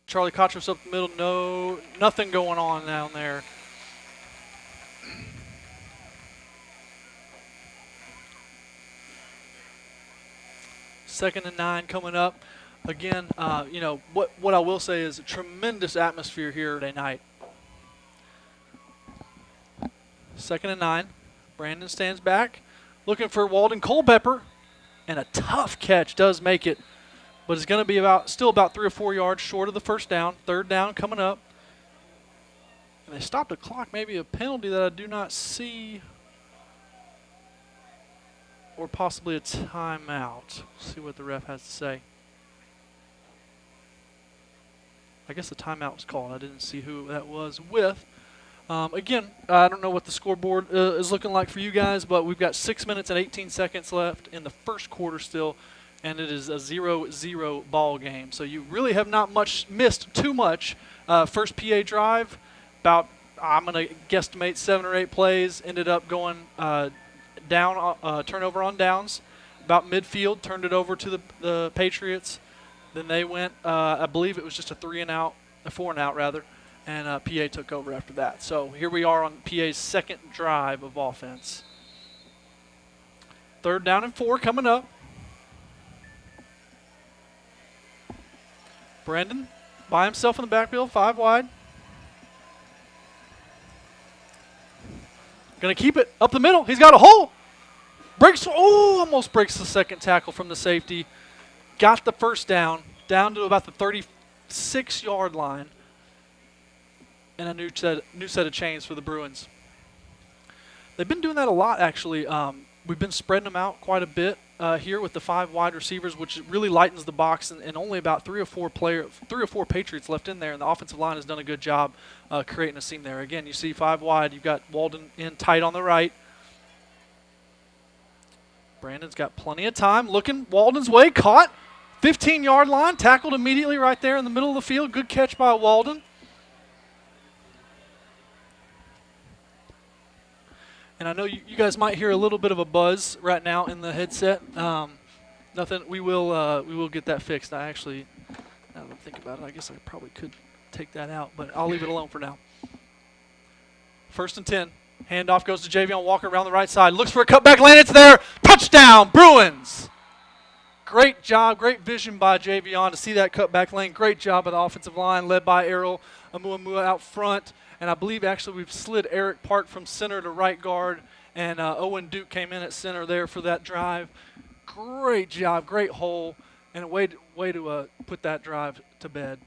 Charlie Kotros up the middle. No, nothing going on down there. Second and 9 coming up. Again, you know, what I will say is a tremendous atmosphere here today night. Second and 9. Brandon stands back, looking for Walden Culpepper, and a tough catch does make it, but it's going to be still about 3 or 4 yards short of the first down. Third down coming up. And they stopped the clock, maybe a penalty that I do not see, or possibly a timeout. See what the ref has to say. I guess the timeout was called. I didn't see who that was with. Again, I don't know what the scoreboard is looking like for you guys, but we've got 6 minutes and 18 seconds left in the first quarter still, and it is a 0-0 ball game. So you really have not missed too much. First PA drive, about, I'm going to guesstimate 7 or 8 plays, ended up going down, turnover on downs. About midfield, turned it over to the Patriots. Then they went, I believe it was just a 4 and out rather. And PA took over after that. So here we are on PA's second drive of offense. Third down and 4 coming up. Brandon by himself in the backfield, 5 wide. Going to keep it up the middle. He's got a hole. Almost breaks the second tackle from the safety. Got the first down to about the 36-yard line. And a new set of chains for the Bruins. They've been doing that a lot, actually. We've been spreading them out quite a bit here with the 5 wide receivers, which really lightens the box, and only about 3 or 4 Patriots left in there, and the offensive line has done a good job creating a seam there. Again, you see 5 wide. You've got Walden in tight on the right. Brandon's got plenty of time. Looking Walden's way. Caught. 15-yard line. Tackled immediately right there in the middle of the field. Good catch by Walden. And I know you guys might hear a little bit of a buzz right now in the headset. Nothing. We will get that fixed. I actually, now that I think about it, I guess I probably could take that out, but I'll leave it alone for now. First and 10. Handoff goes to Javion Walker around the right side. Looks for a cutback lane. It's there. Touchdown, Bruins. Great job, great vision by Javion to see that cutback lane. Great job by the offensive line led by Errol Amuamua out front. And I believe actually we've slid Eric Park from center to right guard, and Owen Duke came in at center there for that drive. Great job, great hole, and a way to put that drive to bed.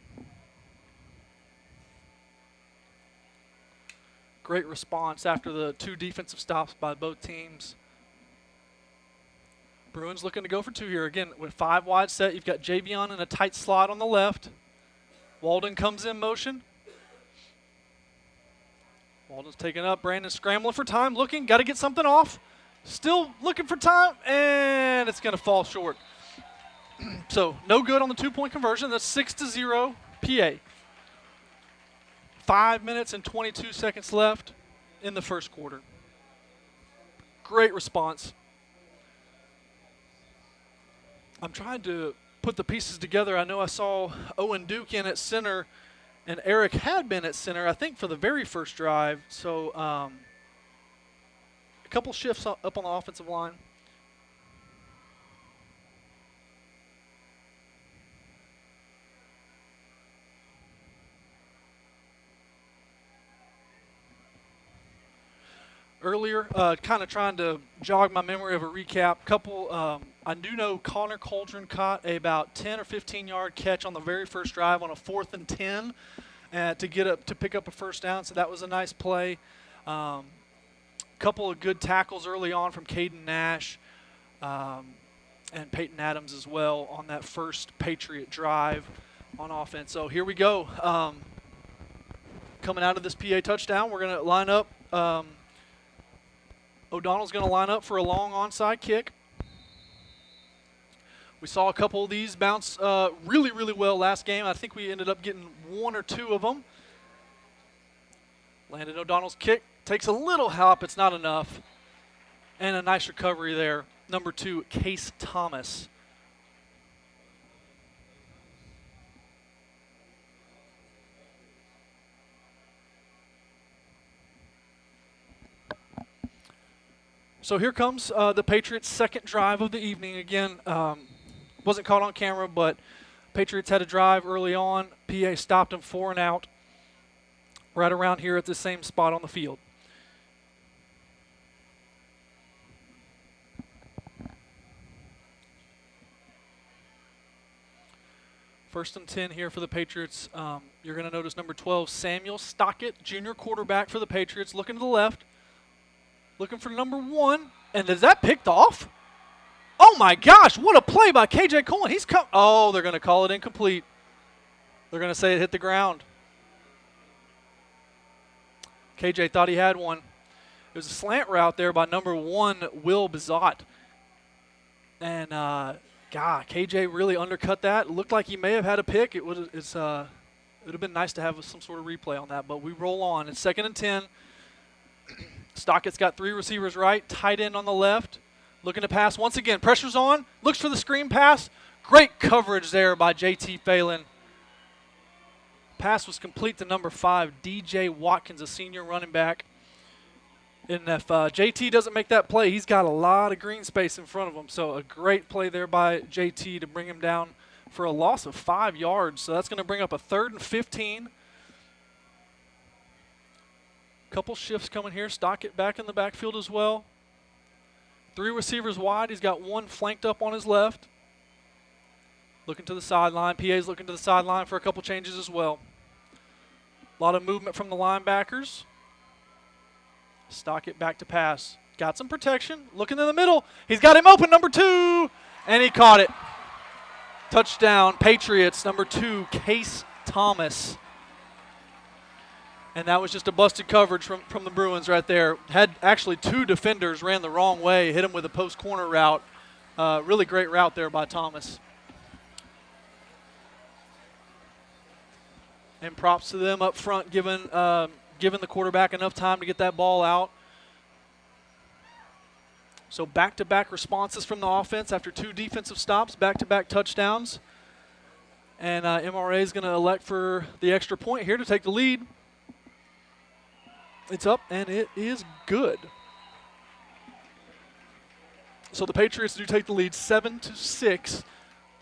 Great response after the 2 defensive stops by both teams. Bruins looking to go for 2 here. Again, with 5 wide set, you've got Javion in a tight slot on the left. Walden comes in motion. Walden's taking up. Brandon scrambling for time, looking, got to get something off. Still looking for time, and it's going to fall short. So no good on the 2-point conversion. That's 6-0 PA. 5 minutes and 22 seconds left in the first quarter. Great response. I'm trying to put the pieces together. I know I saw Owen Duke in at center, and Eric had been at center, I think, for the very first drive. So a couple shifts up on the offensive line. Earlier, kind of trying to jog my memory of a recap. I do know Connor Coldren caught about 10 or 15-yard catch on the very first drive on a 4th and 10 to pick up a first down. So that was a nice play. Couple of good tackles early on from Caden Nash and Peyton Adams as well on that first Patriot drive on offense. So here we go. Coming out of this PA touchdown, we're going to line up. O'Donnell's going to line up for a long onside kick. We saw a couple of these bounce really, really well last game. I think we ended up getting 1 or 2 of them. Landon O'Donnell's kick takes a little help. It's not enough. And a nice recovery there. Number 2, Case Thomas. So here comes the Patriots' second drive of the evening. Again, wasn't caught on camera, but Patriots had a drive early on. PA stopped them 4 and out right around here at the same spot on the field. First and 10 here for the Patriots. You're going to notice number 12, Samuel Stockett, junior quarterback for the Patriots, looking to the left, looking for number 1. And is that picked off? Oh, my gosh, what a play by K.J. Cohen. He's come. Oh, they're going to call it incomplete. They're going to say it hit the ground. K.J. thought he had one. It was a slant route there by number 1, Will Bizot. And, KJ really undercut that. It looked like he may have had a pick. It would have been nice to have some sort of replay on that, but we roll on. It's 2nd and 10. Stockett's got 3 receivers right, tight end on the left, looking to pass once again. Pressure's on, looks for the screen pass. Great coverage there by J.T. Phelan. Pass was complete to number 5, D.J. Watkins, a senior running back. And if JT doesn't make that play, he's got a lot of green space in front of him. So a great play there by JT to bring him down for a loss of 5 yards. So that's going to bring up a 3rd and 15. Couple shifts coming here. Stockett back in the backfield as well. 3 receivers wide. He's got 1 flanked up on his left. Looking to the sideline. PA's looking to the sideline for a couple changes as well. A lot of movement from the linebackers. Stockett back to pass. Got some protection. Looking in the middle. He's got him open, number 2. And he caught it. Touchdown, Patriots, number 2, Case Thomas. And that was just a busted coverage from the Bruins right there. Had actually 2 defenders ran the wrong way, hit him with a post corner route. Really great route there by Thomas. And props to them up front, giving the quarterback enough time to get that ball out. So back-to-back responses from the offense after 2 defensive stops, back-to-back touchdowns. And MRA is going to elect for the extra point here to take the lead. It's up, and it is good. So the Patriots do take the lead 7-6.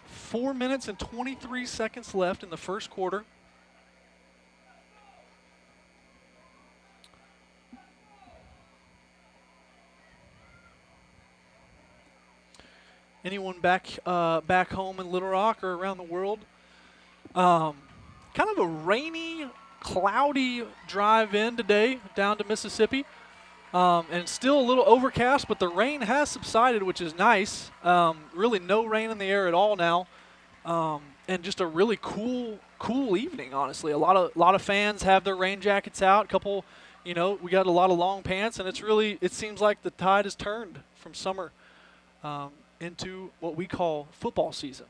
4 minutes and 23 seconds left in the first quarter. Anyone back home in Little Rock or around the world? Kind of a rainy, cloudy drive in today down to Mississippi. And still a little overcast, but the rain has subsided, which is nice. Really no rain in the air at all now. And just a really cool evening, honestly. A lot of fans have their rain jackets out. A couple, we got a lot of long pants, and it seems like the tide has turned from summer into what we call football season.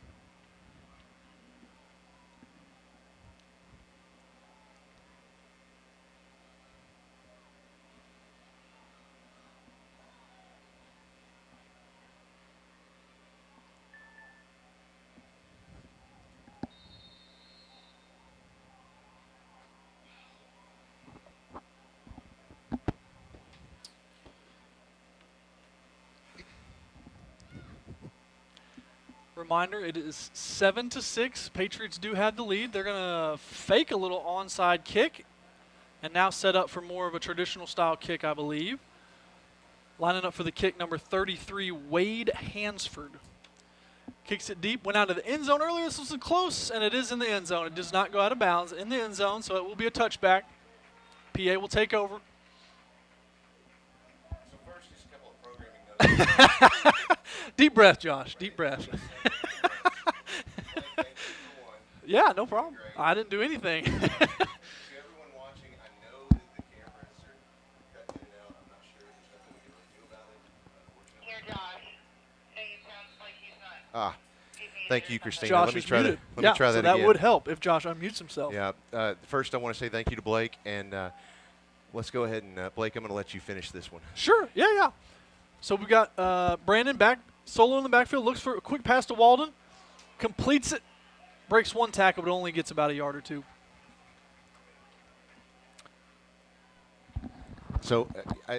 Reminder, it is 7-6. Patriots do have the lead. They're going to fake a little onside kick and now set up for more of a traditional style kick, I believe. Lining up for the kick, number 33, Wade Hansford. Kicks it deep, went out of the end zone earlier. This was close, and it is in the end zone. It does not go out of bounds in the end zone, so it will be a touchback. PA will take over. So first, just a couple of programming notes. Deep breath, Josh. Deep breath. Yeah, no problem. I didn't do anything. To everyone watching, I know that the cameras are cut in and out. I'm not sure if there's nothing we can really do about it, unfortunately. Here, Josh. Hey, it sounds like he's not. Thank you, Christina. Josh Let me is try muted. that. Let me try that again. That would help if Josh unmutes himself. Yeah. First, I want to say thank you to Blake, and let's go ahead and Blake, I'm going to let you finish this one. Sure. Yeah. So we got Brandon back, solo in the backfield, looks for a quick pass to Walden, completes it, breaks 1 tackle, but only gets about a yard or 2. So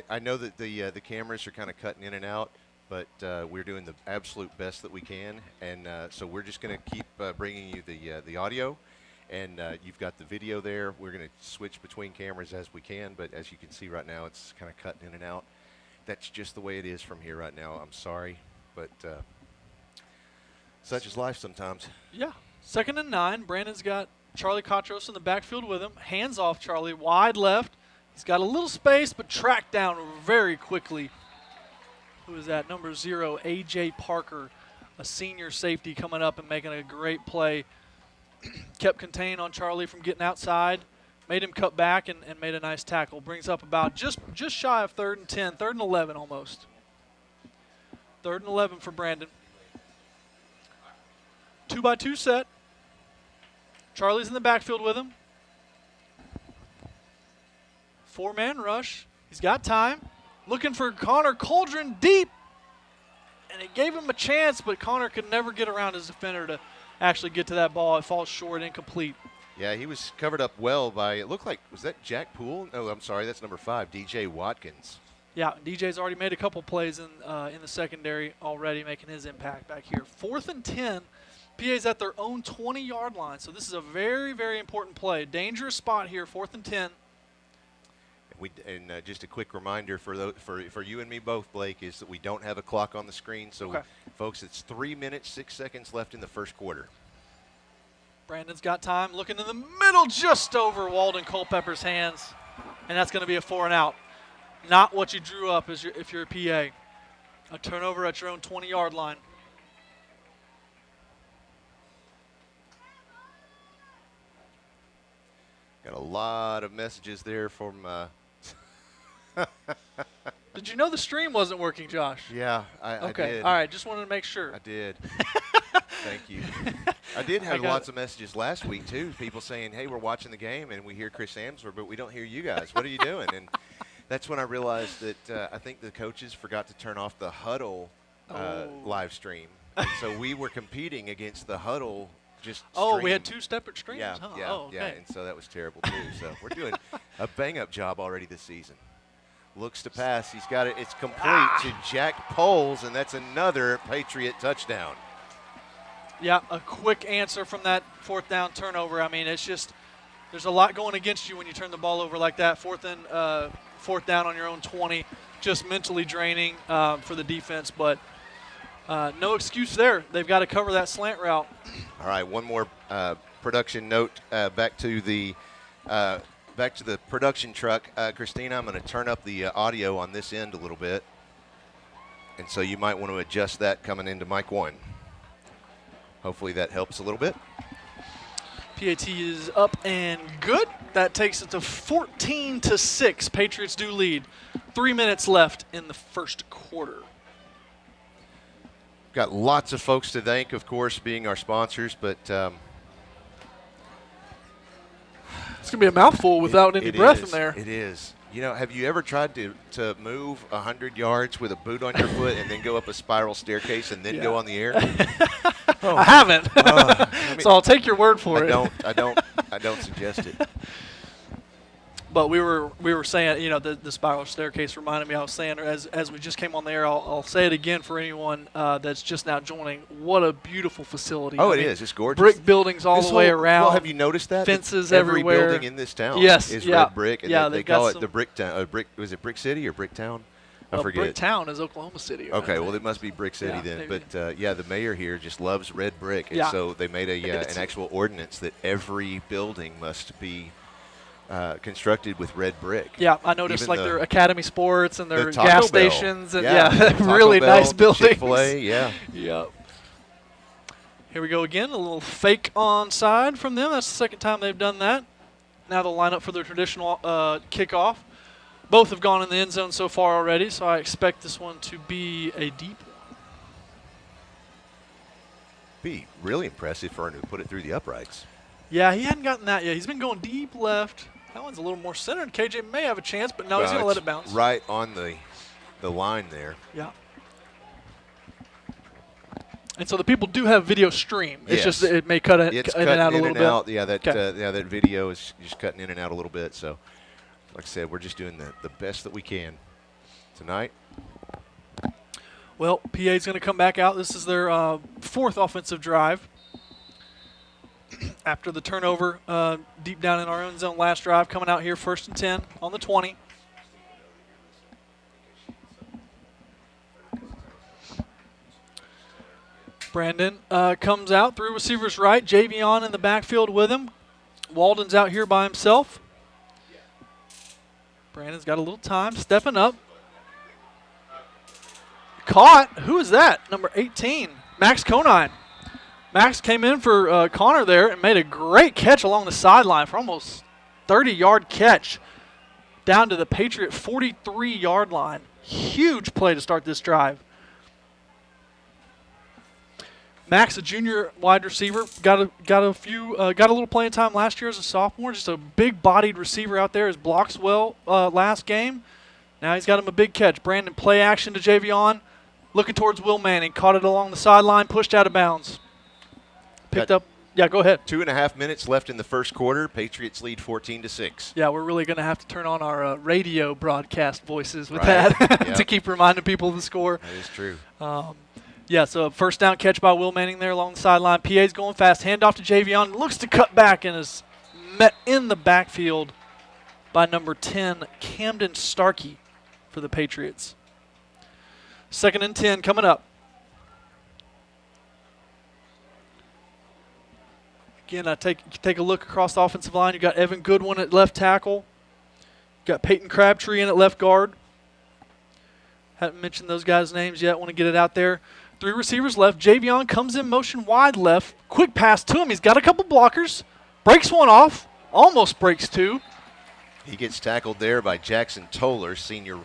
I know that the cameras are kind of cutting in and out, but we're doing the absolute best that we can, and so we're just going to keep bringing you the audio, and you've got the video there. We're going to switch between cameras as we can, but as you can see right now, it's kind of cutting in and out. That's just the way it is from here right now. I'm sorry, but such is life sometimes. Yeah. 2nd and 9. Brandon's got Charlie Cotros in the backfield with him. Hands off Charlie, wide left. He's got a little space, but tracked down very quickly. Who is that? Number 0, A.J. Parker, a senior safety coming up and making a great play. Kept contained on Charlie from getting outside. Made him cut back and made a nice tackle. Brings up about just shy of 3rd and 10, 3rd and 11 almost. 3rd and 11 for Brandon. 2-by-2 set. Charlie's in the backfield with him. 4-man rush. He's got time. Looking for Connor Coldren deep. And it gave him a chance, but Connor could never get around his defender to actually get to that ball. It falls short, incomplete. Yeah, he was covered up well by, it looked like, was that Jack Poole? No, I'm sorry, that's number 5, DJ Watkins. Yeah, DJ's already made a couple plays in the secondary already, making his impact back here. 4th and 10. PA's at their own 20-yard line, so this is a very, very important play. Dangerous spot here, 4th and 10. Just a quick reminder for you and me both, Blake, is that we don't have a clock on the screen. So, folks, it's 3 minutes, 6 seconds left in the first quarter. Brandon's got time, looking in the middle, just over Walden Culpepper's hands, and that's going to be a 4 and out. Not what you drew up if you're a PA. A turnover at your own 20-yard line. Got a lot of messages there from. Did you know the stream wasn't working, Josh? Yeah, I did. All right, just wanted to make sure. I did. Thank you. I did have lots of messages last week, too. People saying, hey, we're watching the game, and we hear Chris Amsler, but we don't hear you guys. What are you doing? And that's when I realized that I think the coaches forgot to turn off the Huddle live stream. And so we were competing against the Huddle stream. We had 2 separate streams? Yeah, huh? yeah, and so that was terrible, too. So we're doing a bang-up job already this season. Looks to pass. He's got it. It's complete to Jack Poles, and that's another Patriot touchdown. Yeah, a quick answer from that 4th down turnover. I mean, it's just there's a lot going against you when you turn the ball over like that. 4th down on your own 20, just mentally draining for the defense. But no excuse there. They've got to cover that slant route. All right, one more production note back to the production truck. Christina, I'm going to turn up the audio on this end a little bit. And so you might want to adjust that coming into mic 1. Hopefully that helps a little bit. PAT is up and good. That takes it to 14-6. Patriots do lead. 3 minutes left in the first quarter. Got lots of folks to thank, of course, being our sponsors, but it's going to be a mouthful without any breath in there. It is. You know, have you ever tried to move 100 yards with a boot on your foot and then go up a spiral staircase and then go on the air? I haven't. So I'll take your word for it. I don't suggest it. But we were saying, you know, the spiral staircase reminded me. I was saying as we just came on the air, I'll say it again for anyone that's just now joining. What a beautiful facility! Oh, it is. It's gorgeous. Brick buildings all the way around. Well, have you noticed that? Fences every everywhere. Every building in this town is red brick. And they call it the Brick Town. Was it Brick City or Brick Town? I forget. Brick Town is Oklahoma City. Right? Okay, well, it must be Brick City then. Maybe. But, the mayor here just loves red brick. And so they made an actual ordinance that every building must be constructed with red brick. Yeah, I noticed like their Academy Sports and their Bell. gas stations. And Taco really Bell, nice buildings. Chick-fil-A, yeah. Yep. Here we go again. A little fake onside from them. That's the second time they've done that. Now they'll line up for their traditional kickoff. Both have gone in the end zone so far already, so I expect this one to be a deep one. Be really impressive for him to put it through the uprights. Yeah, he hadn't gotten that yet. He's been going deep left. That one's a little more centered. KJ may have a chance, but no, he's going to let it bounce. Right on the line there. Yeah. And so the people do have video stream. It's just it may cut in and out a little bit. Yeah, that video is just cutting in and out a little bit. So Like I said, we're just doing the best that we can tonight. Well, PA's going to come back out. This is their fourth offensive drive. After the turnover deep down in our own zone last drive, coming out here 1st and 10 on the 20. Brandon comes out through receivers right. Javion in the backfield with him. Walden's out here by himself. Brandon's got a little time, stepping up. Caught. Who is that? Number 18, Max Conine. Max came in for Connor there and made a great catch along the sideline for almost 30-yard catch down to the Patriot 43-yard line. Huge play to start this drive. Max, a junior wide receiver, got a little playing time last year as a sophomore. Just a big-bodied receiver out there. His blocks well last game. Now he's got him a big catch. Brandon, play action to Javion, looking towards Will Manning. Caught it along the sideline, pushed out of bounds. Picked up. Yeah, go ahead. 2.5 minutes left in the first quarter. Patriots lead 14-6. Yeah, we're really going to have to turn on our radio broadcast voices with Right. that Yep. to keep reminding people of the score. That is true. Yeah, so a first down catch by Will Manning there along the sideline. PA's going fast. Handoff to Javion. Looks to cut back and is met in the backfield by number 10, Camden Starkey for the Patriots. 2nd and 10 coming up. Again, take a look across the offensive line. You got Evan Goodwin at left tackle. You got Peyton Crabtree in at left guard. Haven't mentioned those guys' names yet. Want to get it out there. 3 receivers left. Javion comes in motion wide left. Quick pass to him. He's got a couple blockers. Breaks one off. Almost breaks 2. He gets tackled there by Jackson Toller, senior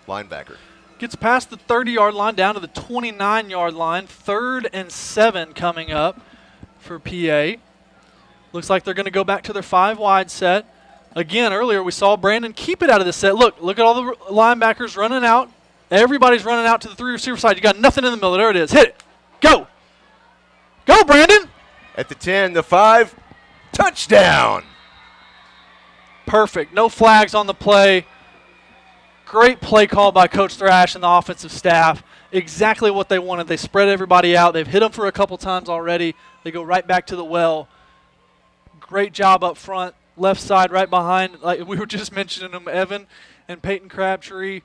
linebacker. Gets past the 30-yard line down to the 29-yard line. 3rd and 7 coming up for PA. Looks like they're going to go back to their 5-wide set. Again, earlier we saw Brandon keep it out of the set. Look at all the linebackers running out. Everybody's running out to the 3 receiver side. You got nothing in the middle. There it is. Hit it. Go. Go, Brandon. At the 10, the 5, touchdown. Perfect. No flags on the play. Great play call by Coach Thrash and the offensive staff. Exactly what they wanted. They spread everybody out. They've hit them for a couple times already. They go right back to the well. Great job up front. Left side right behind, like we were just mentioning them, Evan and Peyton Crabtree,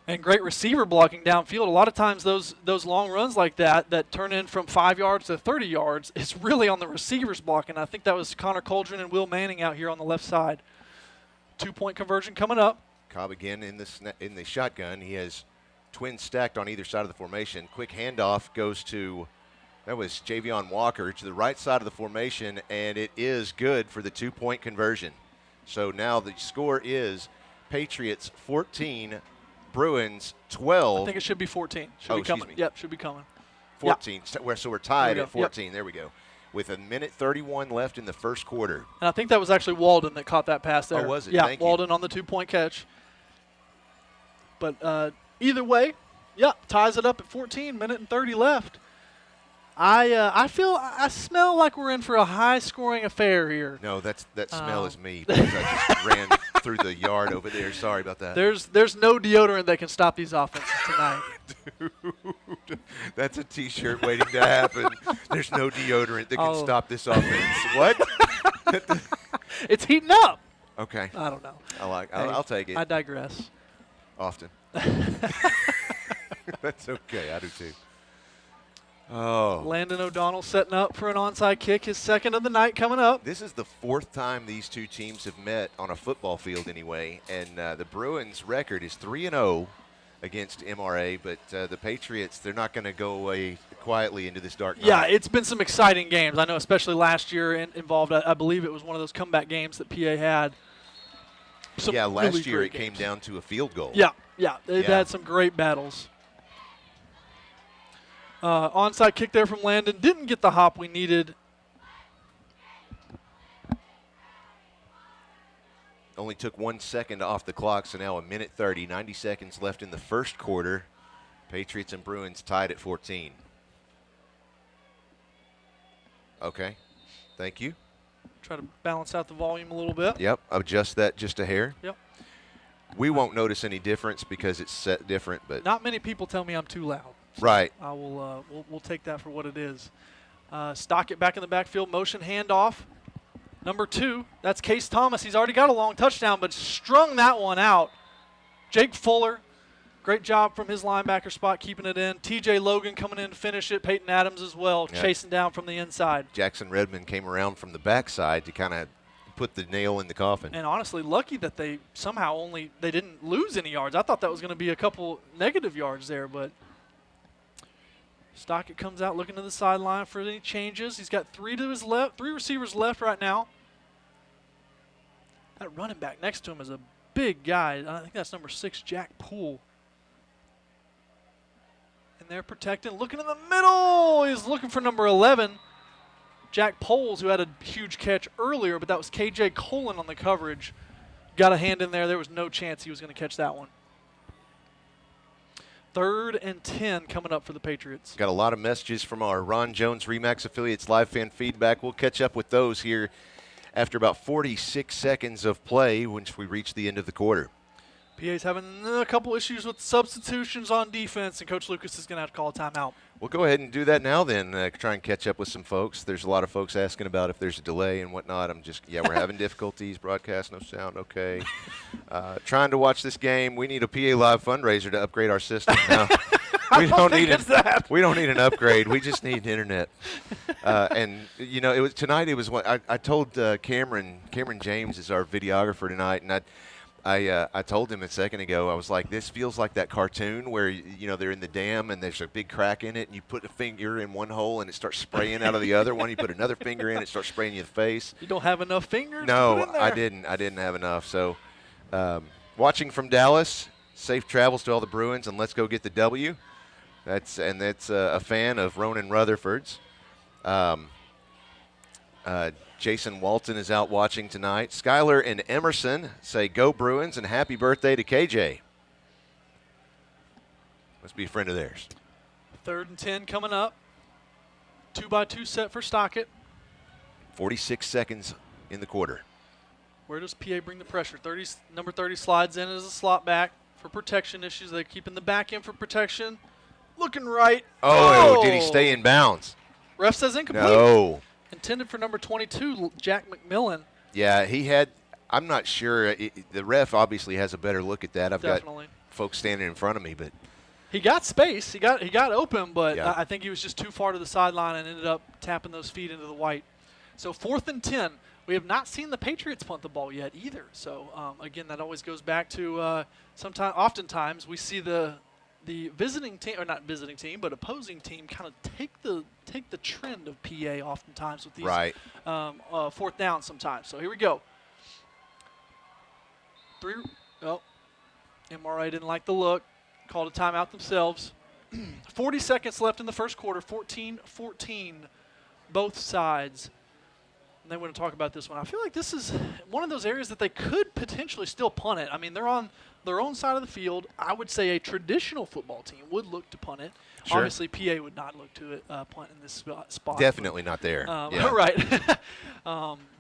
and great receiver blocking downfield. A lot of times those long runs like that turn in from 5 yards to 30 yards, it's really on the receivers blocking. I think that was Connor Coldren and Will Manning out here on the left side. 2-point conversion coming up. Cobb again in the shotgun. He has twins stacked on either side of the formation. Quick handoff goes to, that was Javion Walker, to the right side of the formation, and it is good for the 2-point conversion. So now the score is Patriots 14, Bruins 12. I think it should be 14. Should be excuse coming. me. Yep, should be coming. 14. Yep. So we're tied There we at go. Yep. 14. There we go. With 1:31 left in the first quarter. And I think that was actually Walden that caught that pass there. Oh, was it? Yeah, Thank you. Walden on the 2-point catch. But either way, yeah, ties it up at 14, minute and 30 left. I smell like we're in for a high-scoring affair here. No, that smell is me because I just ran through the yard over there. Sorry about that. There's no deodorant that can stop these offenses tonight. Dude, that's a T-shirt waiting to happen. There's no deodorant that can stop this offense. What? It's heating up. Okay. I don't know. I'll take it. I digress. Often. That's okay. I do too. Oh. Landon O'Donnell setting up for an onside kick, his second of the night coming up. This is the 4th time these two teams have met on a football field anyway, and the Bruins' record is 3-0 against MRA, but the Patriots, they're not going to go away quietly into this dark night. Yeah, it's been some exciting games. I know especially last year involved, I believe it was one of those comeback games that PA had. Some last really year great it came games. down to a field goal. Yeah, they've had some great battles. Onside kick there from Landon. Didn't get the hop we needed. Only took 1 second off the clock, so now 1:30, 90 seconds left in the first quarter. Patriots and Bruins tied at 14. Okay, thank you. Try to balance out the volume a little bit. Yep, adjust that just a hair. Yep. We won't notice any difference because it's set different, but Not many people tell me I'm too loud. So right. I will. We'll take that for what it is. Stockett back in the backfield, motion handoff. Number 2, that's Case Thomas. He's already got a long touchdown, but strung that one out. Jake Fuller, great job from his linebacker spot, keeping it in. TJ Logan coming in to finish it. Peyton Adams as well, chasing down from the inside. Jackson Redmond came around from the backside to kind of put the nail in the coffin. And honestly, lucky that they somehow they didn't lose any yards. I thought that was going to be a couple negative yards there, but Stockett comes out looking to the sideline for any changes. He's got 3 to his left, 3 receivers left right now. That running back next to him is a big guy. I think that's number 6, Jack Poole. And they're protecting, looking in the middle. He's looking for number 11, Jack Poles, who had a huge catch earlier, but that was KJ Colon on the coverage. Got a hand in there. There was no chance he was going to catch that one. 3rd and 10 coming up for the Patriots. Got a lot of messages from our Ron Jones Remax affiliates live fan feedback. We'll catch up with those here after about 46 seconds of play once we reach the end of the quarter. PA's having a couple issues with substitutions on defense, and Coach Lucas is going to have to call a timeout. We'll go ahead and do that now then, try and catch up with some folks. There's a lot of folks asking about if there's a delay and whatnot. We're having difficulties, broadcast, no sound, okay. Trying to watch this game. We need a PA Live fundraiser to upgrade our system. No, we don't need an upgrade. We just need internet. And, tonight it was what I told Cameron James is our videographer tonight, and I told him a second ago, I was like, this feels like that cartoon where, they're in the dam and there's a big crack in it and you put a finger in one hole and it starts spraying out of the other one. You put another finger in, it starts spraying you in the face. You don't have enough fingers? No, to put in there? I didn't have enough. So watching from Dallas, safe travels to all the Bruins, and let's go get the W. That's a fan of Ronan Rutherford's. Jason Walton is out watching tonight. Skylar and Emerson say, go Bruins, and happy birthday to KJ. Must be a friend of theirs. 3rd and 10 coming up. 2-by-2 set for Stockett. 46 seconds in the quarter. Where does PA bring the pressure? Number 30 slides in as a slot back for protection issues. They're keeping the back in for protection. Looking right. Oh, did he stay in bounds? Ref says incomplete. No. Intended for number 22, Jack McMillan. Yeah, he had – I'm not sure. The ref obviously has a better look at that. I've got folks standing in front of me, but – he got space. He got open, but yeah. I think he was just too far to the sideline and ended up tapping those feet into the white. So 4th and 10. We have not seen the Patriots punt the ball yet either. So, again, that always goes back to oftentimes we see the visiting team, or not visiting team, but opposing team kind of take the trend of PA oftentimes with these 4th down sometimes. So here we go. MRA didn't like the look. Called a timeout themselves. 40 seconds left in the first quarter, 14-14, both sides. And they want to talk about this one. I feel like this is one of those areas that they could potentially still punt it. I mean, they're on their own side of the field. I would say a traditional football team would look to punt it. Sure. Obviously, PA would not look to punt in this spot. Definitely not there. Yeah. Right.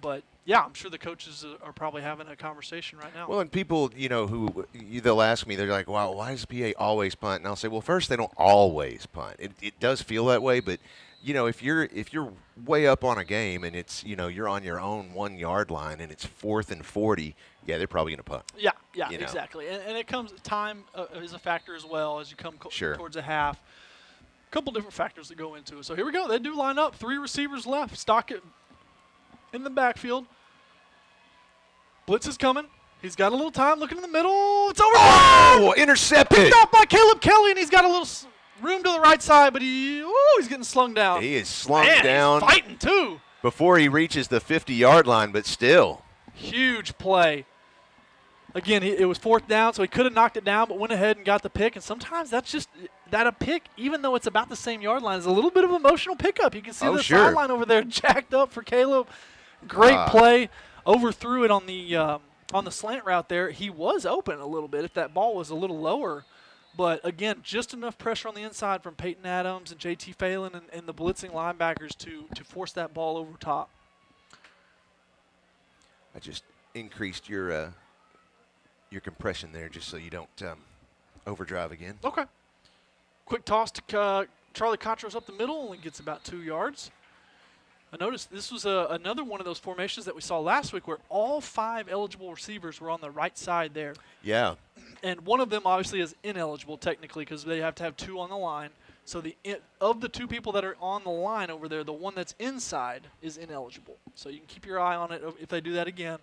But, yeah, I'm sure the coaches are probably having a conversation right now. Well, and people, they'll ask me, they're like, wow, why does PA always punt? And I'll say, well, first, they don't always punt. It does feel that way, but if you're way up on a game and it's you're on your own 1 yard line and it's 4th and 40, yeah, they're probably going to punt. Yeah, exactly. And it comes time is a factor as well as you come towards a half. A couple different factors that go into it. So here we go. They do line up. 3 receivers left. Stockett in the backfield. Blitz is coming. He's got a little time looking in the middle. It's over. Oh, intercepted. Stopped by Caleb Kelly, and he's got a little room to the right side, but he's getting slung down. He is slung down. He's fighting, too. Before he reaches the 50-yard line, but still. Huge play. Again, it was 4th down, so he could have knocked it down, but went ahead and got the pick. And sometimes that's just a pick, even though it's about the same yard line, is a little bit of emotional pickup. You can see the sideline over there jacked up for Caleb. Great play. Overthrew it on the slant route there. He was open a little bit if that ball was a little lower. But, again, just enough pressure on the inside from Peyton Adams and J.T. Phelan and the blitzing linebackers to force that ball over top. I just increased your compression there just so you don't overdrive again. Okay. Quick toss to Charlie Cotros up the middle, only gets about 2 yards. I noticed this was another one of those formations that we saw last week where all 5 eligible receivers were on the right side there. Yeah. And one of them obviously is ineligible technically because they have to have 2 on the line. So of the 2 people that are on the line over there, the one that's inside is ineligible. So you can keep your eye on it. If they do that again,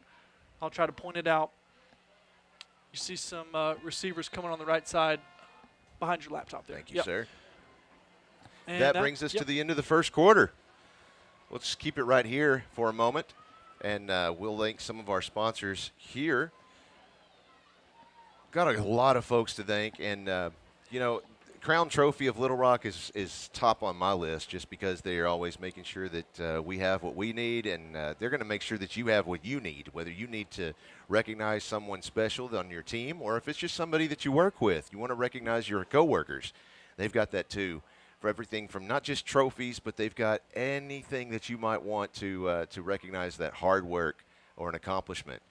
I'll try to point it out. You see some receivers coming on the right side behind your laptop there. Thank you, sir. And that brings us to the end of the first quarter. Let's keep it right here for a moment, and we'll link some of our sponsors here. Got a lot of folks to thank, and, Crown Trophy of Little Rock is top on my list just because they are always making sure that we have what we need, and they're going to make sure that you have what you need, whether you need to recognize someone special on your team or if it's just somebody that you work with. You want to recognize your coworkers. They've got that too, for everything from not just trophies, but they've got anything that you might want to recognize that hard work or an accomplishment.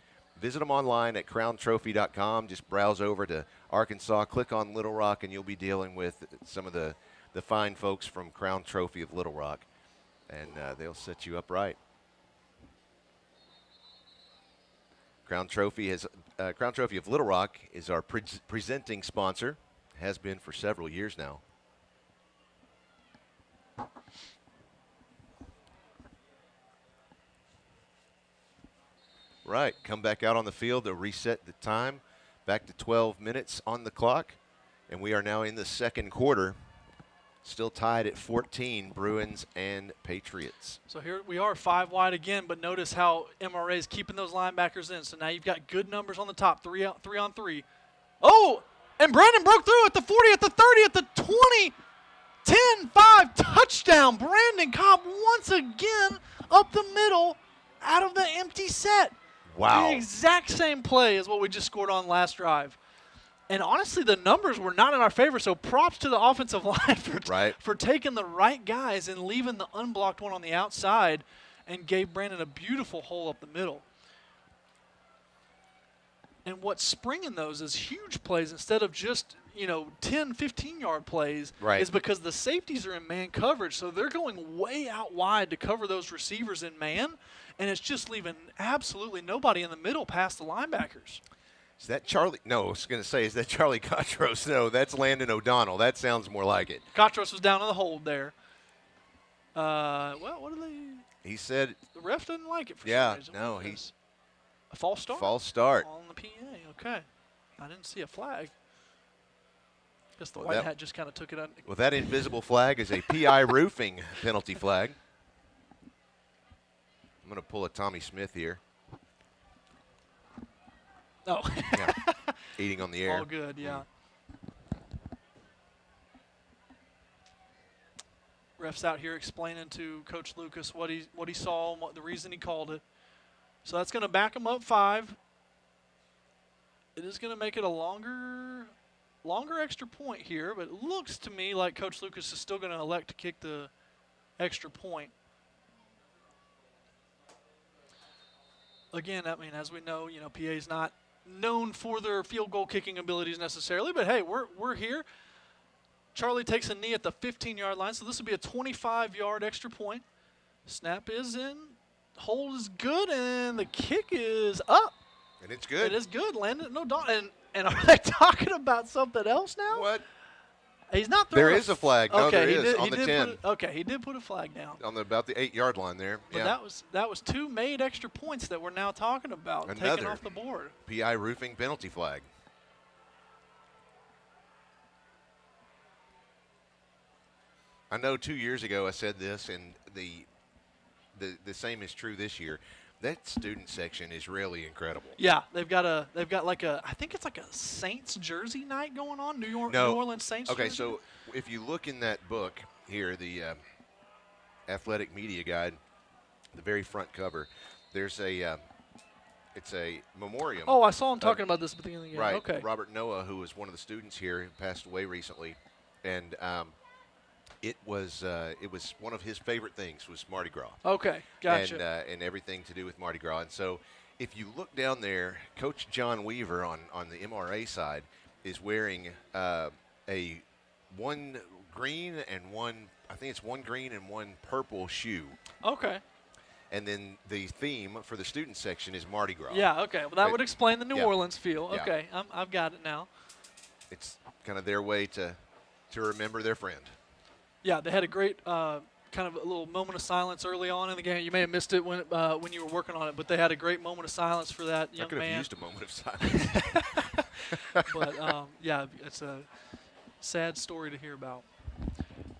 Visit them online at crowntrophy.com. Just browse over to Arkansas, click on Little Rock, and you'll be dealing with some of the fine folks from Crown Trophy of Little Rock, and they'll set you up right. Crown Trophy of Little Rock is our presenting sponsor, has been for several years now. Right, come back out on the field to reset the time, back to 12 minutes on the clock, and we are now in the second quarter, still tied at 14, Bruins and Patriots. So here we are 5 wide again, but notice how MRA is keeping those linebackers in. So now you've got good numbers on the top, 3 on 3. Oh, and Brandon broke through at the 40, at the 30, at the 20, 10, 5, touchdown. Brandon Cobb once again up the middle out of the empty set. Wow. The exact same play as what we just scored on last drive. And honestly, the numbers were not in our favor, so props to the offensive line for taking the right guys and leaving the unblocked one on the outside and gave Brandon a beautiful hole up the middle. And what's springing those is huge plays instead of just, 10, 15-yard plays is because the safeties are in man coverage, so they're going way out wide to cover those receivers in man, and it's just leaving absolutely nobody in the middle past the linebackers. Is that Charlie? No, I was going to say, is that Charlie Cotros? No, that's Landon O'Donnell. That sounds more like it. Cotros was down in the hold there. What are they? He said. The ref didn't like it for some reason. No, he's. A false start? False start. On the PA, okay. I didn't see a flag. Guess the white hat just kind of took it out. Well, that invisible flag is a PI roofing penalty flag. I'm going to pull a Tommy Smith here. Oh. Yeah. Eating on the air. All good, yeah. Ref's out here explaining to Coach Lucas what he saw and the reason he called it. So that's going to back him up 5. It is going to make it a longer extra point here, but it looks to me like Coach Lucas is still going to elect to kick the extra point. Again, I mean, as we know, PA's not known for their field goal kicking abilities necessarily, but hey, we're here. Charlie takes a knee at the 15-yard line, so this will be a 25-yard extra point. Snap is in, hold is good, and the kick is up. And it's good. It is good. Landon O'Donnell. And are they talking about something else now? What? He's not throwing. There is a flag. No, okay, there is on the 10. He did put a flag down. On about the 8-yard line there. But yeah. that was 2 made extra points that we're now talking about, taken off the board. PI roofing penalty flag. I know 2 years ago I said this, and the same is true this year. That student section is really incredible. Yeah, they've got I think it's like a Saints jersey night going on, New Orleans Saints. Okay, jersey. So if you look in that book here, the athletic media guide, the very front cover, there's it's a memoriam. Oh, I saw him talking about this at the beginning of the game. Right. Okay. Robert Noah, who was one of the students here, who passed away recently, and it was one of his favorite things was Mardi Gras. Okay, gotcha. And everything to do with Mardi Gras. And so If you look down there, Coach John Weaver on the MRA side is wearing a one green and one purple shoe. Okay. And then the theme for the student section is Mardi Gras. Yeah, okay. Well, that would explain the New yeah. Orleans feel. Yeah. Okay, I've got it now. It's kind of their way to remember their friend. Yeah, they had a great kind of a little moment of silence early on in the game. You may have missed it when you were working on it, but they had a great moment of silence for that young man. I could have used a moment of silence. But, yeah, it's a sad story to hear about.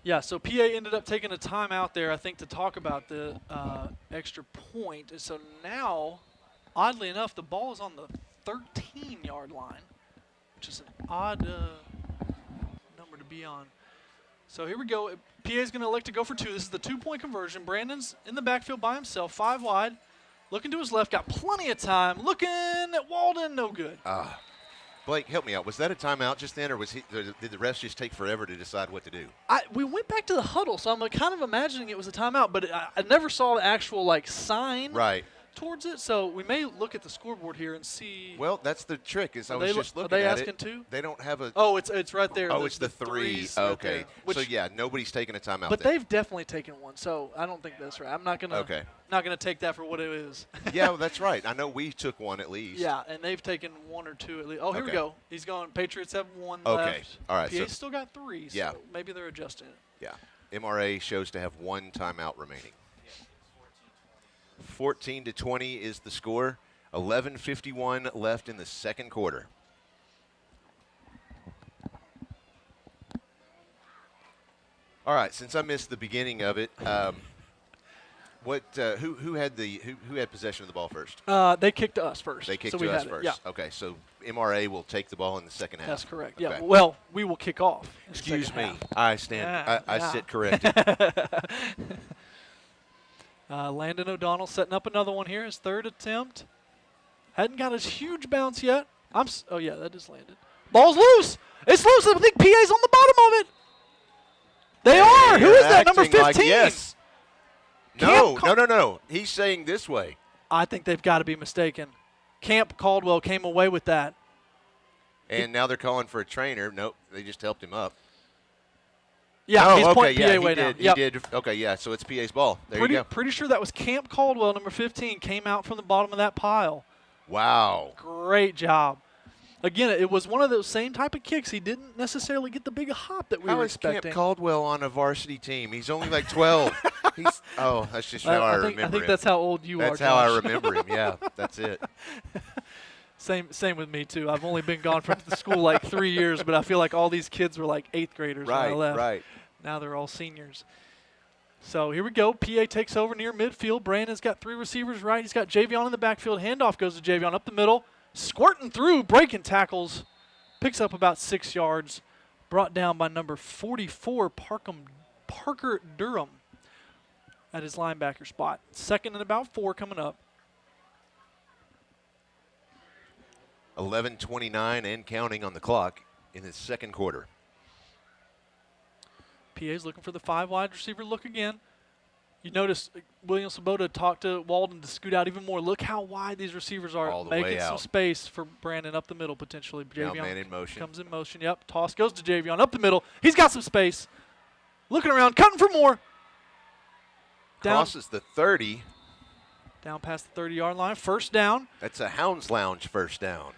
Yeah, so PA ended up taking a timeout there, I think, to talk about the extra point. And so now, oddly enough, the ball is on the 13-yard line, which is an odd number to be on. So here we go. PA is going to elect to go for two. This is the two-point conversion. Brandon's in the backfield by himself, 5 wide. Looking to his left, got plenty of time. Looking at Walden, no good. Blake, help me out. Was that a timeout just then, or did the refs just take forever to decide what to do? We went back to the huddle, so I'm kind of imagining it was a timeout, but I never saw the actual sign towards it. So we may look at the scoreboard here and see. Well, that's the trick. I was just looking at it. Are they asking too? They don't have a. Oh, it's right there. Oh, it's the 3. Okay. Right so yeah, nobody's taking a timeout. But then. they've definitely taken one, so I don't think that's right. I'm not gonna take that for what it is. Yeah, well, that's right. I know we took one at least. Yeah, and they've taken 1 or 2 at least. Oh, here we go. He's going. Patriots have 1 left. Okay, all right. PA's still got 3. So maybe they're adjusting it. Yeah, MRA shows to have 1 timeout remaining. 14-20 is the score. 11:51 left in the second quarter. All right, since I missed the beginning of it, who had possession of the ball first? They kicked us first. They kicked so us first. Yeah. Okay, so MRA will take the ball in the second half. That's correct. Okay. Yeah. Well, we will kick off. Excuse me. Half. I stand. I sit corrected. Landon O'Donnell setting up another one here. His 3rd attempt. Hadn't got his huge bounce yet. Oh yeah, that just landed. Ball's loose. It's loose. I think PA's on the bottom of it. They are. Who is that? Number 15. Like yes. No. He's saying this way. I think they've got to be mistaken. Camp Caldwell came away with that. And now they're calling for a trainer. Nope, they just helped him up. Yeah, he's pointing PA way now. He did. Okay, yeah, so it's PA's ball. There you go. Pretty sure that was Camp Caldwell, number 15, came out from the bottom of that pile. Wow. Great job. Again, it was one of those same type of kicks. He didn't necessarily get the big hop that we were expecting. Camp Caldwell on a varsity team? He's only like 12. That's just how I remember him. I think that's how old you are. That's how I remember him. Yeah, that's it. Same with me, too. I've only been gone from the school like 3 years, but I feel like all these kids were like 8th graders when I left. Right. Now they're all seniors. So here we go. PA takes over near midfield. Brandon's got 3 receivers right. He's got Javion in the backfield. Handoff goes to Javion up the middle. Squirting through, breaking tackles. Picks up about 6 yards. Brought down by number 44, Parker Durham at his linebacker spot. 2nd and about 4 coming up. 11:29 and counting on the clock in the second quarter. PA's looking for the 5 wide receiver look again. You notice William Sabota talked to Walden to scoot out even more. Look how wide these receivers are, making some space for Brandon up the middle potentially. Javion man in motion. Comes in motion. Yep. Toss goes to Javion up the middle. He's got some space. Looking around, cutting for more. Crosses the 30. Down past the 30-yard line. First down. That's a Hounds Lounge first down.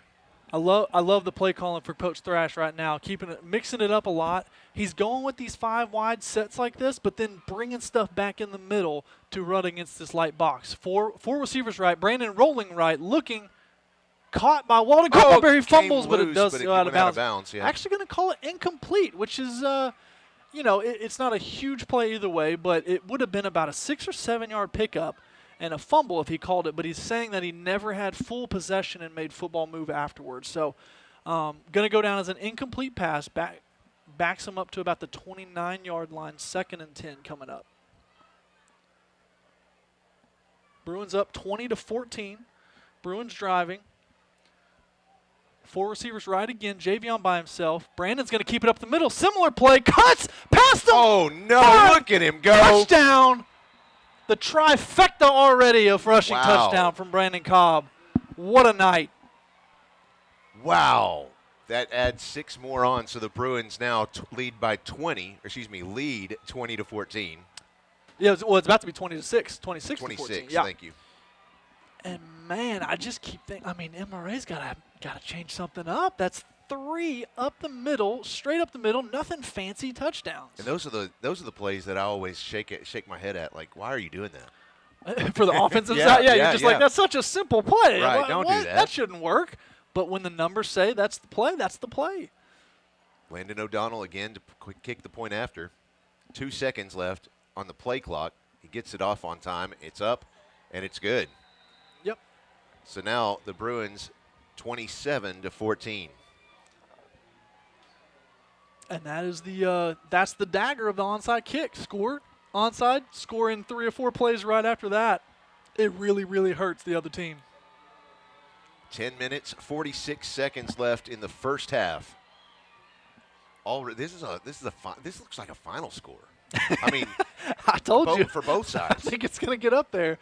I love the play calling for Coach Thrash right now, mixing it up a lot. He's going with these 5 wide sets like this, but then bringing stuff back in the middle to run against this light box. Four receivers right, Brandon rolling right, looking, caught by Walden. He fumbles, but it does go out of bounds. Yeah. Actually going to call it incomplete, which is, it's not a huge play either way, but it would have been about a 6 or 7 yard pickup and a fumble if he called it, but he's saying that he never had full possession and made football move afterwards. So going to go down as an incomplete pass, backs him up to about the 29-yard line, 2nd and 10 coming up. Bruins up 20-14. Bruins driving. 4 receivers right again. Javion by himself. Brandon's going to keep it up the middle. Similar play. Cuts past him. Oh, no. Look at him go. Touchdown. The trifecta already of rushing touchdown from Brandon Cobb. What a night. Wow. That adds 6 more on, so the Bruins now lead 20 to 14. Yeah, it's about to be 20-6, 26 to 14. 26, Yeah. thank you. And man, I just keep thinking. I mean, MRA's got to change something up. That's 3 up the middle, straight up the middle, nothing fancy touchdowns. And those are the plays that I always shake my head at. Like, why are you doing that? For the offensive Yeah, side, yeah, you're just yeah. like, that's such a simple play. Right, don't do that. That shouldn't work. But when the numbers say that's the play, that's the play. Landon O'Donnell again to kick the point after. 2 seconds left on the play clock. He gets it off on time. It's up, and it's good. Yep. So now the Bruins 27 to 14. And that is that's the dagger of the onside kick. Score, onside, score in 3 or 4 plays right after that. It really, really hurts the other team. 10 minutes, 46 seconds left in the first half. This looks like a final score. I mean, I told you for both I sides. think it's going to get up there.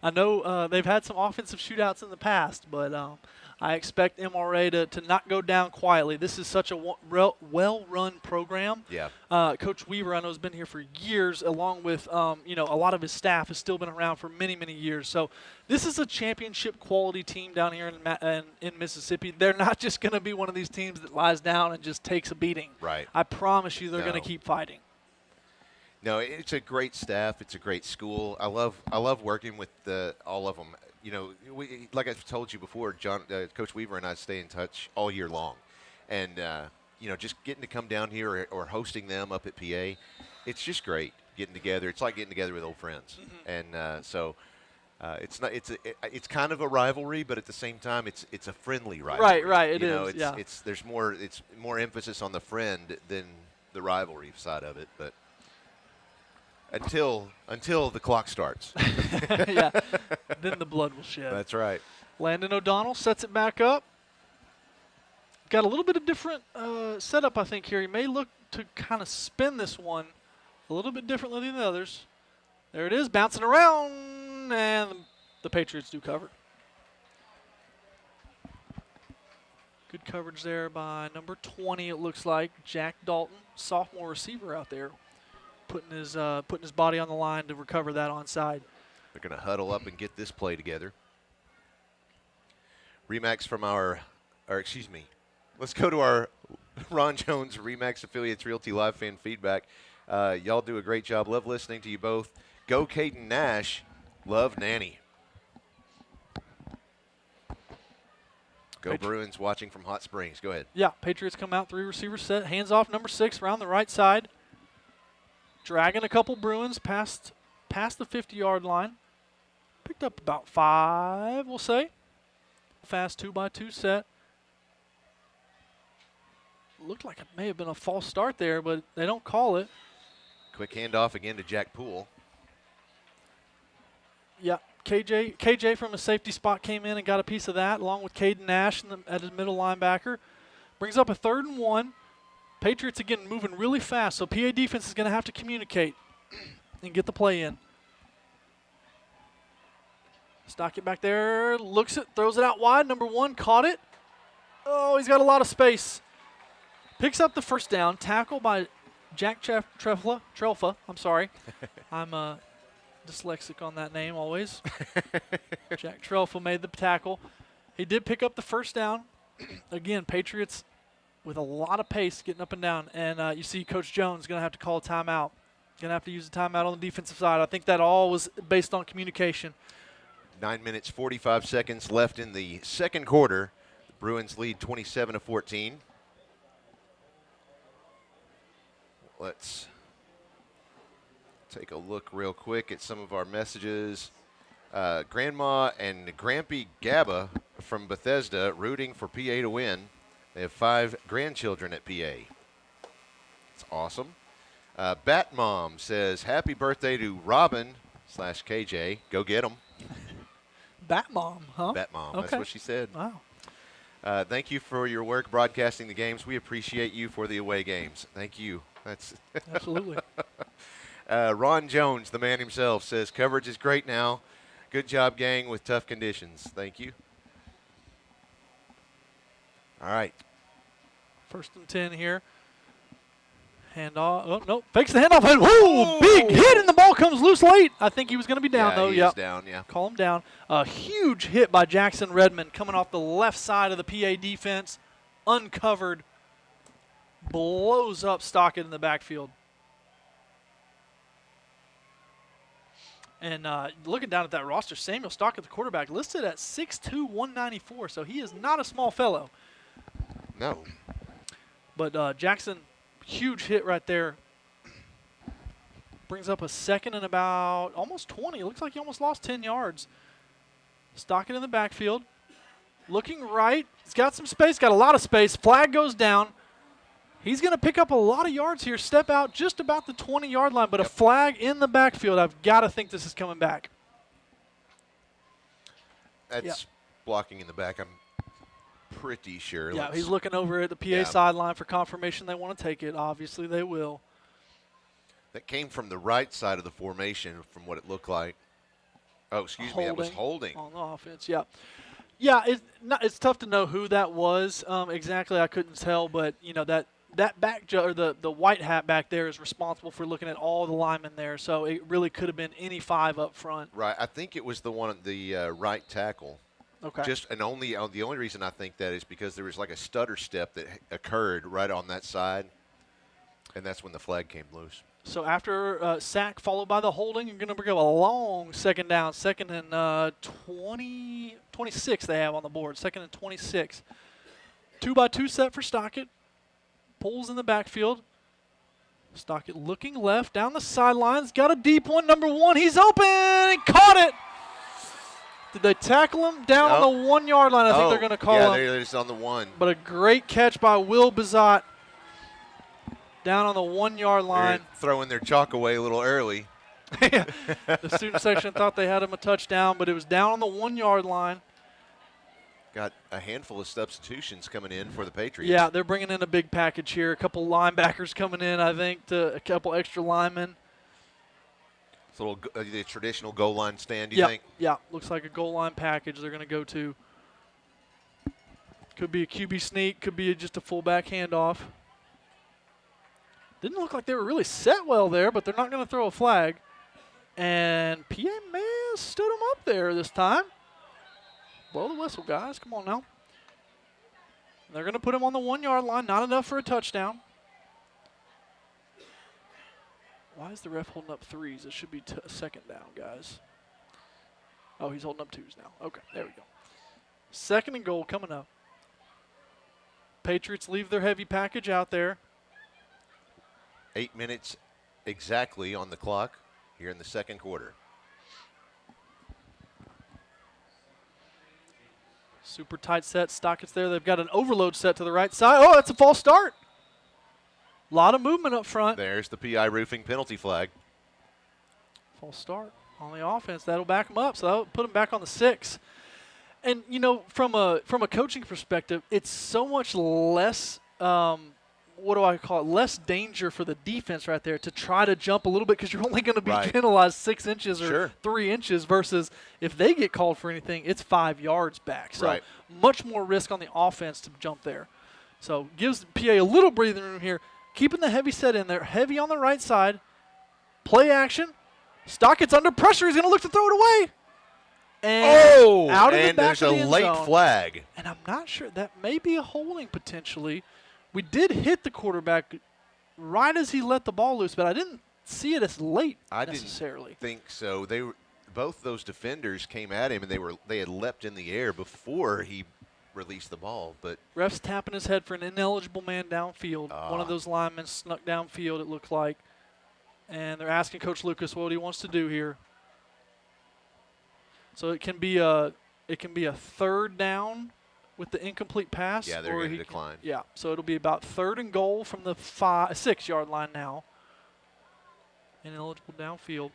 I know they've had some offensive shootouts in the past, but I expect MRA to not go down quietly. This is such a well-run program. Yeah. Coach Weaver, I know, has been here for years, along with a lot of his staff has still been around for many, many years. So this is a championship quality team down here in Mississippi. They're not just going to be one of these teams that lies down and just takes a beating. Right. I promise you, they're No. going to keep fighting. No, it's a great staff. It's a great school. I love working with all of them. You know, like I've told you before, Coach Weaver and I stay in touch all year long, and just getting to come down here or hosting them up at PA, it's just great getting together. It's like getting together with old friends, and so it's kind of a rivalry, but at the same time, it's a friendly rivalry. Right. It is. is. It's more emphasis on the friend than the rivalry side of it, but. Until the clock starts. Yeah, then the blood will shed. That's right. Landon O'Donnell sets it back up. Got a little bit of different setup, I think, here. He may look to kind of spin this one a little bit differently than the others. There it is, bouncing around, and the Patriots do cover. Good coverage there by number 20, it looks like. Jack Dalton, sophomore receiver out there, putting his body on the line to recover that onside. They're going to huddle up and get this play together. Remax from let's go to our Ron Jones Remax Affiliates Realty Live fan feedback. Y'all do a great job. Love listening to you both. Go Caden Nash. Love Nanny. Go Bruins watching from Hot Springs. Go ahead. Yeah, Patriots come out, 3 receivers set. Hands off number 6 around the right side. Dragging a couple Bruins past the 50-yard line. Picked up about 5, we'll say. Fast 2-by-2 set. Looked like it may have been a false start there, but they don't call it. Quick handoff again to Jack Poole. Yeah, KJ from a safety spot came in and got a piece of that, along with Caden Nash at his middle linebacker. Brings up a 3rd and 1. Patriots, again, moving really fast, so PA defense is going to have to communicate and get the play in. Stock it back there, looks it, throws it out wide. Number 1 caught it. Oh, he's got a lot of space. Picks up the first down, tackle by Jack Trelfa. I'm sorry. I'm dyslexic on that name always. Jack Trelfa made the tackle. He did pick up the first down. Again, Patriots with a lot of pace getting up and down. And you see Coach Jones going to have to call a timeout. Going to have to use a timeout on the defensive side. I think that all was based on communication. 9 minutes, 45 seconds left in the second quarter. The Bruins lead 27 to 14. Let's take a look real quick at some of our messages. Grandma and Grampy Gabba from Bethesda rooting for PA to win. They have 5 grandchildren at PA. It's awesome. Bat Mom says, happy birthday to Robin/KJ. Go get them. Bat Mom, huh? Bat Mom, Okay. That's what she said. Wow. Thank you for your work broadcasting the games. We appreciate you for the away games. Thank you. That's Absolutely. Ron Jones, the man himself, says, coverage is great now. Good job, gang, with tough conditions. Thank you. All right. 1st and 10 here. Handoff. Oh, no. Fakes the handoff. And whoa! Big hit, and the ball comes loose late. I think he was going to be down, though. He is down, yeah. Call him down. A huge hit by Jackson Redmond coming off the left side of the PA defense. Uncovered. Blows up Stockett in the backfield. And looking down at that roster, Samuel Stockett, the quarterback, listed at 6'2", 194. So he is not a small fellow. No. But Jackson, huge hit right there. Brings up a 2nd and about almost 20. It looks like he almost lost 10 yards. Stockett in the backfield. Looking right. He's got some space, got a lot of space. Flag goes down. He's going to pick up a lot of yards here. Step out just about the 20-yard line, but a flag in the backfield. I've got to think this is coming back. That's blocking in the back, I'm pretty sure. Yeah, he's looking over at the PA sideline for confirmation they want to take it. Obviously, they will. That came from the right side of the formation from what it looked like. Oh, excuse me, that was holding. On the offense, yeah. Yeah, it's tough to know who that was exactly. I couldn't tell, but, you know, that back or the white hat back there is responsible for looking at all the linemen there. So it really could have been any 5 up front. Right. I think it was the one at the right tackle. Okay. The only reason I think that is because there was like a stutter step that occurred right on that side, and that's when the flag came loose. So after sack followed by the holding, you're going to bring up a long 2nd down, 2nd and 26 they have on the board, 2nd and 26. 2-by-2 set for Stockett. Pulls in the backfield. Stockett looking left, down the sidelines. Got a deep one, number 1. He's open. He caught it. Did they tackle him? Down on the 1-yard line, I think they're going to call him. Yeah, they're just on the 1. But a great catch by Will Bizot. Down on the 1-yard line. They're throwing their chalk away a little early. The student section thought they had him a touchdown, but it was down on the 1-yard line. Got a handful of substitutions coming in for the Patriots. Yeah, they're bringing in a big package here. A couple linebackers coming in, I think, a couple extra linemen. It's a little the traditional goal line stand, you think? Yeah, looks like a goal line package they're going to go to. Could be a QB sneak, could be just a fullback handoff. Didn't look like they were really set well there, but they're not going to throw a flag. And PA may have stood them up there this time. Blow the whistle, guys. Come on now. They're going to put him on the 1-yard line. Not enough for a touchdown. Why is the ref holding up 3s? It should be 2nd down, guys. Oh, he's holding up 2s now. Okay, there we go. 2nd and goal coming up. Patriots leave their heavy package out there. 8 minutes exactly on the clock here in the 2nd quarter. Super tight set. Stockett's there. They've got an overload set to the right side. Oh, that's a false start. A lot of movement up front. There's the PI roofing penalty flag. False start on the offense. That'll back them up. So that'll put them back on the 6. And, you know, from a coaching perspective, it's so much less what do I call it, less danger for the defense right there to try to jump a little bit because you're only going to be penalized 6 inches or 3 inches versus if they get called for anything, it's 5 yards back. So much more risk on the offense to jump there. So gives PA a little breathing room here, keeping the heavy set in there, heavy on the right side. Play action. Stockett's under pressure. He's going to look to throw it away. And out of the back there's of the a end late zone. flag. And I'm not sure. That may be a holding potentially. We did hit the quarterback right as he let the ball loose, but I didn't see it as late necessarily. I didn't think so. Both those defenders came at him, and they had leapt in the air before he released the ball. But ref's tapping his head for an ineligible man downfield. One of those linemen snuck downfield, it looked like. And they're asking Coach Lucas what he wants to do here. So it can be a 3rd down with the incomplete pass. Yeah, they're going to decline. Yeah, so it'll be about 3rd and goal from the 6-yard line now. Ineligible downfield.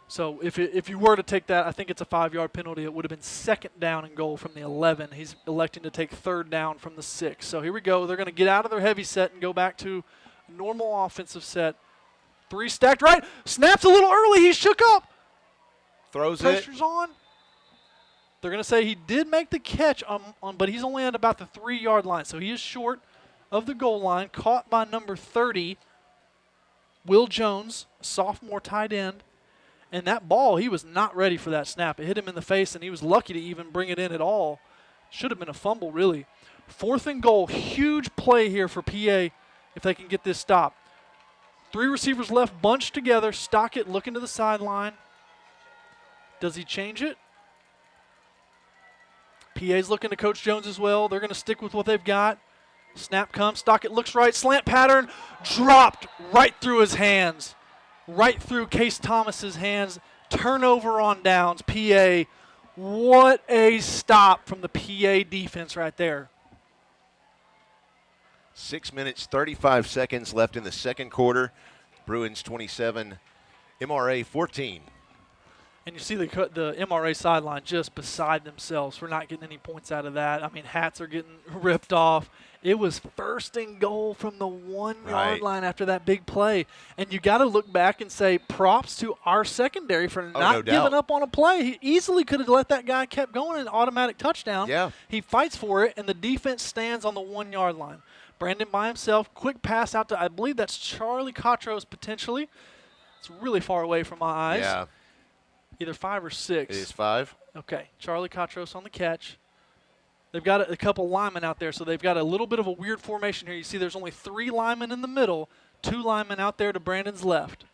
So if you were to take that, I think it's a 5-yard penalty. It would have been 2nd down and goal from the 11. He's electing to take 3rd down from the 6. So here we go. They're going to get out of their heavy set and go back to normal offensive set. 3 stacked right. Snaps a little early. He shook up. Throws Pressure's on. They're going to say he did make the catch, but he's only at about the 3-yard line. So he is short of the goal line, caught by number 30, Will Jones, sophomore tight end. And that ball, he was not ready for that snap. It hit him in the face, and he was lucky to even bring it in at all. Should have been a fumble, really. 4th and goal, huge play here for PA if they can get this stop. 3 receivers left, bunched together. Stockett looking to the sideline. Does he change it? PA's looking to Coach Jones as well. They're going to stick with what they've got. Snap comes. Stockett looks right. Slant pattern. Dropped right through his hands. Right through Case Thomas's hands. Turnover on downs. PA. What a stop from the PA defense right there. 6 minutes, 35 seconds left in the second quarter. Bruins 27, MRA 14. And you see the MRA sideline just beside themselves for not getting any points out of that. I mean, hats are getting ripped off. It was 1st and goal from the 1-yard line after that big play. And you got to look back and say props to our secondary for not giving up on a play. He easily could have let that guy kept going an automatic touchdown. Yeah. He fights for it, and the defense stands on the 1-yard line. Brandon by himself, quick pass out to, I believe that's Charlie Cotros potentially. It's really far away from my eyes. Yeah. Either 5 or 6. It is 5. Okay, Charlie Cotros on the catch. They've got a couple linemen out there, so they've got a little bit of a weird formation here. You see there's only 3 linemen in the middle, 2 linemen out there to Brandon's left.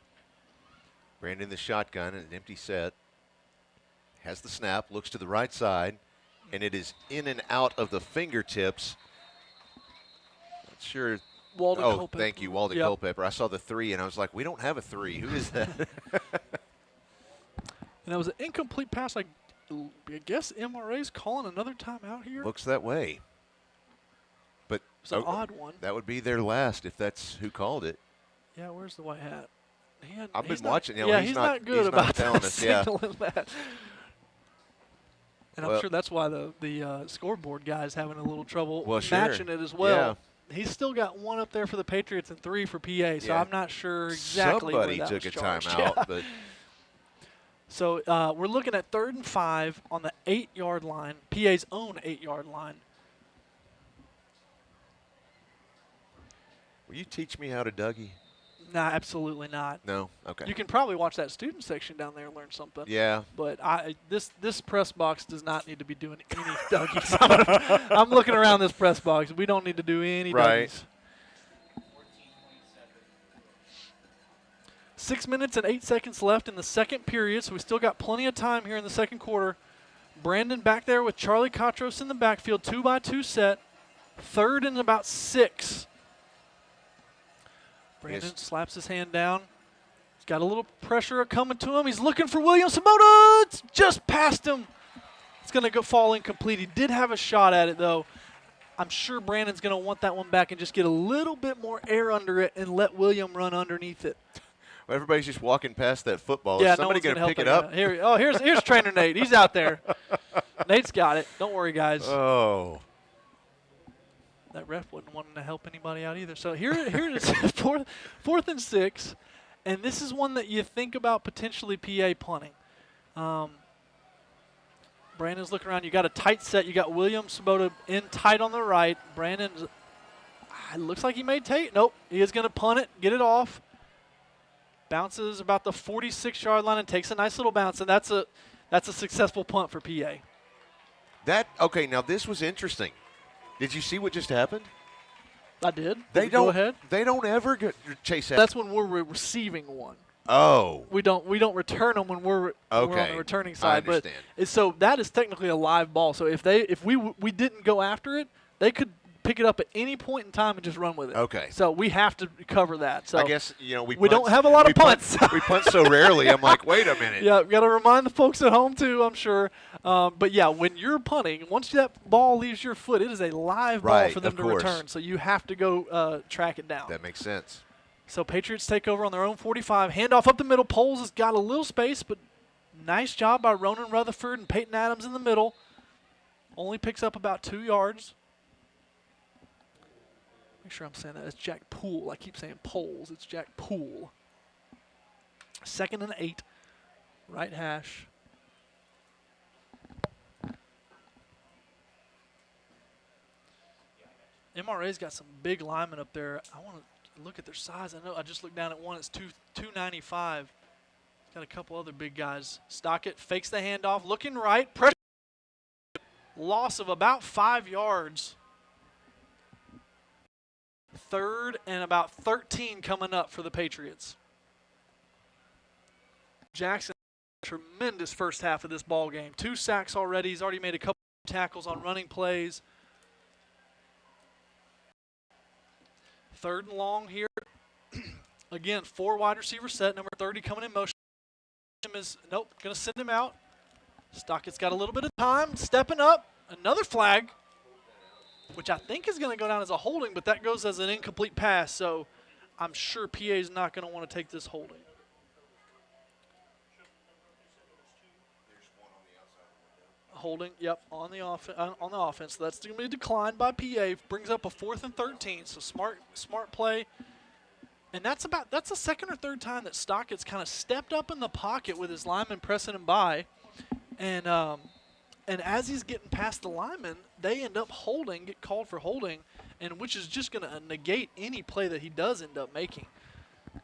Brandon the shotgun, an empty set. Has the snap, looks to the right side, and it is in and out of the fingertips. Not sure. Walden Culpepper. Thank you, Walden Culpepper. I saw the 3, and I was like, we don't have a 3. Who is that? And that was an incomplete pass. I guess MRA's calling another timeout here. Looks that way. But it's an odd one. That would be their last if that's who called it. Yeah, where's the white hat? I've been watching. Yeah, he's not good about telling us. Yeah. that. And I'm sure that's why the scoreboard guy is having a little trouble matching it as well. Yeah. He's still got 1 up there for the Patriots and 3 for PA, so I'm not sure exactly Somebody where that took was a charged. timeout, but. So we're looking at 3rd and 5 on the 8-yard line, PA's own 8-yard line. Will you teach me how to Dougie? Nah, absolutely not. No? Okay. You can probably watch that student section down there and learn something. Yeah. But this press box does not need to be doing any Dougies. I'm looking around this press box. We don't need to do any Dougies. 6 minutes and 8 seconds left in the second period, so we still got plenty of time here in the second quarter. Brandon back there with Charlie Cotros in the backfield, 2-by-2 set. 3rd and about 6. Brandon slaps his hand down. He's got a little pressure coming to him. He's looking for William Sabota. It's just past him. It's going to fall incomplete. He did have a shot at it, though. I'm sure Brandon's going to want that one back and just get a little bit more air under it and let William run underneath it. Well, everybody's just walking past that football. Yeah, Is somebody going to pick it up? Here's trainer Nate. He's out there. Nate's got it. Don't worry, guys. Oh. That ref wasn't wanting to help anybody out either. So here it is, 4th and 6, and this is one that you think about potentially PA punting. Brandon's looking around. You got a tight set. You got William Sabota in tight on the right. Brandon's looks like he may take. Nope, he is going to punt it, get it off. Bounces about the 46-yard line and takes a nice little bounce, and that's a successful punt for PA. Okay, now this was interesting. Did you see what just happened? I did. Go ahead. They don't ever chase that. That's when we're receiving one. Oh. We don't return them when we're on the returning side. I understand. But so that is technically a live ball. So if we didn't go after it, they could pick it up at any point in time and just run with it. Okay. So we have to cover that. So I guess we don't have a lot of punts. We punt so rarely. I'm like, wait a minute. Yeah, got to remind the folks at home too, I'm sure. But yeah, when you're punting, once that ball leaves your foot, it is a live ball for them to return. So you have to go track it down. That makes sense. So Patriots take over on their own 45. Handoff up the middle. Poles has got a little space, but nice job by Ronan Rutherford and Peyton Adams in the middle. Only picks up about 2 yards. Make sure I'm saying that. It's Jack Poole. I keep saying Poles. It's Jack Poole. 2nd and 8. Right hash. MRA's got some big linemen up there. I want to look at their size. I know I just looked down at one. It's 295. Got a couple other big guys. Stockett fakes the handoff, looking right. Pressure. Loss of about 5 yards. 3rd and about 13 coming up for the Patriots. Jackson, tremendous first half of this ball game. 2 sacks already. He's already made a couple tackles on running plays. 3rd and long here. Again, 4 wide receiver set. Number 30 coming in motion. Nope, going to send him out. Stockett's got a little bit of time. Stepping up. Another flag, which I think is going to go down as a holding, but that goes as an incomplete pass. So I'm sure PA is not going to want to take this holding. Holding, yep, on the offense. So that's going to be declined by PA. Brings up a 4th and 13. So smart play. And that's the 2nd or 3rd time that Stockett's kind of stepped up in the pocket with his lineman pressing him by. And as he's getting past the lineman, they end up get called for holding, and which is just going to negate any play that he does end up making.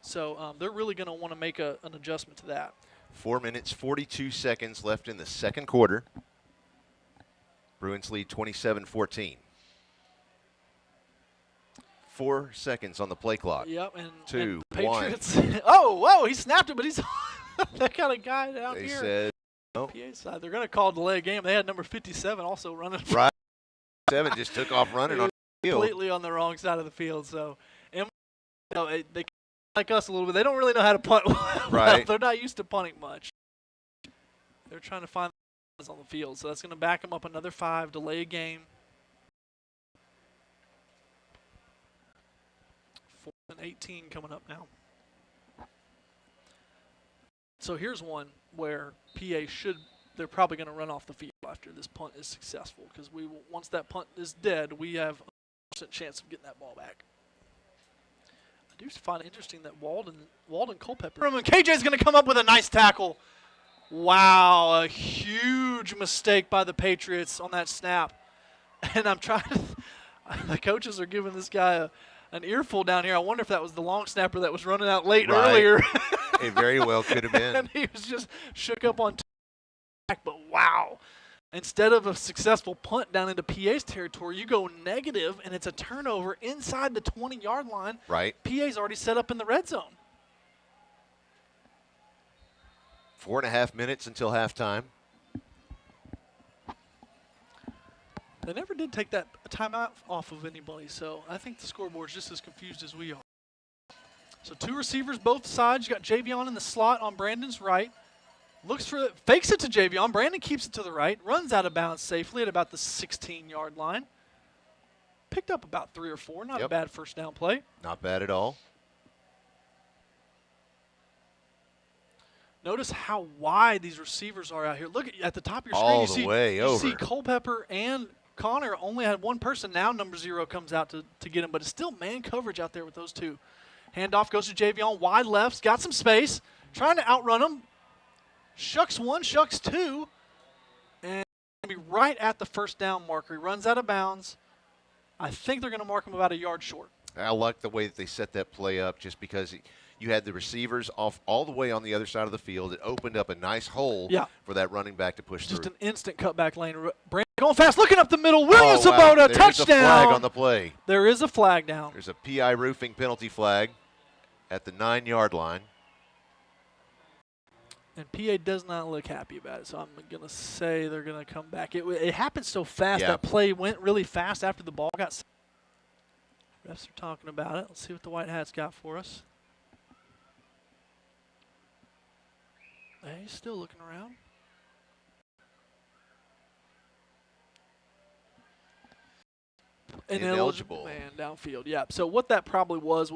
So they're really going to want to make an adjustment to that. 4 minutes, 42 seconds left in the second quarter. Bruins lead 27-14. 4 seconds on the play clock. Yep, and 2, and Patriots. 1. Oh, whoa, he snapped it, but he's that kind of guy down They here. said, PA side. They're going to call delay game. They had number 57 also running. Right. 7 just took off running on the field. Completely on the wrong side of the field. So, and, they like us a little bit. They don't really know how to punt. Right. They're not used to punting much. They're trying to find the on the field. So that's going to back them up another 5, delay a game. 4th and 18 coming up now. So here's one where PA they're probably going to run off the field after this punt is successful, because once that punt is dead, we have a 100% chance of getting that ball back. I do find it interesting that Walden Culpepper. And KJ's going to come up with a nice tackle. Wow, a huge mistake by the Patriots on that snap. And I'm trying to – the coaches are giving this guy an earful down here. I wonder if that was the long snapper that was running out late earlier. It very well could have been. And he was just shook up on back, but wow. Instead of a successful punt down into PA's territory, you go negative, and it's a turnover inside the 20-yard line. Right. PA's already set up in the red zone. 4.5 minutes until halftime. They never did take that timeout off of anybody, so I think the scoreboard's just as confused as we are. So 2 receivers both sides. You got Javion in the slot on Brandon's right. Fakes it to Javion. Brandon keeps it to the right. Runs out of bounds safely at about the 16-yard line. Picked up about 3 or 4. Not a bad first down play. Not bad at all. Notice how wide these receivers are out here. Look at the top of your All screen. the way over. You see Culpepper and Connor only had one person. Now number 0 comes out to get him, but it's still man coverage out there with those 2. Handoff goes to Javion, wide left, got some space, trying to outrun him. Shucks 1, shucks 2, and be right at the first down marker. He runs out of bounds. I think they're going to mark him about a yard short. I like the way that they set that play up, just because you had the receivers off all the way on the other side of the field. It opened up a nice hole for that running back to push through. Just an instant cutback lane. Brandon going fast, looking up the middle. Williams Sabota, touchdown. There's a flag on the play. There is a flag down. There's a PI roofing penalty flag at the 9-yard line. And PA does not look happy about it, so I'm going to say they're going to come back. It happened so fast. That play went really fast after the ball got. Refs are talking about it. Let's see what the White Hats got for us. Hey, he's still looking around. Ineligible man downfield. Yeah. So what that probably was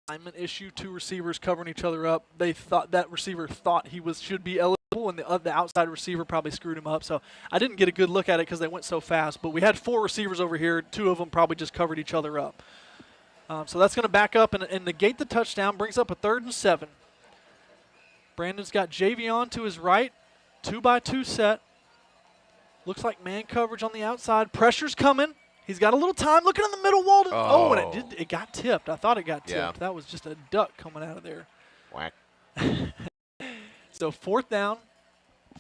alignment issue. 2 receivers covering each other up. They thought that receiver thought he should be eligible, and the outside receiver probably screwed him up. So I didn't get a good look at it because they went so fast. But we had 4 receivers over here. 2 of them probably just covered each other up. So that's going to back up and negate the touchdown. Brings up a 3rd and 7. Brandon's got Javion to his right. 2-by-2 set. Looks like man coverage on the outside. Pressure's coming. He's got a little time looking in the middle, Walden. Oh. And it got tipped. I thought it got tipped. Yeah. That was just a duck coming out of there. Whack. So 4th down,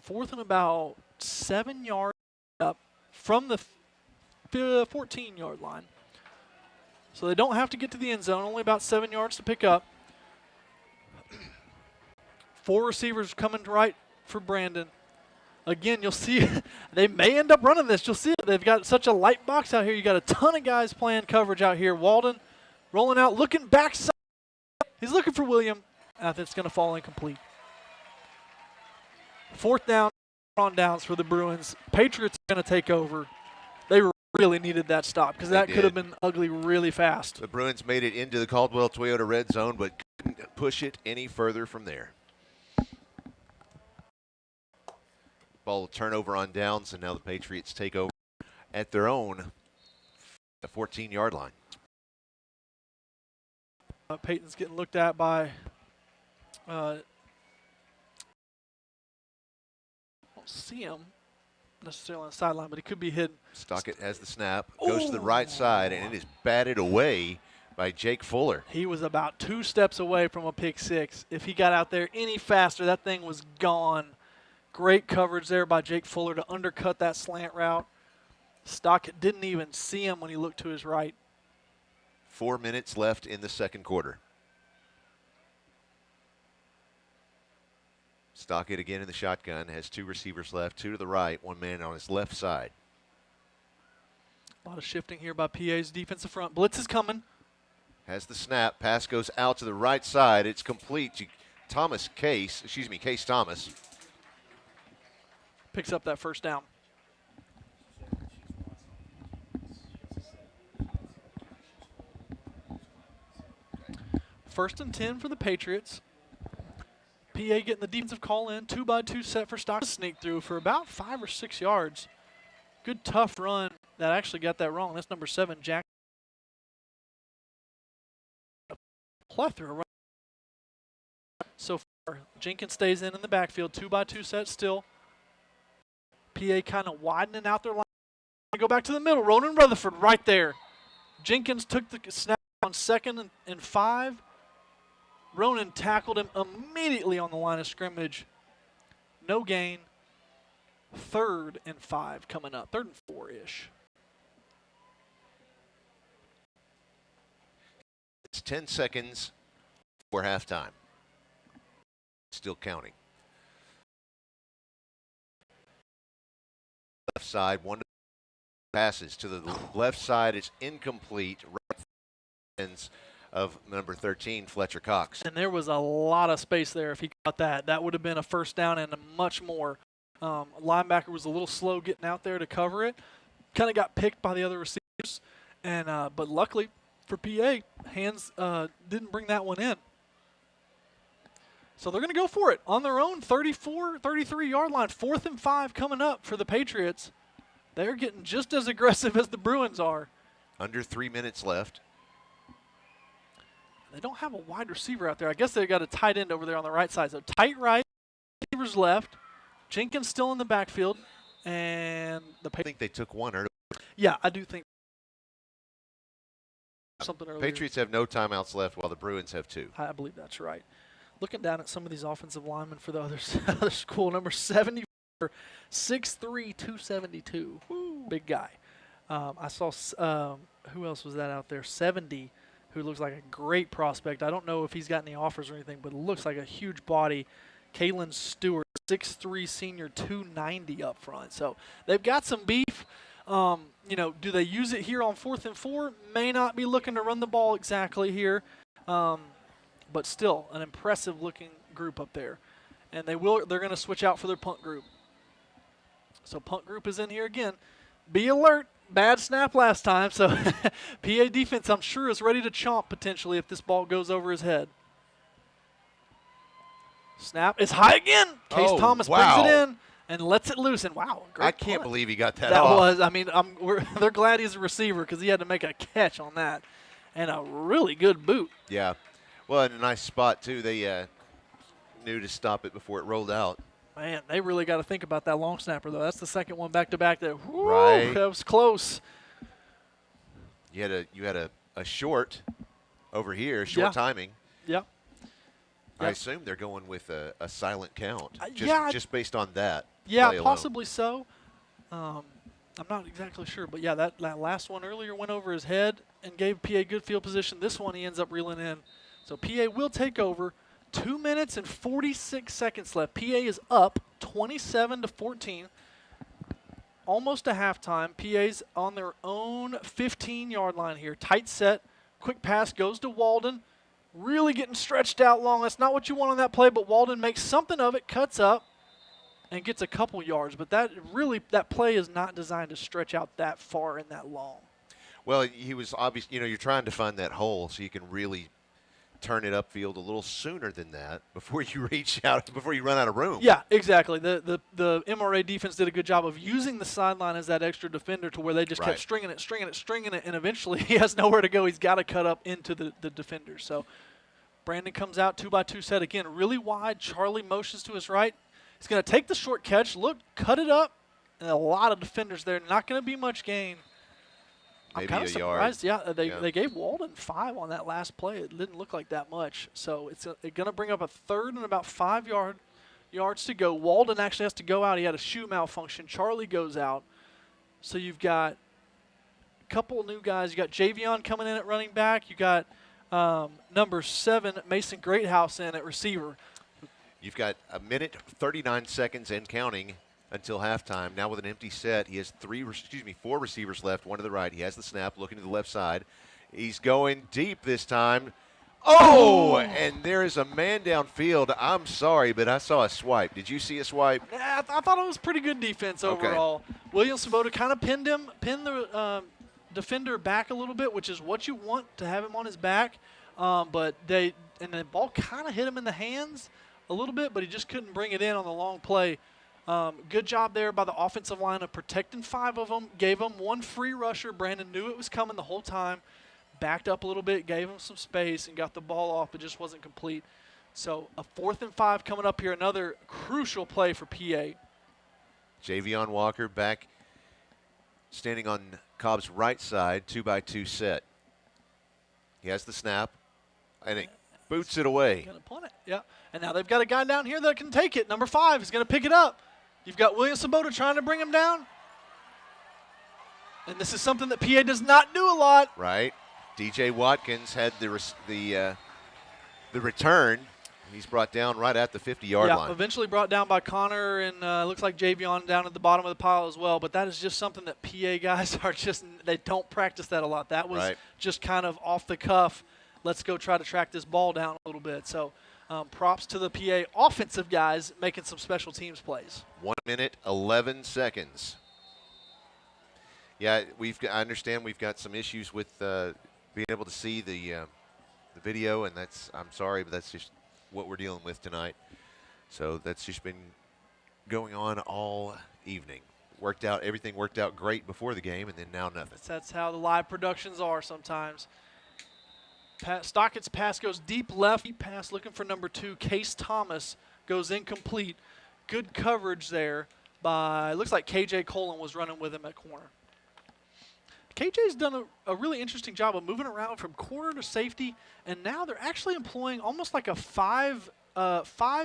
4th and about 7 yards up from the 14-yard line. So they don't have to get to the end zone, only about 7 yards to pick up. 4 receivers coming right for Brandon. Again, you'll see they may end up running this. You'll see it. They've got such a light box out here. You got a ton of guys playing coverage out here. Walden rolling out, looking backside. He's looking for William. I think it's going to fall incomplete. 4th down, on downs for the Bruins. Patriots are going to take over. They really needed that stop because that could have been ugly really fast. The Bruins made it into the Caldwell Toyota red zone, but couldn't push it any further from there. Ball will turn over on downs, and now the Patriots take over at their own 14-yard line. Peyton's getting looked at by I don't see him necessarily on the sideline, but he could be hidden. Stockett has the snap, goes to the right side, and it is batted away by Jake Fuller. He was about 2 steps away from a pick 6. If he got out there any faster, that thing was gone. Great coverage there by Jake Fuller to undercut that slant route. Stockett didn't even see him when he looked to his right. 4 minutes left in the second quarter. Stockett again in the shotgun, has 2 receivers left, 2 to the right, 1 man on his left side. A lot of shifting here by PA's defensive front. Blitz is coming. Has the snap, pass goes out to the right side. It's complete to Case Thomas. Picks up that 1st down. First and 10 for the Patriots. PA getting the defensive call in. 2-by-2 set for Stockton. Sneak through for about 5 or 6 yards. Good tough run. That actually got that wrong. That's number 7, Jack. Plethora run. So far, Jenkins stays in the backfield. 2-by-2 set still. PA kind of widening out their line. Go back to the middle. Ronan Rutherford right there. Jenkins took the snap on 2nd and 5. Ronan tackled him immediately on the line of scrimmage. No gain. 3rd and 5 coming up. 3rd and 4-ish. It's 10 seconds before halftime. Still counting. Left side, 1 passes to the left side. It's incomplete. Right ends of number 13, Fletcher Cox. And there was a lot of space there if he caught that. That would have been a 1st down and much more. Linebacker was a little slow getting out there to cover it. Kind of got picked by the other receivers. And but luckily for PA, hands didn't bring that one in. So they're going to go for it on their own 33-yard line. 4th and 5 coming up for the Patriots. They're getting just as aggressive as the Bruins are. Under 3 minutes left. They don't have a wide receiver out there. I guess they got a tight end over there on the right side. So tight right, receivers left. Jenkins still in the backfield. And the I think they took one early. Yeah, I do think something earlier. Patriots have no timeouts left while the Bruins have 2. I believe that's right. Looking down at some of these offensive linemen for the other school, number 74, 6'3", 272. Woo, big guy. I saw, who else was that out there? 70, who looks like a great prospect. I don't know if he's got any offers or anything, but it looks like a huge body. Kalen Stewart, 6'3", senior, 290 up front. So they've got some beef. Do they use it here on 4th and 4? May not be looking to run the ball exactly here. But still an impressive looking group up there. And they're going to switch out for their punt group. So punt group is in here again. Be alert. Bad snap last time. So PA defense, I'm sure, is ready to chomp potentially if this ball goes over his head. Snap is high again. Case Thomas brings it in and lets it loose. And wow, great I can't believe he got that off. off. Was, I mean, they're glad he's a receiver because he had to make a catch on that. And a really good boot. Yeah. Well, in a nice spot, too. They knew to stop it before it rolled out. Man, they really got to think about that long snapper, though. That's the second one back-to-back there. Woo, Right. that was close. You had a short over here, short timing. Yeah. I assume they're going with a silent count, just based on that. Yeah, play alone. possibly so. I'm not exactly sure, but yeah, that last one earlier went over his head and gave PA good field position. This one he ends up reeling in. So PA will take over. 2 minutes and 46 seconds left. PA is up 27-14. Almost to halftime. PA's on their own 15-yard line here. Tight set. Quick pass goes to Walden. Really getting stretched out long. That's not what you want on that play, but Walden makes something of it, cuts up, and gets a couple yards. But that play is not designed to stretch out that far and that long. Well, he was obvious. You're trying to find that hole so you can really turn it upfield a little sooner than that before you reach out, before you run out of room. Yeah, exactly. The MRA defense did a good job of using the sideline as that extra defender to where they just kept stringing it, and eventually he has nowhere to go. He's got to cut up into the defender. So Brandon comes out 2-by-2 set again, really wide. Charlie motions to his right. He's going to take the short catch, cut it up, and a lot of defenders there. Not going to be much gain. Maybe I'm kind of surprised. Yard. They gave Walden 5 on that last play. It didn't look like that much. So it's going to bring up a third and about 5 yards to go. Walden actually has to go out. He had a shoe malfunction. Charlie goes out. So you've got a couple of new guys. You got Javion coming in at running back. You got number 7, Mason Greathouse, in at receiver. You've got 1:39 and counting until halftime. Now with an empty set, he has 4 receivers left, one to the right. He has the snap, looking to the left side. He's going deep this time. Oh, and there is a man downfield. I'm sorry, but I saw a swipe. Did you see a swipe? Yeah, I thought it was pretty good defense overall. William Svoboda kind of pinned the defender back a little bit, which is what you want to have him on his back. But the ball kind of hit him in the hands a little bit, but he just couldn't bring it in on the long play. Good job there by the offensive line of protecting 5 of them. Gave them 1 free rusher. Brandon knew it was coming the whole time. Backed up a little bit, gave him some space, and got the ball off. It just wasn't complete. So a 4th and 5 coming up here. Another crucial play for PA. Javion Walker back, standing on Cobb's right side, 2-by-2 set. He has the snap, and it boots it away. Going to punt it, yeah. And now they've got a guy down here that can take it. Number 5 is going to pick it up. You've got William Svoboda trying to bring him down. And this is something that PA does not do a lot. Right. DJ Watkins had the return. He's brought down right at the 50-yard line. Eventually brought down by Connor, and looks like Javion down at the bottom of the pile as well. But that is just something that PA guys they don't practice that a lot. That was just kind of off the cuff. Let's go try to track this ball down a little bit. So props to the PA offensive guys making some special teams plays. 1:11. Yeah, I understand we've got some issues with being able to see the video, and I'm sorry, but that's just what we're dealing with tonight. So that's just been going on all evening. Everything worked out great before the game, and then now nothing. That's how the live productions are sometimes. Stockett's pass goes deep left. Deep pass looking for number 2. Case Thomas goes incomplete. Good coverage there by, looks like KJ Colon was running with him at corner. KJ's done a really interesting job of moving around from corner to safety, and now they're actually employing almost like a five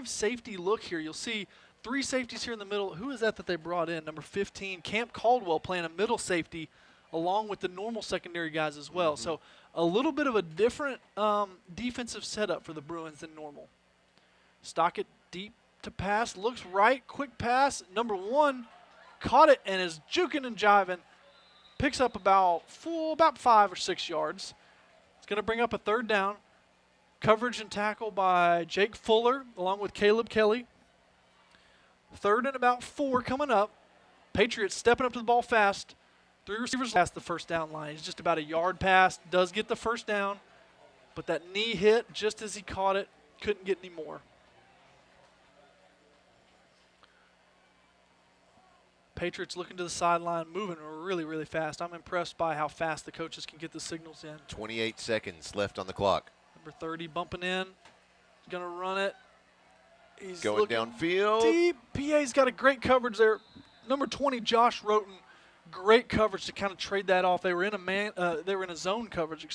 safety look here. You'll see 3 safeties here in the middle. Who is that they brought in? Number 15, Camp Caldwell, playing a middle safety along with the normal secondary guys as well. Mm-hmm. So a little bit of a different defensive setup for the Bruins than normal. Stockett deep to pass, looks right, quick pass. Number 1 caught it and is juking and jiving. Picks up about 5 or 6 yards. It's going to bring up a 3rd down. Coverage and tackle by Jake Fuller along with Caleb Kelly. 3rd and about 4 coming up. Patriots stepping up to the ball fast. 3 receivers past the first down line. He's just about a yard past. Does get the first down. But that knee hit just as he caught it. Couldn't get any more. Patriots looking to the sideline, moving really, really fast. I'm impressed by how fast the coaches can get the signals in. 28 seconds left on the clock. Number 30 bumping in. He's going to run it. He's going downfield. Deep. PA's got a great coverage there. Number 20, Josh Roten, Great coverage to kind of trade that off. They were in a zone coverage,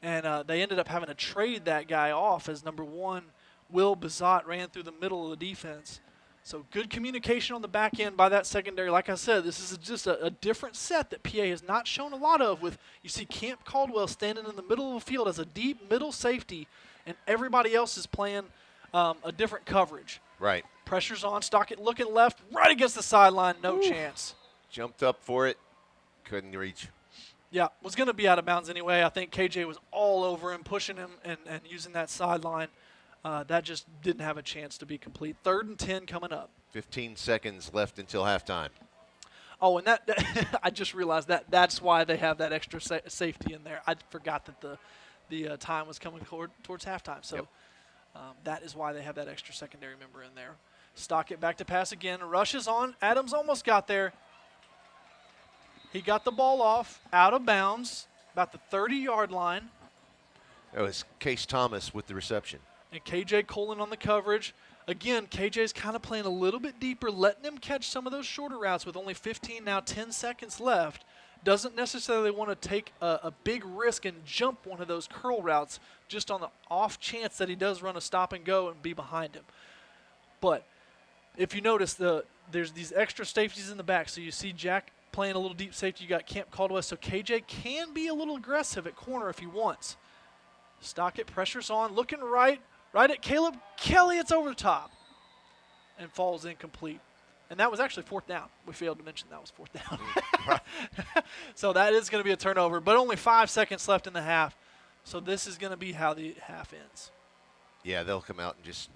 and they ended up having to trade that guy off as number 1. Will Bazat ran through the middle of the defense. So good communication on the back end by that secondary. Like I said, this is just a different set that PA has not shown a lot of. You see Camp Caldwell standing in the middle of the field as a deep middle safety, and everybody else is playing a different coverage. Right. Pressure's on. Stockett looking left, right against the sideline. No chance. Jumped up for it. Couldn't reach. Yeah, was going to be out of bounds anyway. I think KJ was all over him, pushing him and using that sideline. That just didn't have a chance to be complete. 3rd and 10 coming up. 15 seconds left until halftime. Oh, and that I just realized that's why they have that extra safety in there. I forgot that the time was coming towards halftime. So that is why they have that extra secondary member in there. Stockett back to pass again. Rushes on. Adams almost got there. He got the ball off, out of bounds, about the 30-yard line. That was Case Thomas with the reception. And KJ Colin on the coverage. Again, KJ's kind of playing a little bit deeper, letting him catch some of those shorter routes with only 10 seconds left. Doesn't necessarily want to take a big risk and jump one of those curl routes just on the off chance that he does run a stop and go and be behind him. But if you notice, there's these extra safeties in the back. So you see Jack playing a little deep safety. You got Camp Caldwell. So KJ can be a little aggressive at corner if he wants. Stockett pressures on, looking right at Caleb Kelly. It's over the top and falls incomplete. And that was actually 4th down. We failed to mention that was 4th down. So that is going to be a turnover, but only 5 seconds left in the half. So this is going to be how the half ends. Yeah, they'll come out and just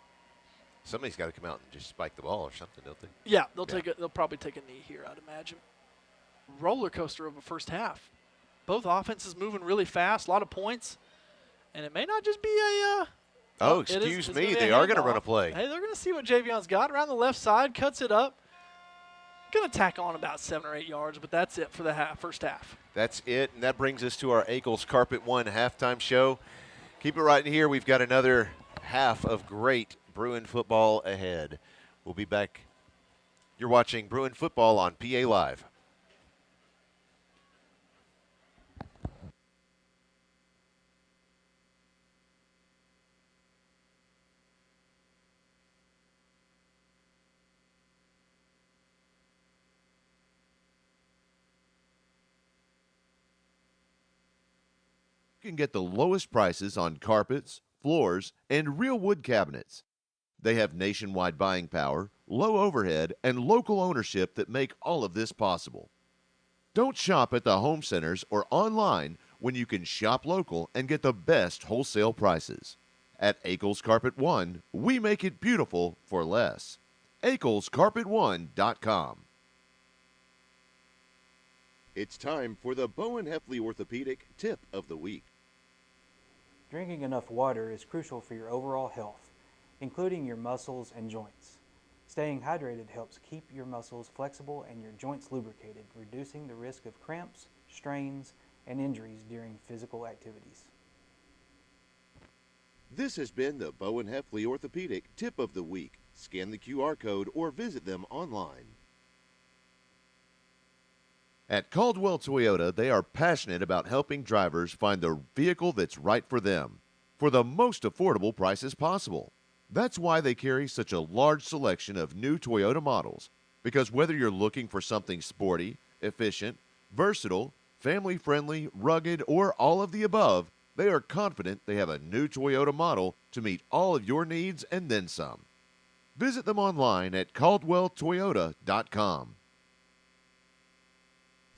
– somebody's got to come out and just spike the ball or something, don't they? Yeah, they'll probably take a knee here, I'd imagine. Roller coaster of a first half. Both offenses moving really fast, a lot of points. And it may not just be a excuse me. They are going to run a play. Hey, they're going to see what Javion's got. Around the left side, cuts it up. Going to tack on about 7 or 8 yards, but that's it for the first half. That's it, and that brings us to our Ackles Carpet One halftime show. Keep it right in here. We've got another half of great Bruin football ahead. We'll be back. You're watching Bruin football on PA Live. You can get the lowest prices on carpets, floors, and real wood cabinets. They have nationwide buying power, low overhead, and local ownership that make all of this possible. Don't shop at the home centers or online when you can shop local and get the best wholesale prices. At Ackles Carpet One, we make it beautiful for less. AcklesCarpet1.com. It's time for the Bowen Heffley Orthopedic Tip of the Week. Drinking enough water is crucial for your overall health, including your muscles and joints. Staying hydrated helps keep your muscles flexible and your joints lubricated, reducing the risk of cramps, strains, and injuries during physical activities. This has been the Bowen Heffley Orthopedic Tip of the Week. Scan the QR code or visit them online. At Caldwell Toyota, they are passionate about helping drivers find the vehicle that's right for them for the most affordable prices possible. That's why they carry such a large selection of new Toyota models, because whether you're looking for something sporty, efficient, versatile, family-friendly, rugged, or all of the above, they are confident they have a new Toyota model to meet all of your needs and then some. Visit them online at caldwelltoyota.com.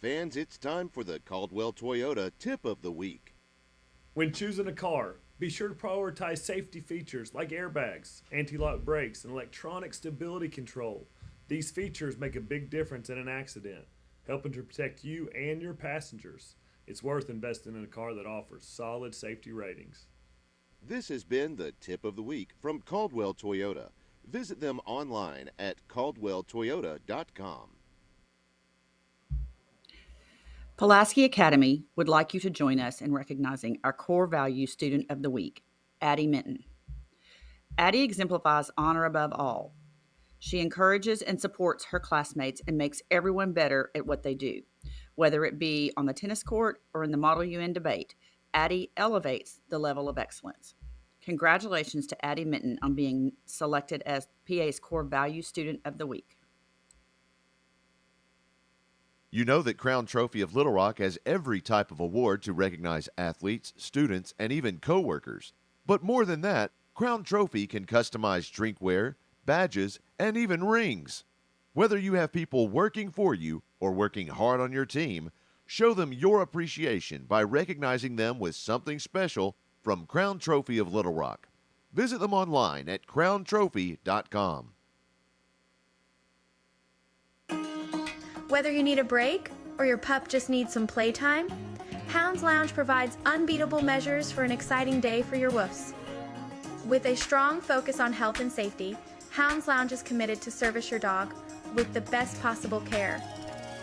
Fans, it's time for the Caldwell Toyota Tip of the Week. When choosing a car, be sure to prioritize safety features like airbags, anti-lock brakes, and electronic stability control. These features make a big difference in an accident, helping to protect you and your passengers. It's worth investing in a car that offers solid safety ratings. This has been the Tip of the Week from Caldwell Toyota. Visit them online at caldwelltoyota.com. Pulaski Academy would like you to join us in recognizing our core value student of the week, Addie Minton. Addie exemplifies honor above all. She encourages and supports her classmates and makes everyone better at what they do. Whether it be on the tennis court or in the Model UN debate, Addie elevates the level of excellence. Congratulations to Addie Minton on being selected as PA's Core Value Student of the Week. You know that Crown Trophy of Little Rock has every type of award to recognize athletes, students, and even coworkers. But more than that, Crown Trophy can customize drinkware, badges, and even rings. Whether you have people working for you or working hard on your team, show them your appreciation by recognizing them with something special from Crown Trophy of Little Rock. Visit them online at crowntrophy.com. Whether you need a break or your pup just needs some playtime, Hounds Lounge provides unbeatable measures for an exciting day for your woofs. With a strong focus on health and safety, Hounds Lounge is committed to service your dog with the best possible care.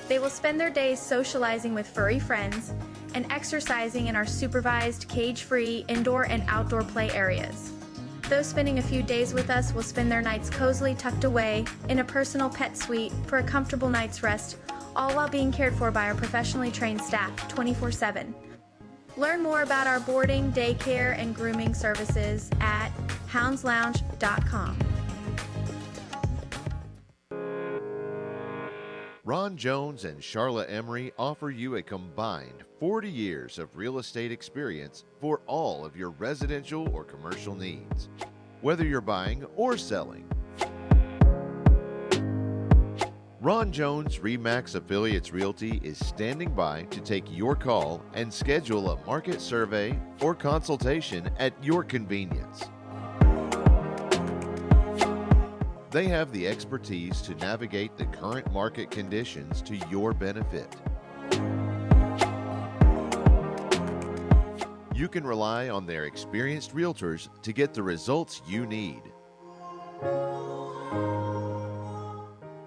They will spend their days socializing with furry friends and exercising in our supervised, cage-free indoor and outdoor play areas. Those spending a few days with us will spend their nights cozily tucked away in a personal pet suite for a comfortable night's rest, all while being cared for by our professionally trained staff 24/7. Learn more about our boarding, daycare, and grooming services at houndslounge.com. Ron Jones and Charlotte Emery offer you a combined 40 years of real estate experience for all of your residential or commercial needs, whether you're buying or selling. Ron Jones RE/MAX Affiliates Realty is standing by to take your call and schedule a market survey or consultation at your convenience. They have the expertise to navigate the current market conditions to your benefit. You can rely on their experienced realtors to get the results you need.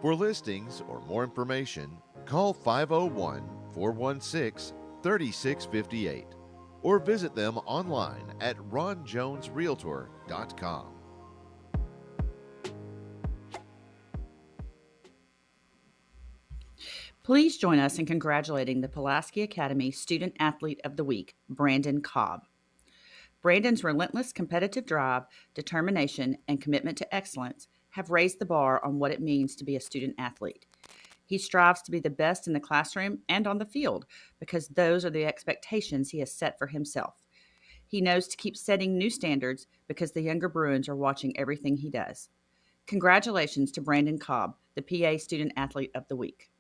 For listings or more information, call 501-416-3658 or visit them online at ronjonesrealtor.com. Please join us in congratulating the Pulaski Academy Student Athlete of the Week, Brandon Cobb. Brandon's relentless competitive drive, determination, and commitment to excellence have raised the bar on what it means to be a student athlete. He strives to be the best in the classroom and on the field because those are the expectations he has set for himself. He knows to keep setting new standards because the younger Bruins are watching everything he does. Congratulations to Brandon Cobb, the PA Student Athlete of the Week.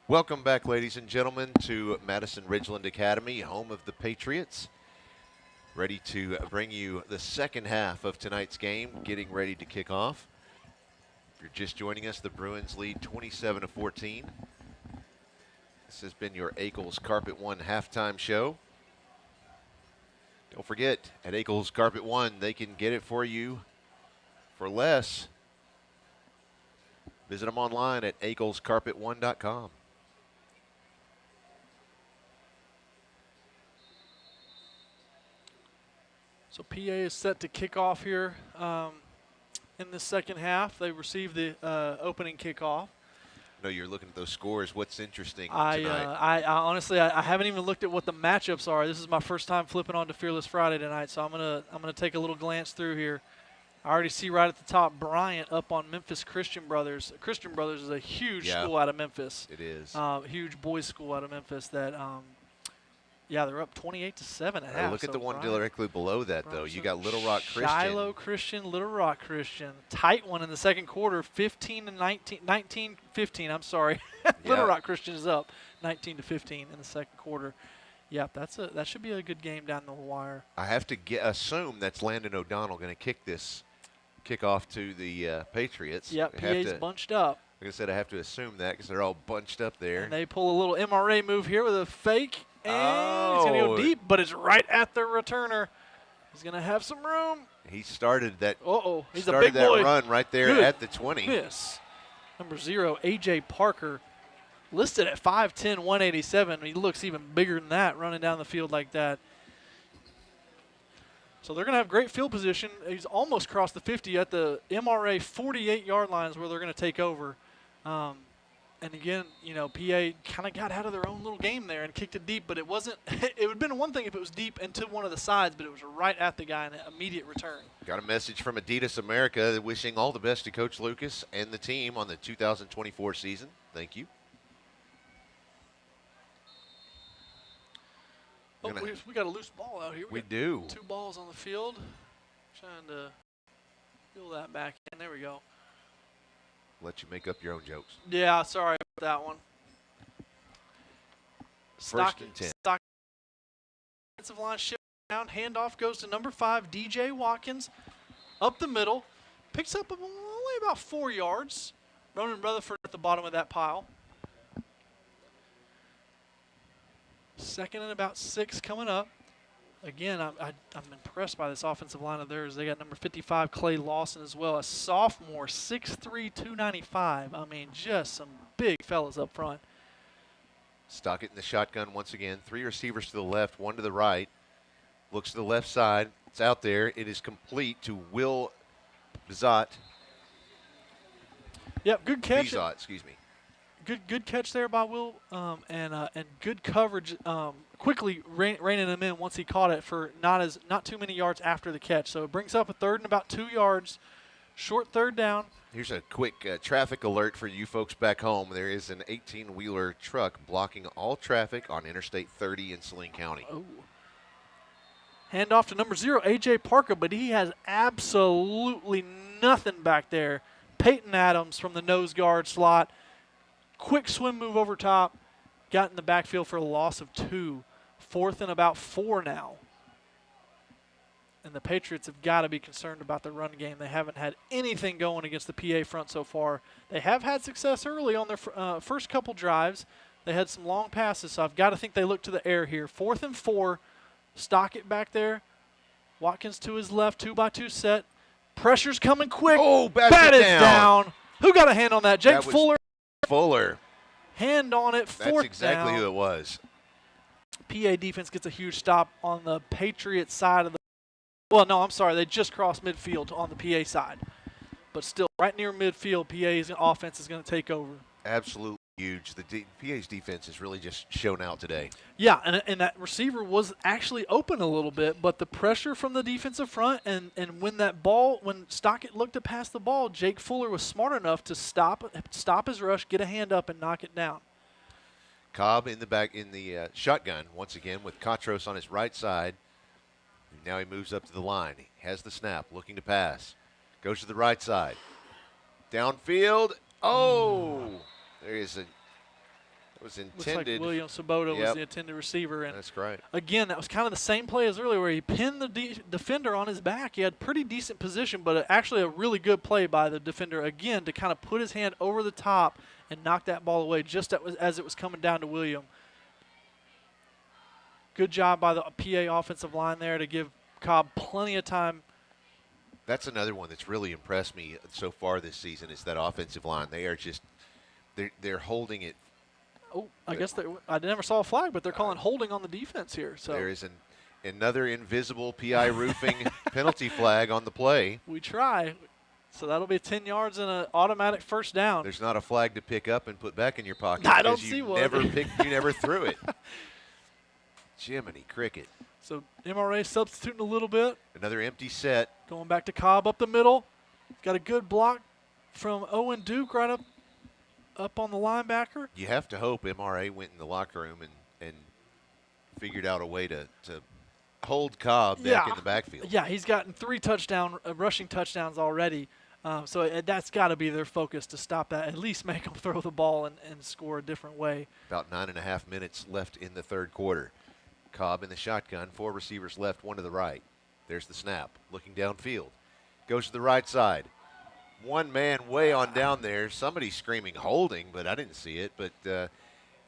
Welcome back, ladies and gentlemen, to Madison-Ridgeland Academy, home of the Patriots. Ready to bring you the second half of tonight's game, getting ready to kick off. If you're just joining us, the Bruins lead 27-14. This has been your Akel's Carpet One halftime show. Don't forget, at Akel's Carpet One, they can get it for you for less. Visit them online at akelscarpet1.com. So PA is set to kick off here in the second half. They received the opening kickoff. No, you're looking at those scores. What's interesting I honestly I haven't even looked at what the matchups are. This is my first time flipping on to Fearless Friday tonight, so I'm gonna take a little glance through here. I already see right at the top Bryant up on Memphis Christian Brothers. Christian Brothers is a huge school out of Memphis. It is. Huge boys school out of Memphis that they're up 28-7 at half. Look at so the one Bryant, directly below that, though. You got Little Rock Christian. Shiloh Christian, Little Rock Christian. Tight one in the second quarter, 19-15, I'm sorry. Little Rock Christian is up 19-15 in the second quarter. Yeah, that should be a good game down the wire. I have to assume that's Landon O'Donnell going to kick this kickoff to the Patriots. Yep, PA's bunched up. Like I said, I have to assume that because they're all bunched up there. And they pull a little MRA move here with a fake. And he's going to go deep, but it's right at the returner. He's going to have some room. He started that. He's started a big boy. That run right there at the 20. Yes. Number 0, A.J. Parker, listed at 5'10", 187. He looks even bigger than that running down the field like that. So they're going to have great field position. He's almost crossed the 50 at the MRA 48-yard lines where they're going to take over. And again, PA kind of got out of their own little game there and kicked it deep, but it wasn't. It would have been one thing if it was deep into one of the sides, but it was right at the guy in an immediate return. Got a message from Adidas America wishing all the best to Coach Lucas and the team on the 2024 season. Thank you. Oh, we got a loose ball out here. We do. 2 balls on the field. Trying to fill that back in. There we go. Let you make up your own jokes. Yeah, sorry about that one. First and 10. Offensive line shift down. Handoff goes to number 5, DJ Watkins. Up the middle. Picks up only about 4 yards. Ronan Rutherford at the bottom of that pile. Second and about 6 coming up. Again, I'm impressed by this offensive line of theirs. They got number 55, Clay Lawson, as well. A sophomore, 6'3", 295. I mean, just some big fellas up front. Stockett in the shotgun once again. 3 receivers to the left, 1 to the right. Looks to the left side. It's out there. It is complete to Will Bizot. Yep, good catch. Bizot, excuse me. Good catch there by Will, and good coverage. Quickly reining him in once he caught it for not too many yards after the catch. So it brings up a third and about 2 yards. Short third down. Here's a quick traffic alert for you folks back home. There is an 18-wheeler truck blocking all traffic on Interstate 30 in Saline County. Oh. Handoff to number 0, A.J. Parker, but he has absolutely nothing back there. Peyton Adams from the nose guard slot. Quick swim move over top. Got in the backfield for a loss of 2. 4th and about 4 now. And the Patriots have got to be concerned about the run game. They haven't had anything going against the PA front so far. They have had success early on their first couple drives. They had some long passes, so I've got to think they look to the air here. 4th and 4. Stockett back there. Watkins to his left, 2-by-2 set. Pressure's coming quick. Oh, bat is down. Who got a hand on that? Jake Fuller. Hand on it, 4th down. That's exactly who it was. PA defense gets a huge stop on the Patriot side of the – well, no, I'm sorry. They just crossed midfield on the PA side. But still, right near midfield, PA's offense is going to take over. Absolutely huge. The PA's defense has really just shown out today. Yeah, and that receiver was actually open a little bit, but the pressure from the defensive front and when Stockett looked to pass the ball, Jake Fuller was smart enough to stop his rush, get a hand up, and knock it down. Cobb in the back in the shotgun once again with Katros on his right side. Now he moves up to the line. He has the snap, looking to pass. Goes to the right side. Downfield. Oh! There is It was Looks intended. like William Sabota was Yep. the intended receiver. And That's right. again, that was kind of the same play as earlier where he pinned the defender on his back. He had pretty decent position, but actually a really good play by the defender, again, to kind of put his hand over the top and knock that ball away just as it was coming down to William. Good job by the PA offensive line there to give Cobb plenty of time. That's another one that's really impressed me so far this season is that offensive line. They are just they're holding it. Oh, I guess I never saw a flag, but they're calling holding on the defense here. So there is another invisible PI roofing penalty flag on the play. We try. So that'll be 10 yards and an automatic first down. There's not a flag to pick up and put back in your pocket. I don't because see you one. You never threw it. Jiminy cricket. So MRA substituting a little bit. Another empty set. Going back to Cobb up the middle. Got a good block from Owen Duke right up on the linebacker. You have to hope MRA went in the locker room and figured out a way to hold Cobb back in the backfield. Yeah, he's gotten 3 rushing touchdowns already. So that's got to be their focus to stop that, at least make them throw the ball and score a different way. About 9.5 minutes left in the third quarter. Cobb in the shotgun, 4 receivers left, 1 to the right. There's the snap, looking downfield. Goes to the right side. One man way on down there. Somebody screaming holding, but I didn't see it. But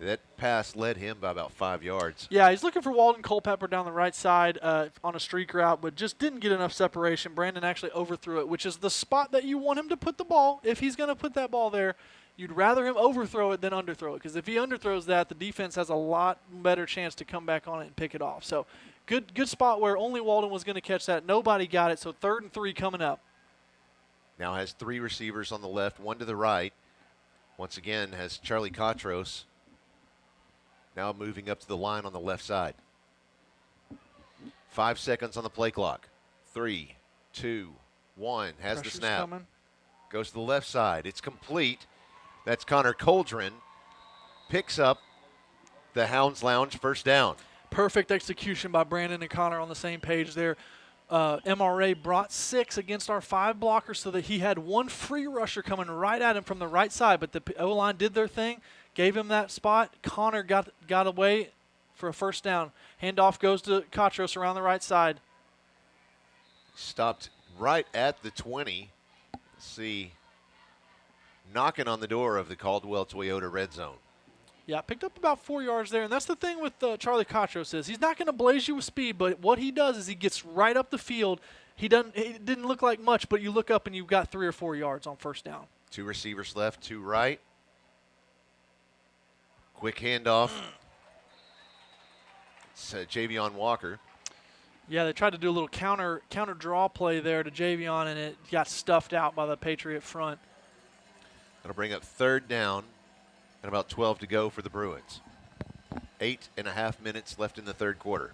that pass led him by about 5 yards. Yeah, he's looking for Walden Culpepper down the right side on a streak route, but just didn't get enough separation. Brandon actually overthrew it, which is the spot that you want him to put the ball. If he's going to put that ball there, you'd rather him overthrow it than underthrow it, because if he underthrows that, the defense has a lot better chance to come back on it and pick it off. So good spot where only Walden was going to catch that. Nobody got it, so 3rd and 3 coming up. Now has 3 receivers on the left, 1 to the right. Once again has Charlie Cotros now moving up to the line on the left side. 5 seconds on the play clock. 3, 2, 1. Has Pressure's the snap. coming. Goes to the left side. It's complete. That's Connor Coldren. Picks up the Hounds Lounge first down. Perfect execution by Brandon and Connor on the same page there. MRA brought 6 against our 5 blockers so that he had 1 free rusher coming right at him from the right side, but the O-line did their thing, gave him that spot. Connor got away for a first down. Handoff goes to Cotros around the right side. Stopped right at the 20. Let's see. Knocking on the door of the Caldwell Toyota red zone. Yeah, picked up about 4 yards there, and that's the thing with Charlie Cotros is he's not going to blaze you with speed, but what he does is he gets right up the field. It didn't look like much, but you look up and you've got 3 or 4 yards on first down. 2 receivers left, 2 right. Quick handoff. It's Javion Walker. Yeah, they tried to do a little counter draw play there to Javion, and it got stuffed out by the Patriot front. That'll bring up 3rd down and about 12 to go for the Bruins. 8.5 minutes left in the third quarter.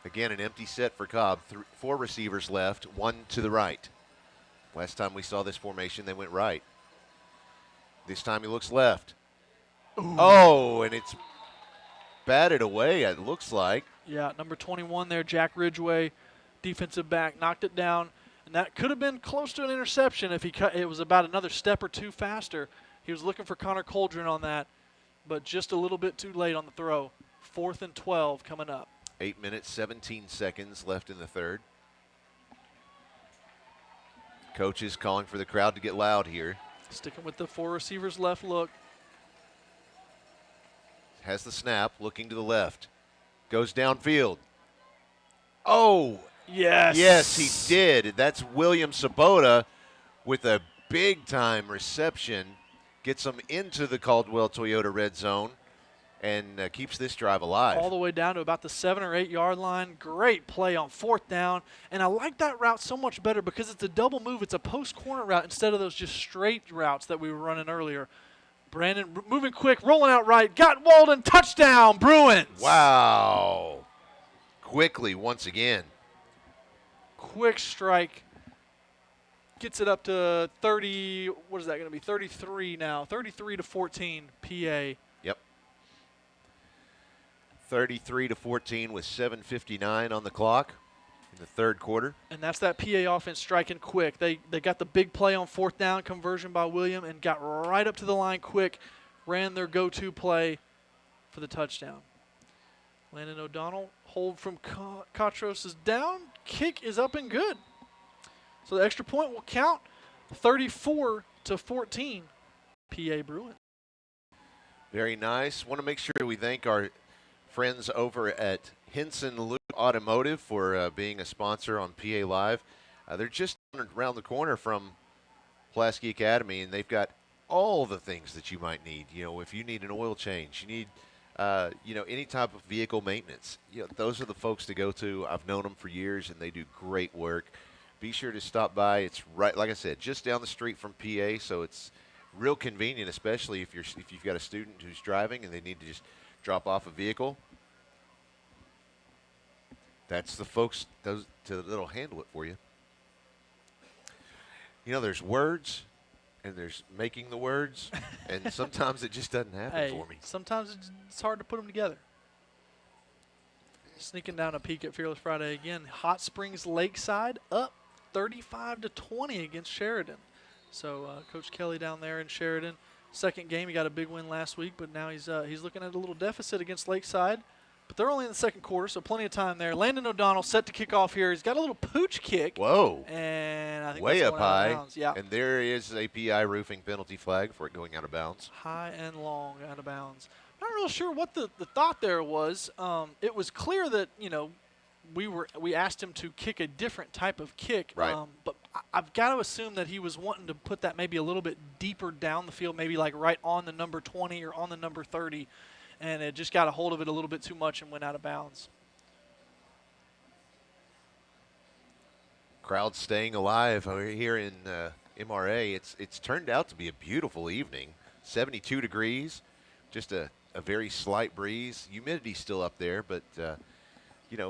Again, an empty set for Cobb. 4 receivers left, 1 to the right. Last time we saw this formation, they went right. This time he looks left. Ooh. Oh, and it's batted away, it looks like. Yeah, number 21 there, Jack Ridgway, defensive back, knocked it down. And that could have been close to an interception if it was about another step or 2 faster. He was looking for Connor Coldren on that, but just a little bit too late on the throw. 4th and 12 coming up. 8 minutes, 17 seconds left in the third. Coach is calling for the crowd to get loud here. Sticking with the 4 receivers left look. Has the snap, looking to the left. Goes downfield. Oh! Yes. Yes, he did. That's William Sabota with a big-time reception. Gets them into the Caldwell Toyota red zone and keeps this drive alive. All the way down to about the 7 or 8 yard line. Great play on 4th down. And I like that route so much better because it's a double move. It's a post corner route instead of those just straight routes that we were running earlier. Brandon moving quick, rolling out right. Got Walden. Touchdown, Bruins. Wow. Quickly once again. Quick strike. Gets it up to 30. What is that going to be? 33 now. 33-14 PA. Yep. 33-14 with 7:59 on the clock. in the third quarter. And that's that PA offense striking quick. They got the big play on fourth down conversion by William and got right up to the line quick, ran their go-to play for the touchdown. Landon O'Donnell, hold from Katros is down. Kick is up and good. So the extra point will count. 34-14, PA Bruins. Very nice. Want to make sure we thank our friends over at Henson Luke Automotive for being a sponsor on PA Live. They're just around the corner from Pulaski Academy, and they've got all the things that you might need. You know, if you need an oil change, you need, any type of vehicle maintenance. You know, those are the folks to go to. I've known them for years, and they do great work. Be sure to stop by. It's right, like I said, just down the street from PA, so it's real convenient, especially if you've got a student who's driving and they need to just drop off a vehicle. That's the folks that'll handle it for you. You know, there's words, and there's making the words, and sometimes it just doesn't happen for me. Sometimes it's hard to put them together. Sneaking down a peek at Fearless Friday again. Hot Springs Lakeside up 35-20 against Sheridan. So Coach Kelly down there in Sheridan, second game. He got a big win last week, but now he's looking at a little deficit against Lakeside. But they're only in the second quarter, so plenty of time there. Landon O'Donnell set to kick off here. He's got a little pooch kick. Whoa. And I think way that's up going out of high. bounds. Yeah. And there is a PI roofing penalty flag for it going out of bounds. High and long out of bounds. Not real sure what the thought there was. It was clear that, we asked him to kick a different type of kick. Right. But I've got to assume that he was wanting to put that maybe a little bit deeper down the field, maybe like right on the number 20 or on the number 30. And it just got a hold of it a little bit too much and went out of bounds. Crowd staying alive over here in MRA. It's turned out to be a beautiful evening. 72 degrees, just a very slight breeze. Humidity's still up there, but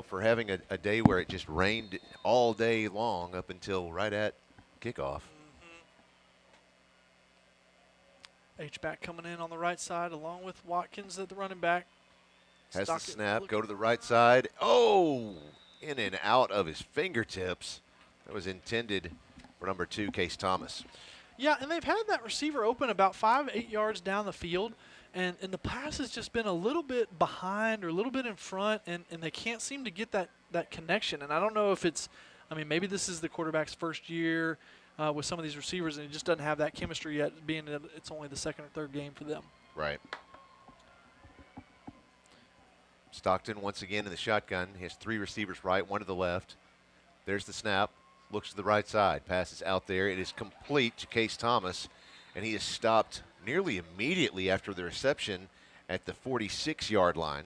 for having a day where it just rained all day long up until right at kickoff. H-back coming in on the right side along with Watkins at the running back. Has the snap, go to the right side. Oh, in and out of his fingertips. That was intended for number 2, Case Thomas. Yeah, and they've had that receiver open about 5-8 yards down the field, and the pass has just been a little bit behind or a little bit in front, and they can't seem to get that connection. And I don't know if maybe this is the quarterback's first year with some of these receivers, and he just doesn't have that chemistry yet, being that it's only the second or third game for them. Right. Stockton once again in the shotgun. He has 3 receivers right, 1 to the left. There's the snap. Looks to the right side. Passes out there. It is complete to Case Thomas, and he is stopped nearly immediately after the reception at the 46-yard line.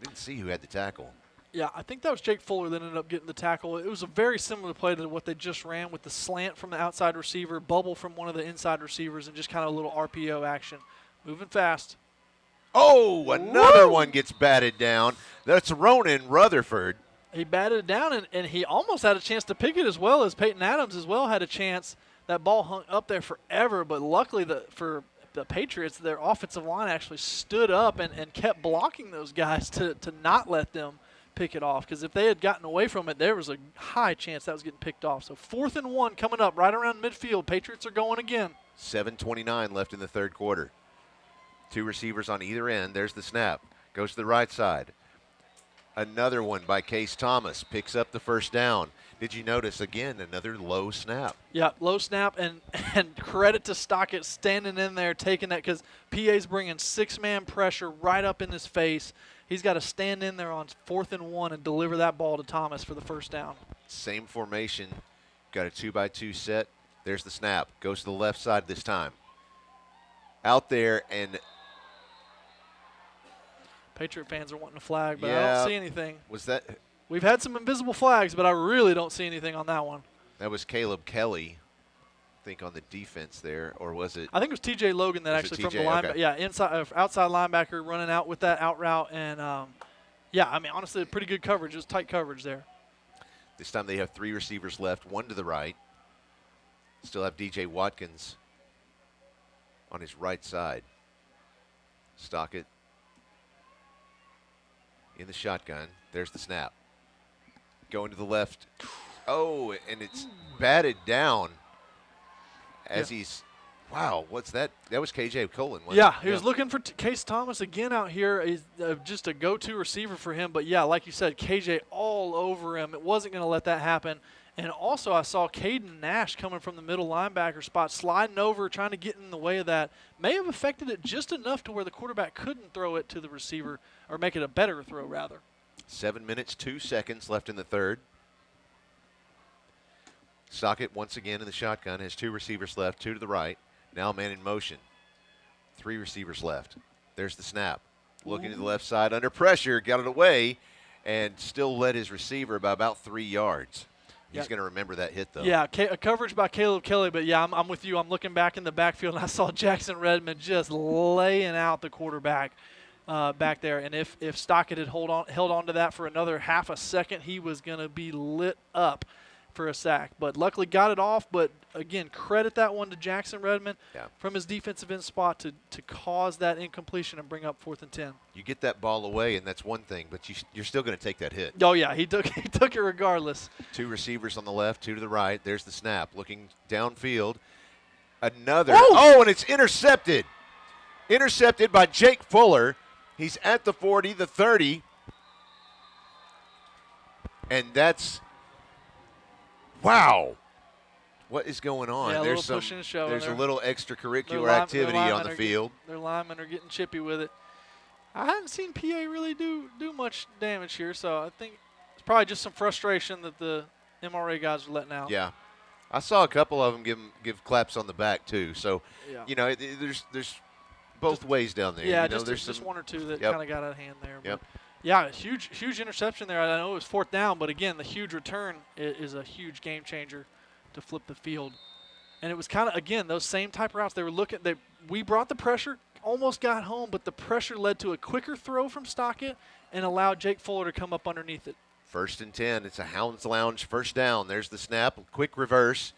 Didn't see who had the tackle. Yeah, I think that was Jake Fuller that ended up getting the tackle. It was a very similar play to what they just ran with the slant from the outside receiver, bubble from one of the inside receivers, and just kind of a little RPO action. Moving fast. Oh, another one gets batted down. That's Ronan Rutherford. He batted it down, and he almost had a chance to pick it as well as Peyton Adams as well had a chance. That ball hung up there forever, but luckily for the Patriots, their offensive line actually stood up and kept blocking those guys to not let them pick it off, because if they had gotten away from it, there was a high chance that was getting picked off. So 4th and 1 coming up right around midfield. Patriots are going again. 7:29 left in the third quarter. 2 receivers on either end. There's the snap. Goes to the right side. Another one by Case Thomas. Picks up the first down. Did you notice, again, another low snap? Yeah, low snap, and credit to Stockett standing in there taking that, because PA's bringing 6-man pressure right up in his face. He's got to stand in there on 4th and 1 and deliver that ball to Thomas for the first down. Same formation. Got a 2-by-2 set. There's the snap. Goes to the left side this time. Out there, and Patriot fans are wanting a flag, but yeah, I don't see anything. Was that? We've had some invisible flags, but I really don't see anything on that one. That was Caleb Kelly, I think, on the defense there, or was it? I think it was T.J. Logan that Was actually it from the TJ? linebacker. Okay. Yeah, outside linebacker running out with that out route, and honestly, pretty good coverage. It was tight coverage there. This time they have 3 receivers left, 1 to the right. Still have D.J. Watkins on his right side. Stockett in the shotgun. There's the snap. Going to the left. Oh, and it's batted down as he's – wow, what's that? That was K.J. Colon, wasn't it? He was looking for Case Thomas again out here. He's just a go-to receiver for him. But, yeah, like you said, K.J. all over him. It wasn't going to let that happen. And also I saw Caden Nash coming from the middle linebacker spot, sliding over, trying to get in the way of that. May have affected it just enough to where the quarterback couldn't throw it to the receiver, or make it a better throw, rather. 7 minutes, 2 seconds left in the third. Stockett once again in the shotgun, has 2 receivers left, 2 to the right. Now man in motion. 3 receivers left. There's the snap. Looking to the left side, under pressure, got it away, and still led his receiver by about 3 yards. He's going to remember that hit, though. Yeah, a coverage by Caleb Kelly, but, yeah, I'm with you. I'm looking back in the backfield, and I saw Jackson Redmond just laying out the quarterback back there. And if Stockett had held on to that for another half a second, he was going to be lit up for a sack. But luckily got it off. But, again, credit that one to Jackson Redmond from his defensive end spot to cause that incompletion and bring up 4th and 10. You get that ball away, and that's one thing, but you're still going to take that hit. Oh, yeah, he took it regardless. 2 receivers on the left, 2 to the right. There's the snap. Looking downfield. Another. And it's intercepted. Intercepted by Jake Fuller. He's at the 40, the 30. And that's – wow. What is going on? Yeah, there's push and shove. There's a little extracurricular activity on the field. Their linemen are getting chippy with it. I haven't seen PA really do much damage here, so I think it's probably just some frustration that the MRA guys are letting out. Yeah. I saw a couple of them give claps on the back, too. So, there's both ways down there. Yeah, there's just one or two that kind of got out of hand there. Yep. But yeah, huge interception there. I know it was 4th down, but, again, the huge return is a huge game changer to flip the field. And it was kind of, again, those same type of routes. They were looking – we brought the pressure, almost got home, but the pressure led to a quicker throw from Stockett and allowed Jake Fuller to come up underneath it. 1st and 10. It's a Hounds Lounge 1st down. There's the snap. Quick reverse.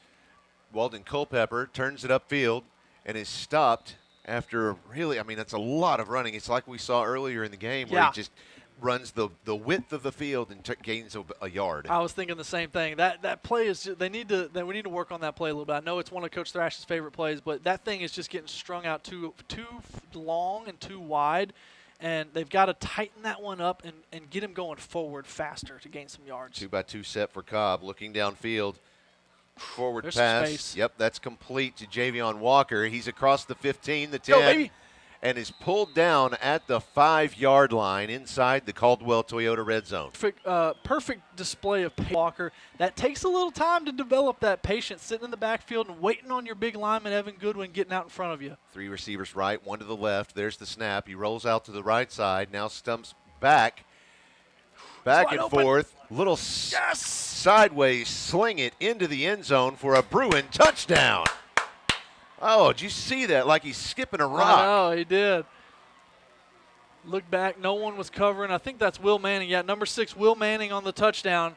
Walden Culpepper turns it upfield and is stopped after really, that's a lot of running. It's like we saw earlier in the game where he just runs the width of the field and gains a yard. I was thinking the same thing. That play is just, we need to work on that play a little bit. I know it's one of Coach Thrash's favorite plays, but that thing is just getting strung out too long and too wide, and they've got to tighten that one up and get him going forward faster to gain some yards. 2-by-2 set for Cobb, looking downfield. Forward There's pass. Yep, that's complete to Javion Walker. He's across the 15, the 10. Go, baby. And is pulled down at the 5-yard line inside the Caldwell Toyota red zone. Perfect display of Walker. That takes a little time to develop that patience, sitting in the backfield and waiting on your big lineman, Evan Goodwin, getting out in front of you. 3 receivers right, 1 to the left. There's the snap. He rolls out to the right side, now stumps back and forth. Little sideways sling it into the end zone for a Bruin touchdown. Oh, did you see that? Like he's skipping a rock. I know, he did. Look back, no one was covering. I think that's Will Manning. Yeah, number 6, Will Manning on the touchdown.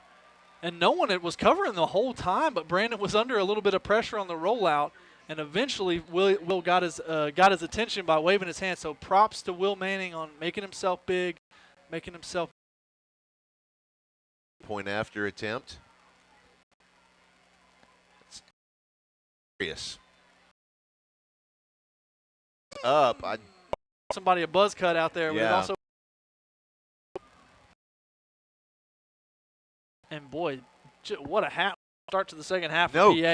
And no one was covering the whole time, but Brandon was under a little bit of pressure on the rollout. And eventually, Will got his attention by waving his hand. So props to Will Manning on making himself big, making himself. Point after attempt. Serious. Up. Somebody a buzz cut out there. Yeah. But also, and boy, what a start to the second half for PA.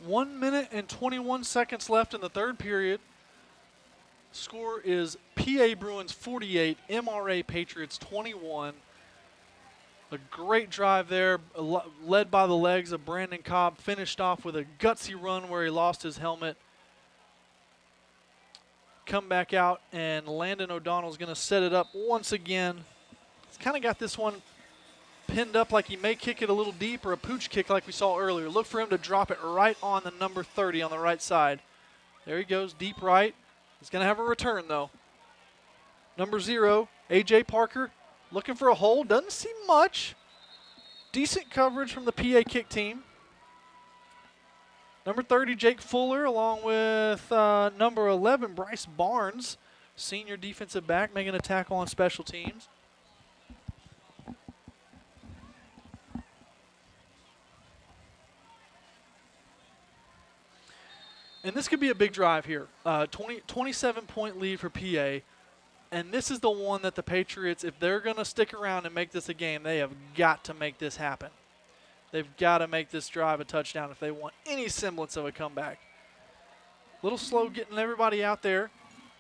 1 minute and 21 seconds left in the third period. Score is PA Bruins 48, MRA Patriots 21. A great drive there, led by the legs of Brandon Cobb. Finished off with a gutsy run where he lost his helmet. Come back out, and Landon O'Donnell's going to set it up once again. He's kind of got this one pinned up like he may kick it a little deep or a pooch kick like we saw earlier. Look for him to drop it right on the number 30 on the right side. There he goes, deep right. He's going to have a return, though. Number 0, A.J. Parker. Looking for a hole, doesn't see much. Decent coverage from the PA kick team. Number 30, Jake Fuller, along with number 11, Bryce Barnes, senior defensive back, making a tackle on special teams. And this could be a big drive here. 27-point lead for PA. And this is the one that the Patriots, if they're going to stick around and make this a game, they have got to make this happen. They've got to make this drive a touchdown if they want any semblance of a comeback. A little slow getting everybody out there.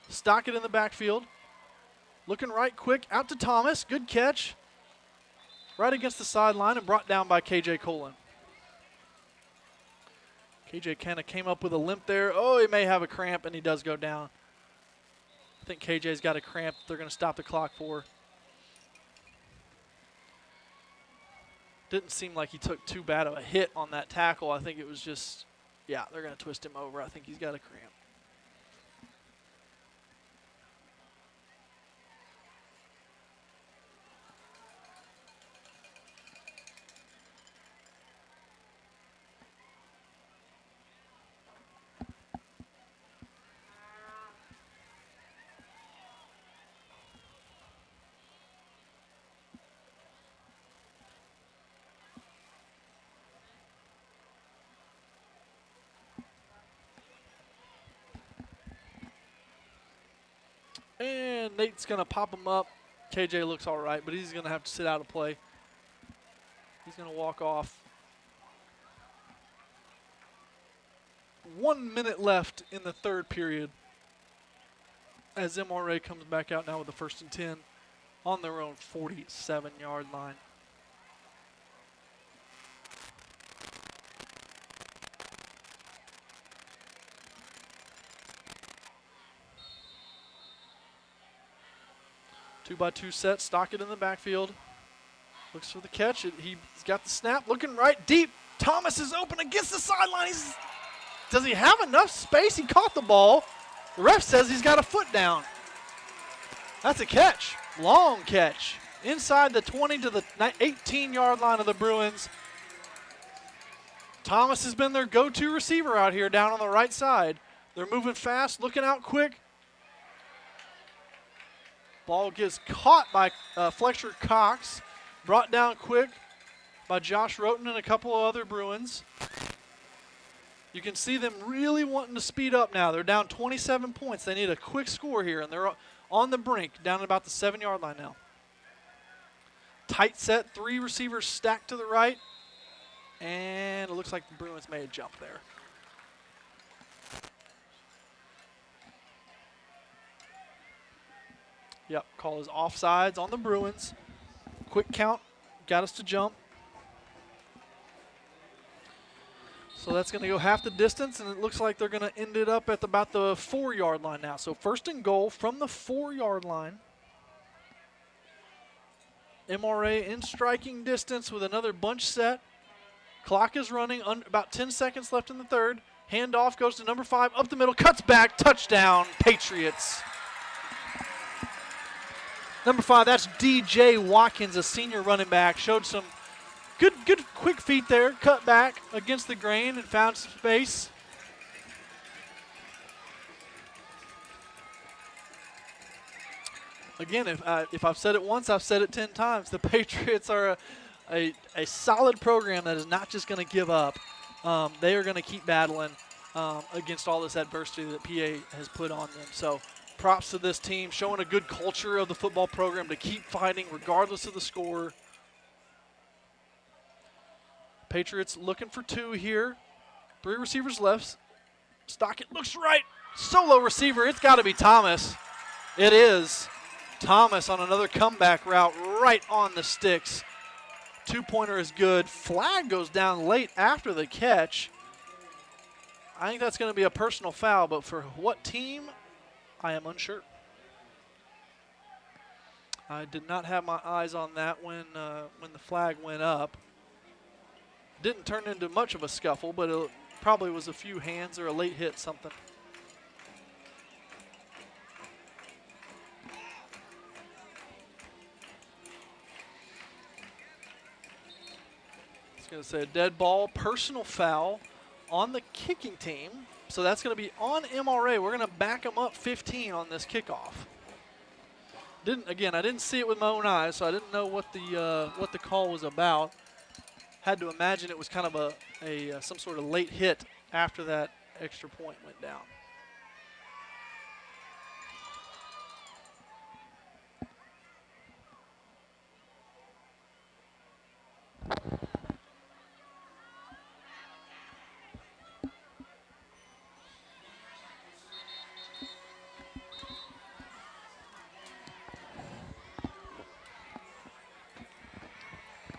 Stock it in the backfield. Looking right quick, out to Thomas. Good catch. Right against the sideline and brought down by KJ Colon. KJ kind of came up with a limp there. Oh, he may have a cramp, and he does go down. I think KJ's got a cramp they're going to stop the clock for. Didn't seem like he took too bad of a hit on that tackle. I think it was just, yeah, they're going to twist him over. I think he's got a cramp. And Nate's going to pop him up. KJ looks all right, but he's going to have to sit out of play. He's going to walk off. 1 minute left in the third period as MRA comes back out now with the 1st and 10 on their own 47-yard line. Two-by-two set, stock it in the backfield. Looks for the catch. He's got the snap, looking right deep. Thomas is open against the sideline. Does he have enough space? He caught the ball. The ref says he's got a foot down. That's a catch, long catch. Inside the 20 to the 18-yard line of the Bruins. Thomas has been their go-to receiver out here down on the right side. They're moving fast, looking out quick. Ball gets caught by Fletcher Cox, brought down quick by Josh Roten and a couple of other Bruins. You can see them really wanting to speed up now. They're down 27 points. They need a quick score here, and they're on the brink, down at about the 7-yard line now. Tight set, 3 receivers stacked to the right, and it looks like the Bruins made a jump there. Yep, call is offsides on the Bruins. Quick count, got us to jump. So that's going to go half the distance, and it looks like they're going to end it up at about the 4-yard line now. So 1st and goal from the 4-yard line. MRA in striking distance with another bunch set. Clock is running, about 10 seconds left in the third. Handoff goes to number 5, up the middle, cuts back, touchdown, Patriots. Number 5, that's DJ Watkins, a senior running back. Showed some good quick feet there. Cut back against the grain and found some space. Again, if I've said it once, I've said it 10 times. The Patriots are a solid program that is not just going to give up. They are going to keep battling against all this adversity that PA has put on them. So props to this team, showing a good culture of the football program to keep fighting regardless of the score. Patriots looking for 2 here. 3 receivers left. Stockett looks right. Solo receiver. It's got to be Thomas. It is. Thomas on another comeback route right on the sticks. 2-pointer is good. Flag goes down late after the catch. I think that's going to be a personal foul, but for what team, I am unsure. I did not have my eyes on that when the flag went up. Didn't turn into much of a scuffle, but it probably was a few hands or a late hit, something. I was going to say a dead ball, personal foul on the kicking team. So that's going to be on MRA. We're going to back them up 15 on this kickoff. I didn't see it with my own eyes, so I didn't know what the call was about. Had to imagine it was kind of some sort of late hit after that extra point went down.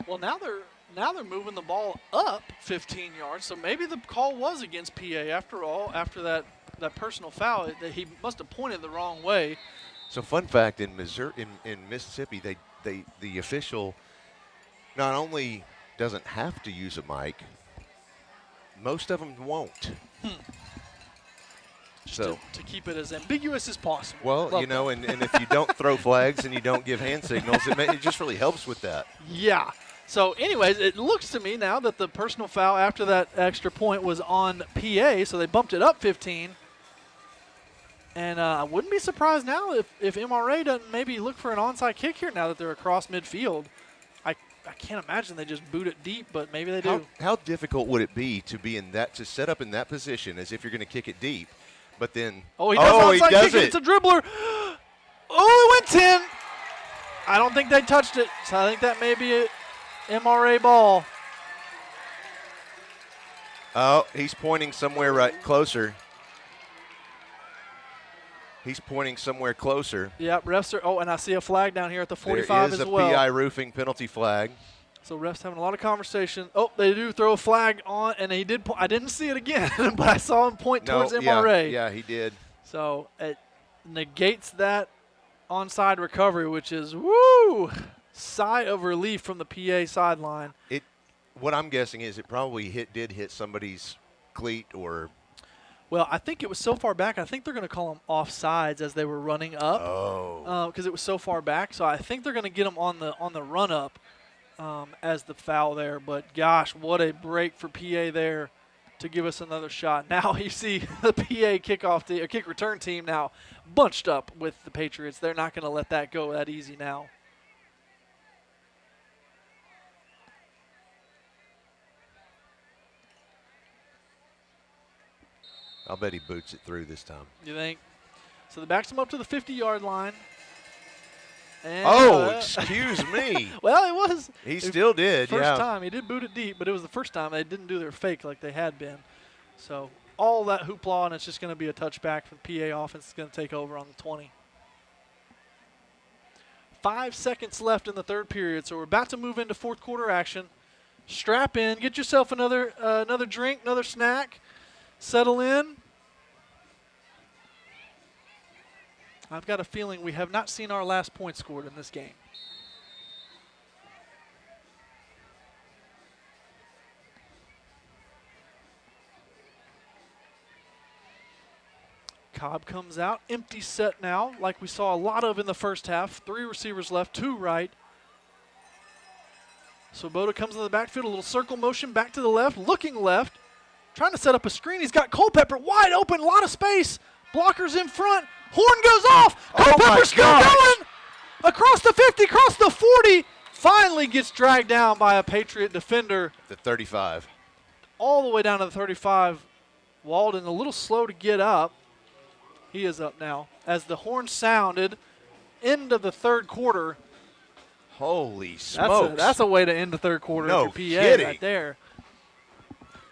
Well, now they're moving the ball up 15 yards, so maybe the call was against PA after all. After that personal foul, he must have pointed the wrong way. So, fun fact: in Mississippi, the official not only doesn't have to use a mic, most of them won't. To keep it as ambiguous as possible. Well, and if you don't throw flags and you don't give hand signals, it just really helps with that. Yeah. So, anyways, it looks to me now that the personal foul after that extra point was on PA, so they bumped it up 15. And I wouldn't be surprised now if MRA doesn't maybe look for an onside kick here now that they're across midfield. I can't imagine they just boot it deep, but maybe they do. How difficult would it be to set up in that position as if you're going to kick it deep, but then he does it. It's a dribbler. Oh, it went 10. I don't think they touched it, so I think that may be it. MRA ball. Oh, he's pointing somewhere right closer. He's pointing somewhere closer. Yep, refs are. Oh, and I see a flag down here at the 45 as well. There is a PI roofing penalty flag. So refs having a lot of conversation. Oh, they do throw a flag on, and he did. I didn't see it again, but I saw him point towards MRA. Yeah, he did. So it negates that onside recovery, which is woo. Sigh of relief from the PA sideline. What I'm guessing is it probably did hit somebody's cleat or. Well, I think it was so far back. I think they're going to call them offsides as they were running up. Oh. Because it was so far back. So I think they're going to get them on the run up as the foul there. But gosh, what a break for PA there to give us another shot. Now you see the PA kick return team now bunched up with the Patriots. They're not going to let that go that easy now. I'll bet he boots it through this time. You think? So the backs him up to the 50-yard line. And, excuse me. Well, it was. He still did, First time. He did boot it deep, but it was the first time they didn't do their fake like they had been. So all that hoopla, and it's just going to be a touchback for the PA offense. It's going to take over on the 20. 5 seconds left in the third period, so we're about to move into fourth quarter action. Strap in. Get yourself another drink, another snack. Settle in. I've got a feeling we have not seen our last point scored in this game. Cobb comes out, empty set now, like we saw a lot of in the first half. 3 receivers left, 2 right. Swoboda comes in the backfield, a little circle motion, back to the left, looking left, trying to set up a screen. He's got Culpepper wide open, a lot of space. Blockers in front. Horn goes off. Culpepper still going. Across the 50, across the 40. Finally gets dragged down by a Patriot defender. The 35. All the way down to the 35. Walden a little slow to get up. He is up now. As the horn sounded, end of the third quarter. Holy smokes. That's a way to end the third quarter no of your PA right there.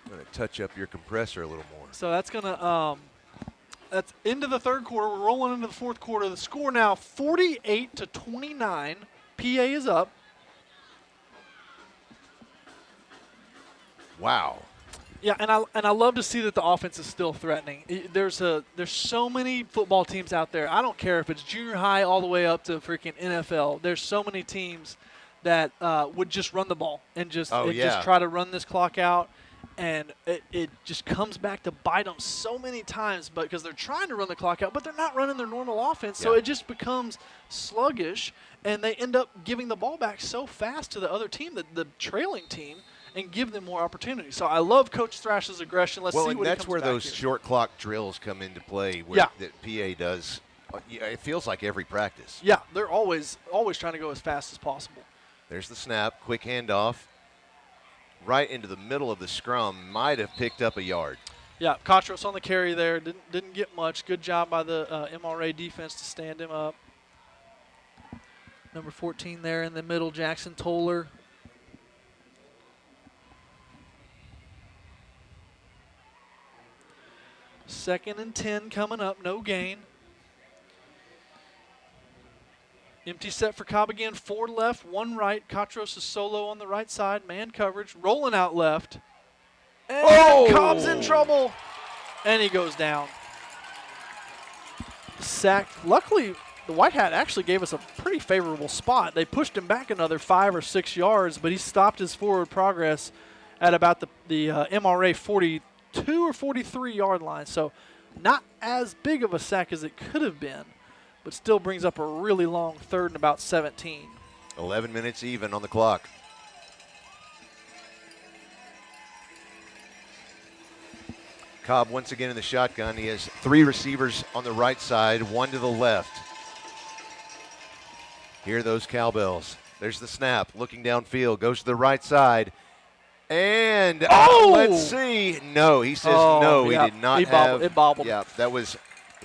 I'm going to touch up your compressor a little more. So that's going to that's into the third quarter. We're rolling into the fourth quarter. The score now 48-29. PA is up. Wow. Yeah, and I love to see that the offense is still threatening. There's so many football teams out there. I don't care if it's junior high all the way up to freaking NFL. There's so many teams that would just run the ball and just try to run this clock out. And it just comes back to bite them so many times, but because they're trying to run the clock out, but they're not running their normal offense. So it just becomes sluggish, and they end up giving the ball back so fast to the other team, the trailing team, and give them more opportunities. So I love Coach Thrash's aggression. Let's see what he that's comes where back those here. short clock drills come into play, where Yeah. that PA does. It feels like every practice. Yeah, they're always trying to go as fast as possible. There's the snap, quick handoff, right into the middle of the scrum. Might have picked up a yard. Yeah, Patros on the carry there. Didn't get much. Good job by the MRA defense to stand him up. Number 14 there in the middle, Jackson Toller. Second and 10 coming up, no gain. Empty set for Cobb again, 4 left, 1 right. Katros is solo on the right side, man coverage, rolling out left. And Cobb's in trouble, and he goes down. Sacked. Luckily, the White Hat actually gave us a pretty favorable spot. They pushed him back another 5 or 6 yards, but he stopped his forward progress at about the MRA 42 or 43 yard line. So not as big of a sack as it could have been, but still brings up a really long 3rd and about 17. 11 minutes even on the clock. Cobb once again in the shotgun. He has 3 receivers on the right side, 1 to the left. Hear those cowbells. There's the snap, looking downfield, goes to the right side. And let's see. No, he says no, yeah, he did not bobbled, it bobbled. Yeah, was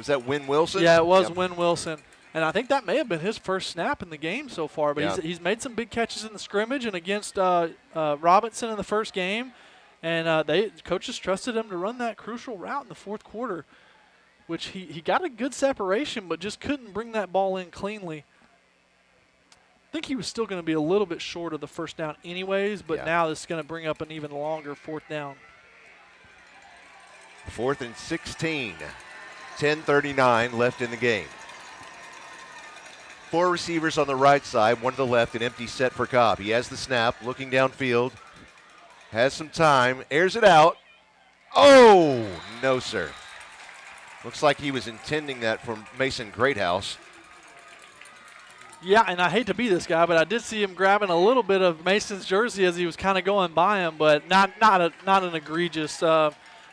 that Win Wilson? Yeah, it was Yep. Win Wilson. And I think that may have been his first snap in the game so far. But Yeah. he's made some big catches in the scrimmage and against Robinson in the first game. And coaches trusted him to run that crucial route in the 4th quarter, which he got a good separation but just couldn't bring that ball in cleanly. I think he was still going to be a little bit short of the first down anyways, but now this is going to bring up an even longer 4th down. 4th and 16. 10:39 left in the game. 4 receivers on the right side, 1 to the left, an empty set for Cobb. He has the snap, looking downfield, has some time, airs it out. Oh, no, sir. Looks like he was intending that from Mason Greathouse. Yeah, and I hate to be this guy, but I did see him grabbing a little bit of Mason's jersey as he was kind of going by him, but not an egregious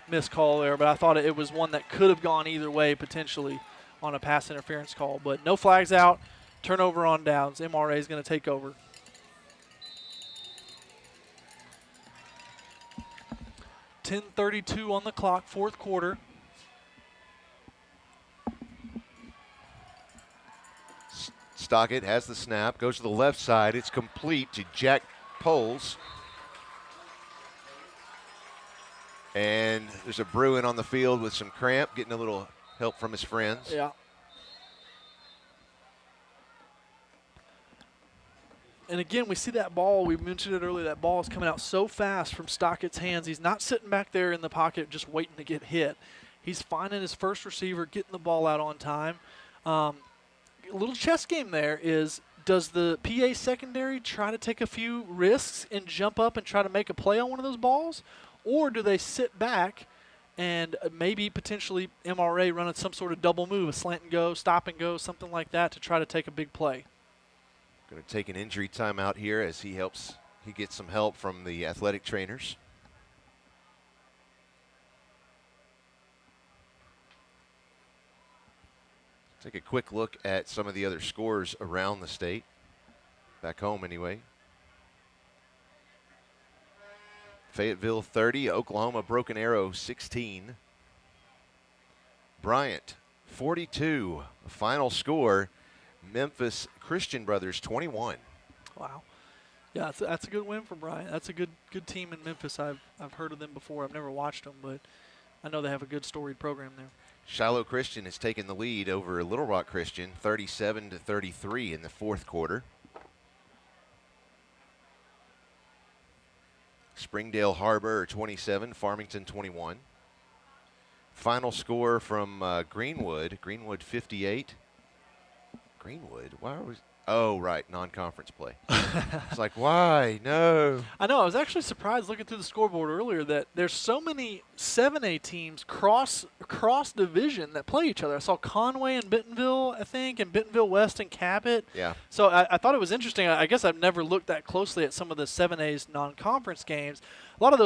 missed call there. But I thought it was one that could have gone either way potentially on a pass interference call. But no flags out, turnover on downs. MRA is going to take over. .10:32 on the clock, 4th quarter. Stockett has the snap, goes to the left side. It's complete to Jack Poles. And there's a Bruin on the field with some cramp, getting a little help from his friends. Yeah. And again, we see that ball. We mentioned it earlier. That ball is coming out so fast from Stockett's hands. He's not sitting back there in the pocket just waiting to get hit. He's finding his first receiver, getting the ball out on time. A little chess game there is, does the PA secondary try to take a few risks and jump up and try to make a play on one of those balls? Or do they sit back and maybe potentially MRA running some sort of double move, a slant and go, stop and go, something like that to try to take a big play? Going to take an injury timeout here as he gets some help from the athletic trainers. Take a quick look at some of the other scores around the state. Back home anyway. Fayetteville 30, Oklahoma Broken Arrow 16. Bryant 42. Final score, Memphis Christian Brothers 21. Wow. Yeah, that's a good win for Bryant. That's a good team in Memphis. I've heard of them before. I've never watched them, but I know they have a good storied program there. Shiloh Christian has taken the lead over Little Rock Christian, 37-33 in the 4th quarter. Springdale Harbor 27, Farmington 21. Final score from Greenwood 58. Greenwood, Oh, right, non-conference play. It's like, why? No. I know. I was actually surprised looking through the scoreboard earlier that there's so many 7A teams cross division that play each other. I saw Conway and Bentonville, I think, and Bentonville West and Cabot. Yeah. So I thought it was interesting. I guess I've never looked that closely at some of the 7A's non-conference games. A lot of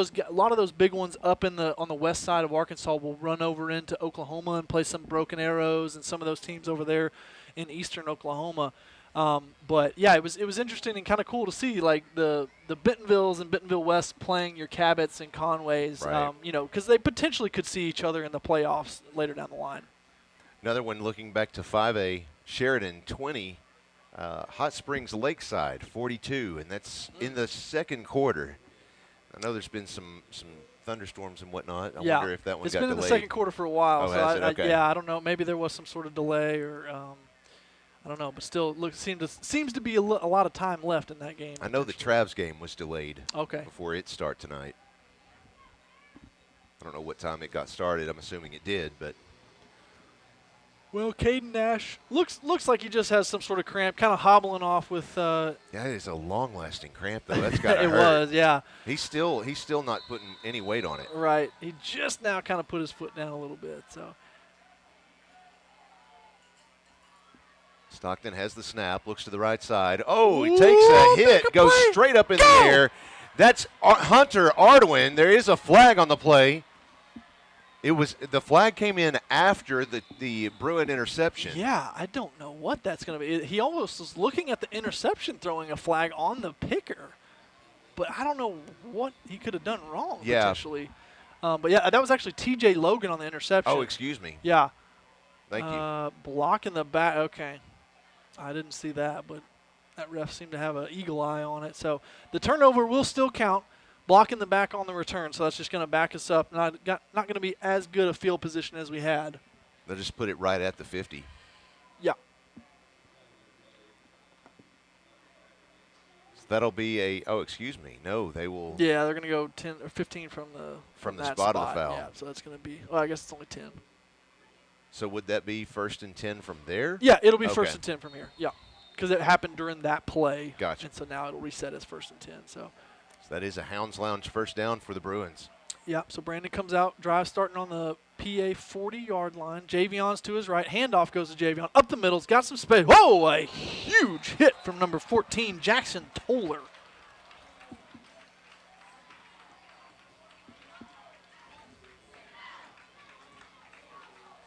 those big ones up on the west side of Arkansas will run over into Oklahoma and play some Broken Arrows and some of those teams over there in eastern Oklahoma. But yeah, it was interesting and kind of cool to see like the Bentonvilles and Bentonville West playing your Cabots and Conways, right. Because they potentially could see each other in the playoffs later down the line. Another one looking back to 5A, Sheridan 20, Hot Springs Lakeside 42, and that's in the second quarter. I know there's been some thunderstorms and whatnot. I wonder if that one got delayed. It's been in the second quarter for a while. Oh, has it? Okay. I don't know. Maybe there was some sort of delay or I don't know, but still, seems to be a lot of time left in that game. I know the Travs game was delayed before it start tonight. I don't know what time it got started. I'm assuming it did, but. Well, Caden Nash looks like he just has some sort of cramp, kind of hobbling off with. That is a long-lasting cramp, though. That's got to it hurt. was, yeah. He's still not putting any weight on it. Right. He just now kind of put his foot down a little bit, so. Stockton has the snap, looks to the right side. Oh, he takes a hit, goes straight up in the air. That's Hunter Ardwin. There is a flag on the play. The flag came in after the Bruin interception. Yeah, I don't know what that's going to be. He almost was looking at the interception, throwing a flag on the picker, but I don't know what he could have done wrong potentially. But yeah, that was actually T.J. Logan on the interception. Oh, excuse me. Yeah. Thank you. Blocking the back. Okay. I didn't see that, but that ref seemed to have an eagle eye on it. So the turnover will still count, blocking the back on the return. So that's just going to back us up. Not going to be as good a field position as we had. They'll just put it right at the 50. Yeah. So that'll be excuse me. No, they will. Yeah, they're going to go 10 or 15 from the spot of the foul. Yeah, so that's going to be, I guess it's only 10. So would that be 1st and 10 from there? Yeah, it'll be 1st and 10 from here. Yeah, because it happened during that play. Gotcha. And so now it'll reset as 1st and 10. So that is a Hounds Lounge first down for the Bruins. Yeah, so Brandon comes out, drive starting on the PA 40-yard line. Javion's to his right. Handoff goes to Javion. Up the middle. He's got some space. Whoa, a huge hit from number 14, Jackson Toller.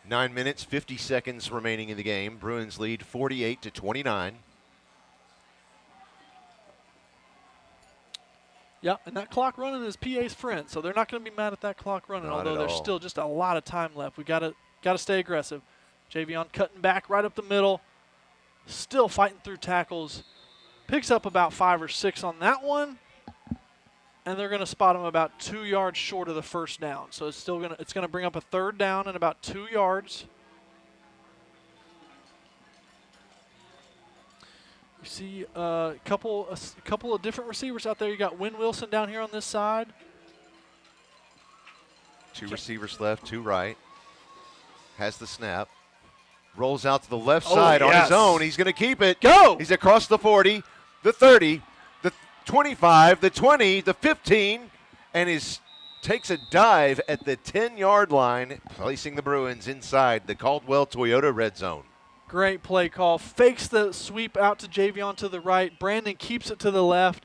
Nine minutes, 50 seconds remaining in the game. Bruins lead 48-29. Yeah, and that clock running is PA's friend, so they're not going to be mad at that clock running, Not although at there's all. still just a lot of time left. We got to stay aggressive. Javion cutting back right up the middle, still fighting through tackles. Picks up about 5 or 6 on that one, and they're going to spot him about 2 yards short of the first down. So it's going to bring up a 3rd down and about 2 yards. You see a couple of different receivers out there. You got Wynn Wilson down here on this side. 2 receivers left, 2 right. Has the snap. Rolls out to the left side on his own. He's going to keep it. Go! He's across the 40, the 30, the 25, the 20, the 15, and takes a dive at the 10-yard line, placing the Bruins inside the Caldwell Toyota red zone. Great play call. Fakes the sweep out to Javion to the right. Brandon keeps it to the left.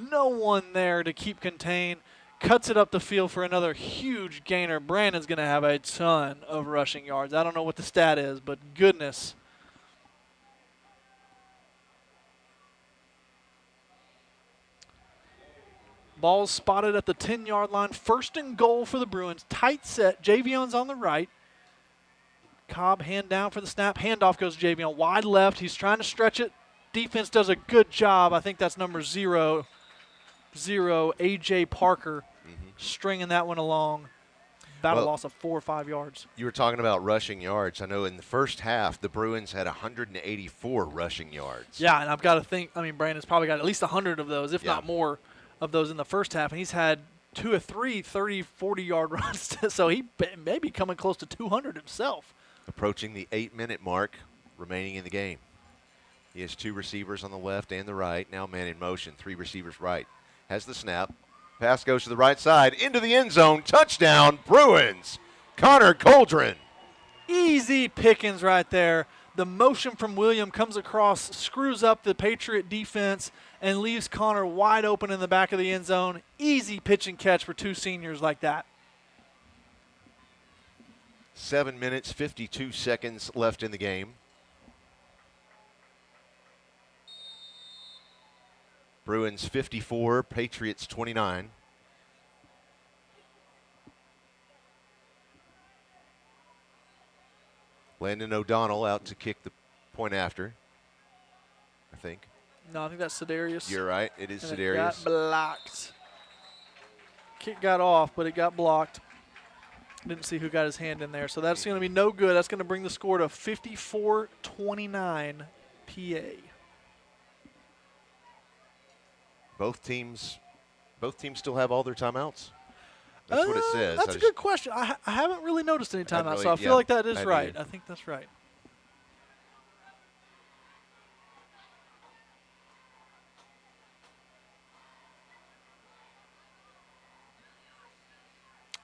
No one there to keep contained. Cuts it up the field for another huge gainer. Brandon's going to have a ton of rushing yards. I don't know what the stat is, but goodness. Ball's spotted at the 10-yard line. 1st and goal for the Bruins. Tight set. Javion's on the right. Cobb hand down for the snap. Handoff goes to Javion. Wide left. He's trying to stretch it. Defense does a good job. I think that's number 0, A.J. Parker, stringing that one along. About a loss of 4 or 5 yards. You were talking about rushing yards. I know in the first half, the Bruins had 184 rushing yards. Yeah, and I've got to think, Brandon's probably got at least 100 of those, if not more, of those in the first half. And he's had 2 or 3 30, 40-yard runs. So he may be coming close to 200 himself. Approaching the 8-minute mark remaining in the game. He has 2 receivers on the left and the right. Now man in motion. 3 receivers right. Has the snap. Pass goes to the right side. Into the end zone. Touchdown, Bruins. Connor Coldren. Easy pickings right there. The motion from William comes across, screws up the Patriot defense, and leaves Connor wide open in the back of the end zone. Easy pitch and catch for 2 seniors like that. 7 minutes, 52 seconds left in the game. Bruins 54, Patriots 29. Landon O'Donnell out to kick the point after, I think. No, I think that's Sedarius. You're right. It is And Sedarius. it got blocked. Kick got off, but it got blocked. Didn't see who got his hand in there. So that's going to be no good. That's going to bring the score to 54-29 PA. Both teams still have all their timeouts? That's what it says. That's a good question. I haven't really noticed any timeouts, so I feel like that is right. I think that's right.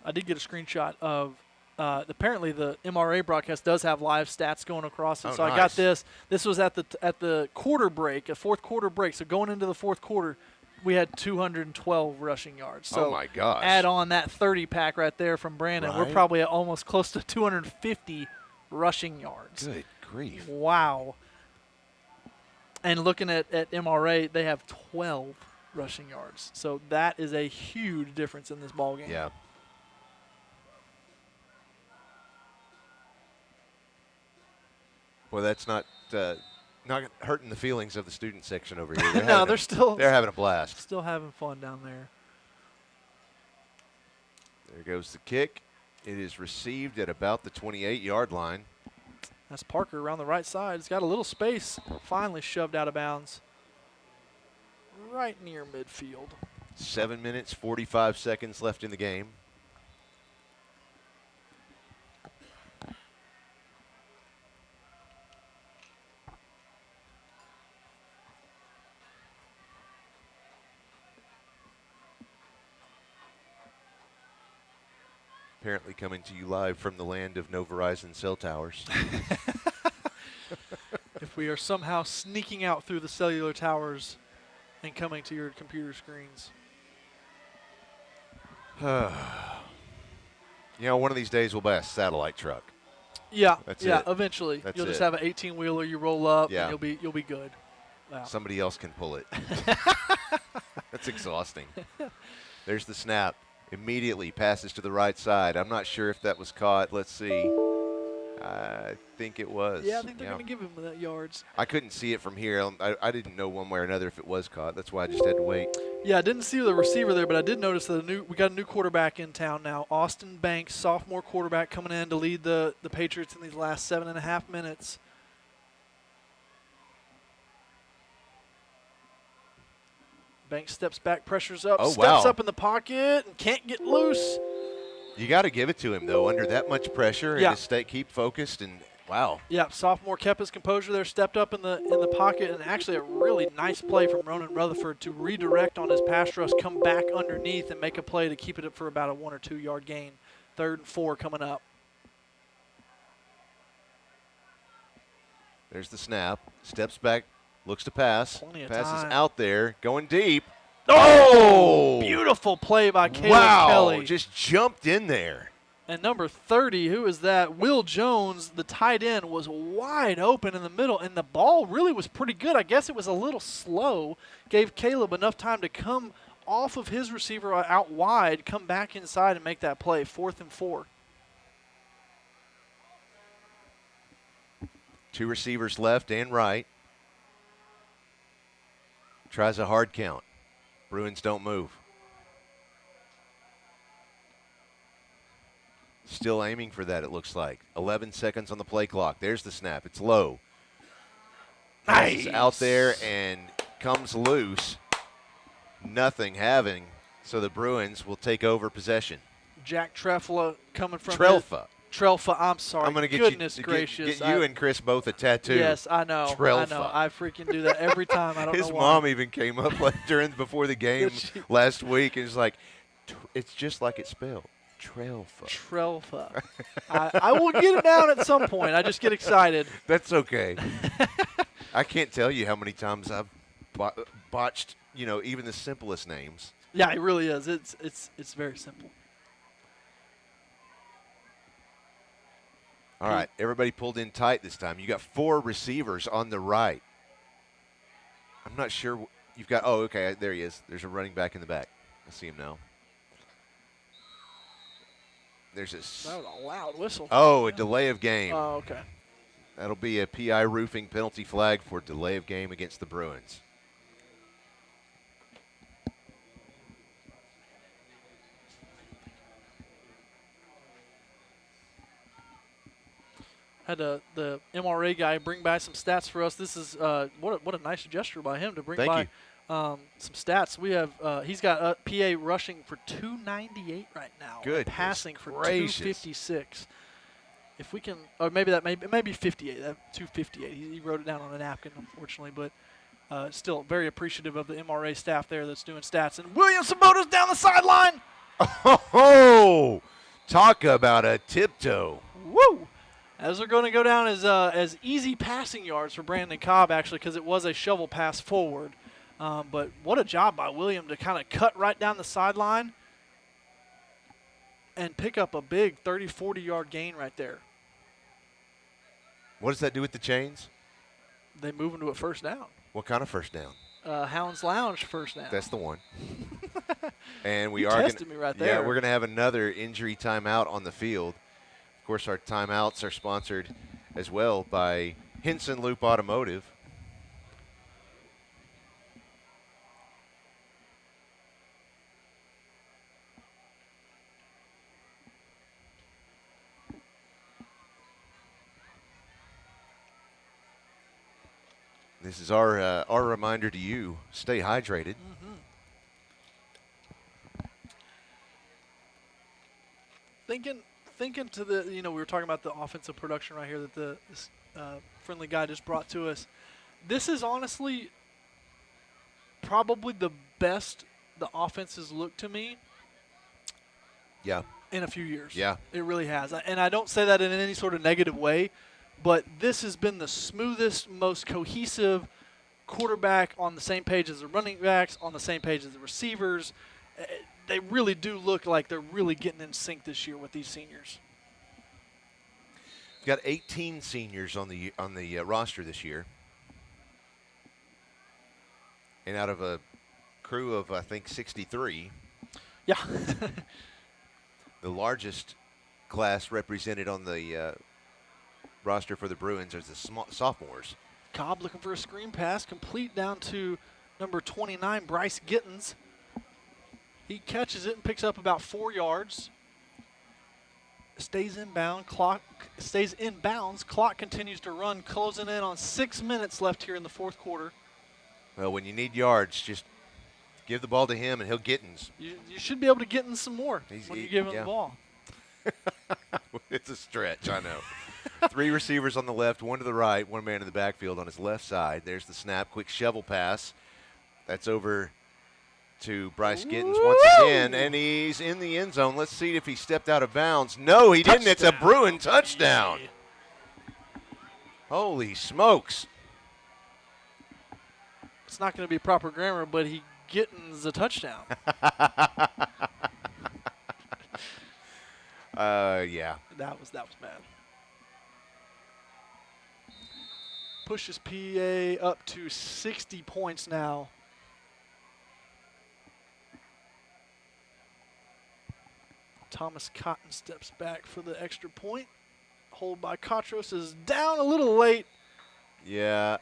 I did get a screenshot of apparently the MRA broadcast does have live stats going across it. Oh, so nice. I got this. This was at the quarter break, a fourth quarter break. So going into the fourth quarter, we had 212 rushing yards. So oh my gosh. add on that 30 pack right there from Brandon. We're Right. probably at almost close to 250 rushing yards. Good grief. Wow. And looking at MRA, they have 12 rushing yards. So that is a huge difference in this ball game. Yeah. Well, that's not hurting the feelings of the student section over here. No, They're having a blast. Still having fun down there. There goes the kick. It is received at about the 28-yard line. That's Parker around the right side. He's got a little space. Finally shoved out of bounds. Right near midfield. 7 minutes, 45 seconds left in the game. Apparently coming to you live from the land of no Verizon cell towers. If we are somehow sneaking out through the cellular towers and coming to your computer screens. You know, one of these days we'll buy a satellite truck. Yeah, That's yeah. it. Eventually, That's you'll just it. have an 18-wheeler. You roll up, Yeah. and you'll be good. Wow. Somebody else can pull it. That's exhausting. There's the snap. Immediately passes to the right side. I'm not sure if that was caught. Let's see. I think it was. Yeah, I think they're going to give him that yards. I couldn't see it from here. I didn't know one way or another if it was caught. That's why I just had to wait. Yeah, I didn't see the receiver there, but I did notice that we got a new quarterback in town now. Austin Banks, sophomore quarterback, coming in to lead the Patriots in these last 7.5 minutes. Banks steps back, pressures up, Oh, steps wow. up in the pocket, and can't get loose. You got to give it to him, though, under that much pressure and Yeah. to keep focused. And, wow. Yeah, sophomore kept his composure there, stepped up in the pocket, and actually a really nice play from Ronan Rutherford to redirect on his pass rush, come back underneath and make a play to keep it up for about a 1 or 2 yard gain. 3rd and 4 coming up. There's the snap. Steps back, looks to pass. Plenty of Passes time. out there, going deep. Oh! Beautiful play by Caleb Wow, Kelly. just jumped in there. And number 30, who is that? Will Jones, the tight end, was wide open in the middle, and the ball really was pretty good. I guess it was a little slow. Gave Caleb enough time to come off of his receiver out wide, come back inside and make that play. 4th and 4. 2 receivers left and right. Tries a hard count. Bruins don't move. Still aiming for that, it looks like. 11 seconds on the play clock. There's the snap. It's low. Nice. Passes out there and comes loose. Nothing having. So the Bruins will take over possession. Jack Trefla coming from Trelfa. Trelfa, I'm sorry. I'm going to Goodness gracious. get you and Chris both a tattoo. Yes, I know. Trelfa. I know. I freaking do that every time. I don't His know why. mom even came up like before the game last week and was like, it's just like it's spelled. Trelfa. Trelfa. I will get it down at some point. I just get excited. That's okay. I can't tell you how many times I've botched, even the simplest names. Yeah, it really is. It's very simple. All right, everybody pulled in tight this time. You got 4 receivers on the right. I'm not sure you've got. Oh, okay, there he is. There's a running back in the back. I see him now. There's a. That was a loud whistle. Oh, a delay of game. Oh, okay. That'll be a PI roofing penalty flag for delay of game against the Bruins. Had the MRA guy bring by some stats for us. This is what a nice gesture by him to bring Thank some stats. We have he's got PA rushing for 298 right now. Goodness passing for gracious. 256. If we can, or maybe that may be 58. That 258. He wrote it down on a napkin, unfortunately, but still very appreciative of the MRA staff there that's doing stats. And William Sabota's down the sideline. Oh, talk about a tiptoe. Woo! As they're going to go down as easy passing yards for Brandon Cobb, actually, because it was a shovel pass forward. But what a job by William to kind of cut right down the sideline and pick up a big 30, 40-yard gain right there. What does that do with the chains? They move into a first down. What kind of first down? Hounds Lounge first down. That's the one. And we you are tested me right there. Yeah, we're going to have another injury timeout on the field. Of course, our timeouts are sponsored as well by Henson Loop Automotive. This is our reminder to you: stay hydrated. Mm-hmm. Thinking to the, we were talking about the offensive production right here that this friendly guy just brought to us. This is honestly probably the best the offense has looked to me. Yeah. In a few years. Yeah. It really has. And I don't say that in any sort of negative way, but this has been the smoothest, most cohesive quarterback on the same page as the running backs, on the same page as the receivers. They really do look like they're really getting in sync this year with these seniors. We've got 18 seniors on the roster this year. And out of a crew of, I think, 63. Yeah. The largest class represented on the roster for the Bruins is the sophomores. Cobb looking for a screen pass, complete down to number 29, Bryce Gittens. He catches it and picks up about 4 yards. Stays inbound. Clock stays inbounds. Clock continues to run, closing in on 6 minutes left here in the fourth quarter. Well, when you need yards, just give the ball to him and he'll Gittens. You should be able to get in some more when you give him the ball. It's a stretch, I know. 3 receivers on the left, 1 to the right, 1 man in the backfield on his left side. There's the snap, quick shovel pass. That's over to Bryce Gittens once again, and he's in the end zone. Let's see if he stepped out of bounds. No, he didn't. It's a Bruin touchdown. Holy smokes. It's not going to be proper grammar, but he Gittens a touchdown. Yeah. That was bad. Pushes PA up to 60 points now. Thomas Cotton steps back for the extra point. Hold by Katros is down a little late. Yeah.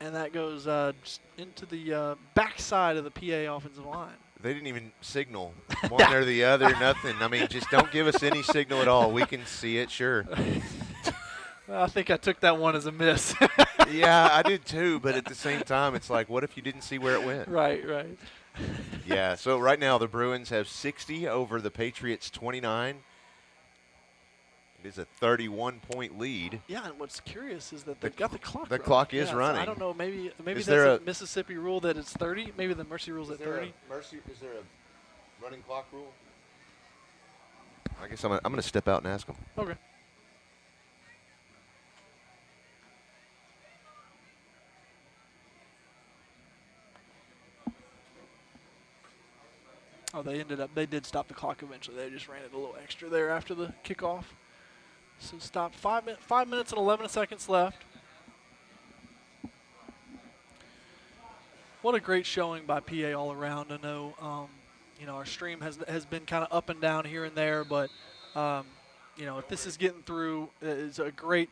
And that goes just into the backside of the PA offensive line. They didn't even signal one or the other, nothing. I mean, just don't give us any signal at all. We can see it, sure. I think I took that one as a miss. Yeah, I did too, but at the same time, it's like, what if you didn't see where it went? Right. Yeah, so right now the Bruins have 60 over the Patriots 29. It is a 31-point lead. Yeah, and what's curious is that they've got the clock. The running. clock is So running. I don't know. Maybe Is that's there a a Mississippi rule that it's 30. Maybe the Mercy rule's at 30. Is there a running clock rule? I guess I'm going to step out and ask them. Okay. Oh, they did stop the clock eventually. They just ran it a little extra there after the kickoff. So stop 5 minutes and 11 seconds left. What a great showing by PA all around. I know, our stream has been kind of up and down here and there, but, if this is getting through, it's a great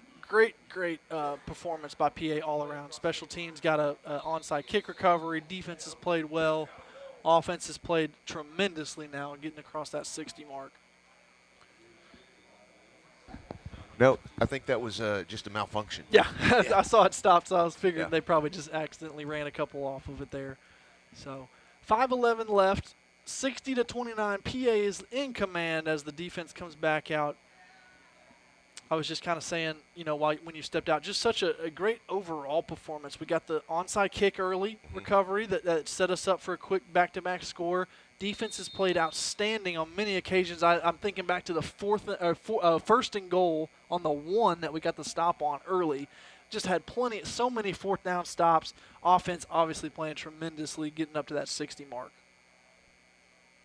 performance by PA all around. Special teams got a onside kick recovery. Defense has played well. Offense has played tremendously now, getting across that 60 mark. No, I think that was just a malfunction. Yeah, I saw it stop, so I was figuring they probably just accidentally ran a couple off of it there. So 5:11 left, 60-29. PA is in command as the defense comes back out. I was just kind of saying, when you stepped out, just such a great overall performance. We got the onside kick early recovery that set us up for a quick back-to-back score. Defense has played outstanding on many occasions. I'm thinking back to the first and goal on the one that we got the stop on early. Just had so many fourth down stops. Offense obviously playing tremendously, getting up to that 60 mark.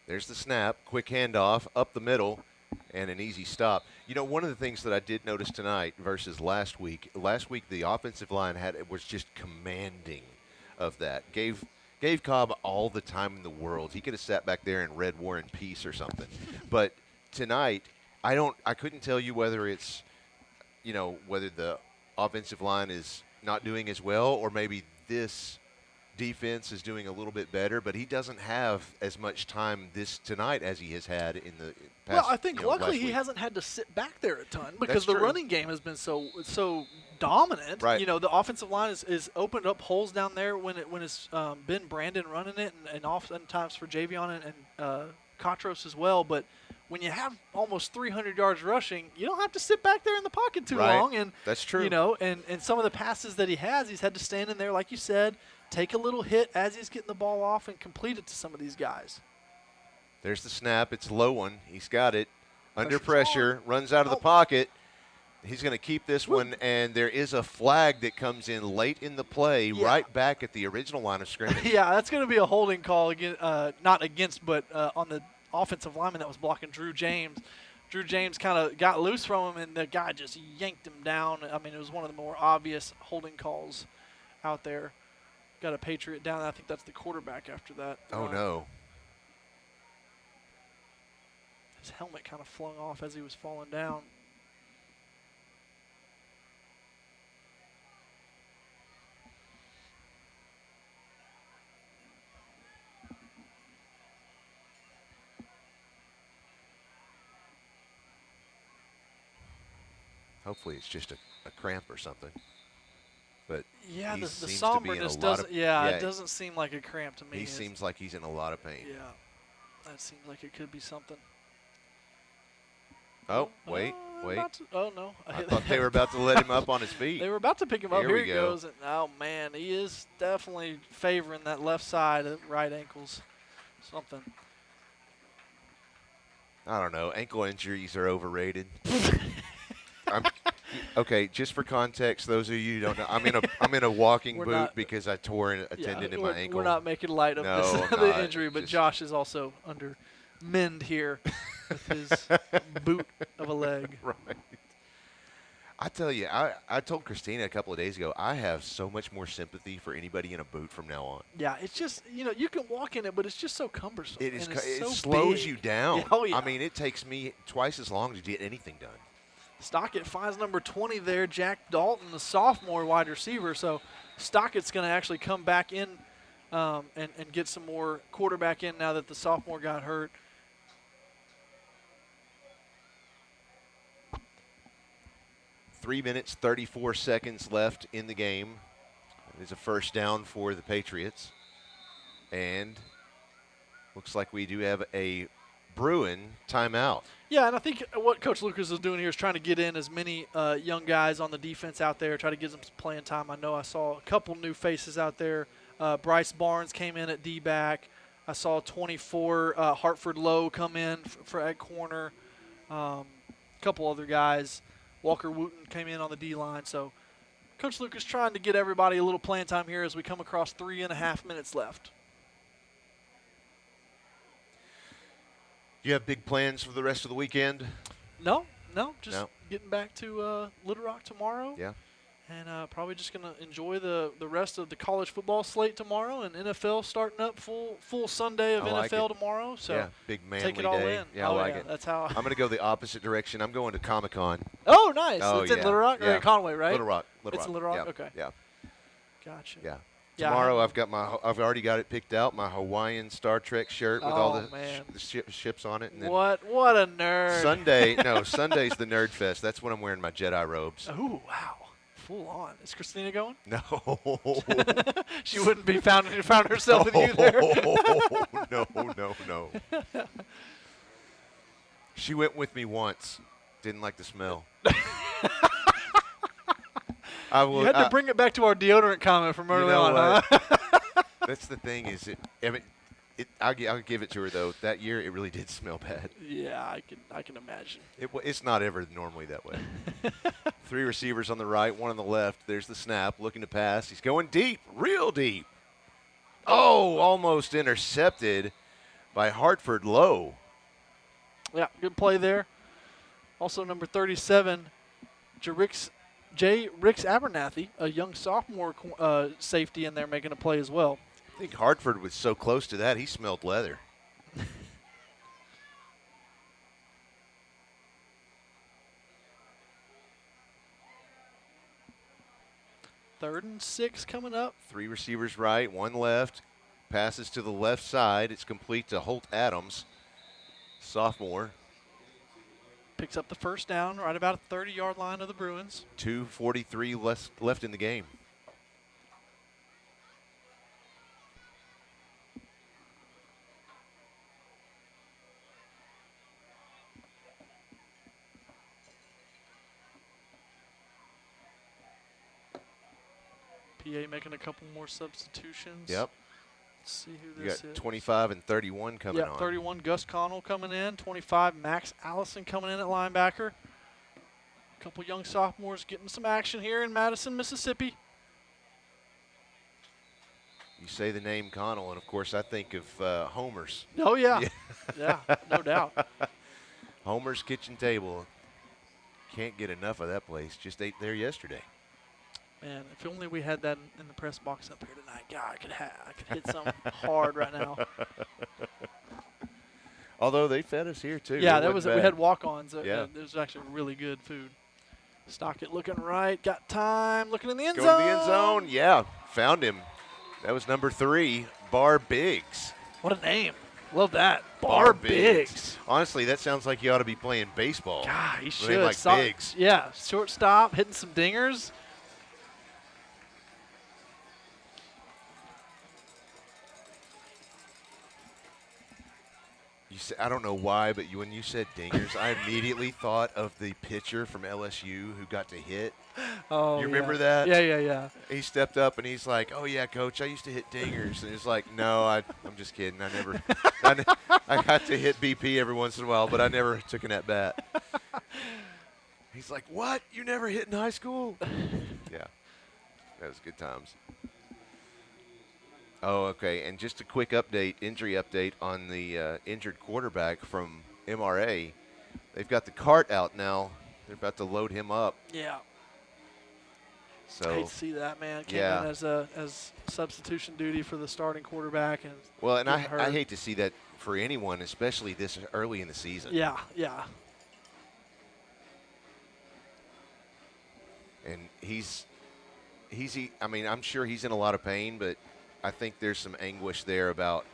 There's the snap, quick handoff, up the middle, and an easy stop. One of the things that I did notice tonight versus last week the offensive line was just commanding of that. Gave Cobb all the time in the world. He could have sat back there and read War and Peace or something. But tonight, I couldn't tell you whether it's, whether the offensive line is not doing as well or maybe this defense is doing a little bit better, but he doesn't have as much time tonight as he has had in the past. Well, I think luckily he hasn't had to sit back there a ton because the running game has been so dominant. Right. The offensive line is opened up holes down there when it's been Brandon running it and oftentimes for Javion and Katros as well. But when you have almost 300 yards rushing, you don't have to sit back there in the pocket too long. And that's true. And some of the passes that he's had to stand in there, like you said, take a little hit as he's getting the ball off and complete it to some of these guys. There's the snap. It's a low one. He's got it. Under pressure. Runs out of the pocket. He's going to keep this one, and there is a flag that comes in late in the play, right back at the original line of scrimmage. Yeah, that's going to be a holding call, not against, but on the offensive lineman that was blocking Drew James. Drew James kind of got loose from him, and the guy just yanked him down. I mean, it was one of the more obvious holding calls out there. Got a Patriot down. I think that's the quarterback after that. Oh, no. His helmet kind of flung off as he was falling down. Hopefully it's just a cramp or something. But yeah, the somberness doesn't. It doesn't seem like a cramp to me. He seems like he's in a lot of pain. Yeah, that seems like it could be something. Oh, wait. Oh no! I thought they were about to let him up on his feet. They were about to pick him up. Here he goes. And, oh man, he is definitely favoring that left side of right ankles. Something. I don't know. Ankle injuries are overrated. Okay, just for context, those of you who don't know, I'm in a walking boot because I tore a tendon in my ankle. We're not making light of the injury, but Josh is also under mend here with his boot of a leg. Right. I tell you, I told Christina a couple of days ago, I have so much more sympathy for anybody in a boot from now on. Yeah, it's just, you can walk in it, but it's just so cumbersome. It is. It so slows big. you down. Oh, yeah. I mean, it takes me twice as long to get anything done. Stockett finds number 20 there, Jack Dalton, the sophomore wide receiver. So Stockett's going to actually come back in and get some more quarterback in now that the sophomore got hurt. Three minutes, 34 seconds left in the game. It is a first down for the Patriots. And looks like we do have a Bruin timeout. Yeah, and I think what Coach Lucas is doing here is trying to get in as many young guys on the defense out there, try to get them some playing time. I know I saw a couple new faces out there. Bryce Barnes came in at D-back. I saw 24 Hartford Lowe come in for at corner. A couple other guys. Walker Wooten came in on the D-line. So Coach Lucas trying to get everybody a little playing time here as we come across 3.5 minutes left. You have big plans for the rest of the weekend? No, just getting back to Little Rock tomorrow. Yeah. And probably just going to enjoy the rest of the college football slate tomorrow, and NFL starting up full Sunday of NFL tomorrow. So yeah, big manly take it all day. in. Yeah, I like it. That's how. I'm going to go the opposite direction. I'm going to Comic-Con. Oh, nice. Oh, it's in Little Rock or in Conway, right? Little Rock. It's in Little Rock. Yeah. Okay. Yeah. Gotcha. Yeah. Yeah, Tomorrow I've already got it picked out, my Hawaiian Star Trek shirt with all the ships on it. And then what a nerd. Sunday's the Nerd Fest. That's when I'm wearing my Jedi robes. Oh, wow. Full on. Is Christina going? No. She wouldn't be found herself with you there. No. She went with me once. Didn't like the smell. You had to bring it back to our deodorant comment from early on, huh? That's the thing is, I'll give it to her, though. That year, it really did smell bad. Yeah, I can imagine. It's not ever normally that way. 3 receivers on the right, 1 on the left. There's the snap, looking to pass. He's going deep, real deep. Oh, almost intercepted by Hartford Lowe. Yeah, good play there. Also, number 37, J. Ricks Abernathy, a young sophomore safety in there making a play as well. I think Hartford was so close to that, he smelled leather. Third and 6 coming up. 3 receivers right, 1 left. Passes to the left side. It's complete to Holt Adams, sophomore. Picks up the first down right about a 30-yard line of the Bruins. 2:43 left in the game. PA making a couple more substitutions. Yep. Let's see who You this got is. 25 and 31 coming on. 31, Gus Connell coming in. 25, Max Allison coming in at linebacker. A couple young sophomores getting some action here in Madison, Mississippi. You say the name Connell, and of course I think of Homer's. Oh, yeah. Yeah, no doubt. Homer's Kitchen Table. Can't get enough of that place. Just ate there yesterday. Man, if only we had that in the press box up here tonight. God, I could hit something hard right now. Although they fed us here too. Yeah, we had walk-ons. Yeah. It was actually really good food. Stockett looking right, got time, looking in the end zone. Going to the end zone, yeah, found him. That was number 3, Bar Biggs. What a name. Love that. Bar Biggs. Honestly, that sounds like you ought to be playing baseball. God, he A should. name like Biggs. Yeah, shortstop, hitting some dingers. I don't know why, but when you said dingers, I immediately thought of the pitcher from LSU who got to hit. Oh, you remember that? Yeah. He stepped up and he's like, "Oh yeah, coach, I used to hit dingers." And he's like, "No, I'm just kidding. I got to hit BP every once in a while, but I never took an at bat." He's like, "What? You never hit in high school?" Yeah, that was good times. Oh, okay. And just a quick injury update on the injured quarterback from MRA. They've got the cart out now. They're about to load him up. Yeah. So I hate to see that, man. Came in as substitution duty for the starting quarterback. And I hate to see that for anyone, especially this early in the season. Yeah. And I'm sure he's in a lot of pain, but I think there's some anguish there about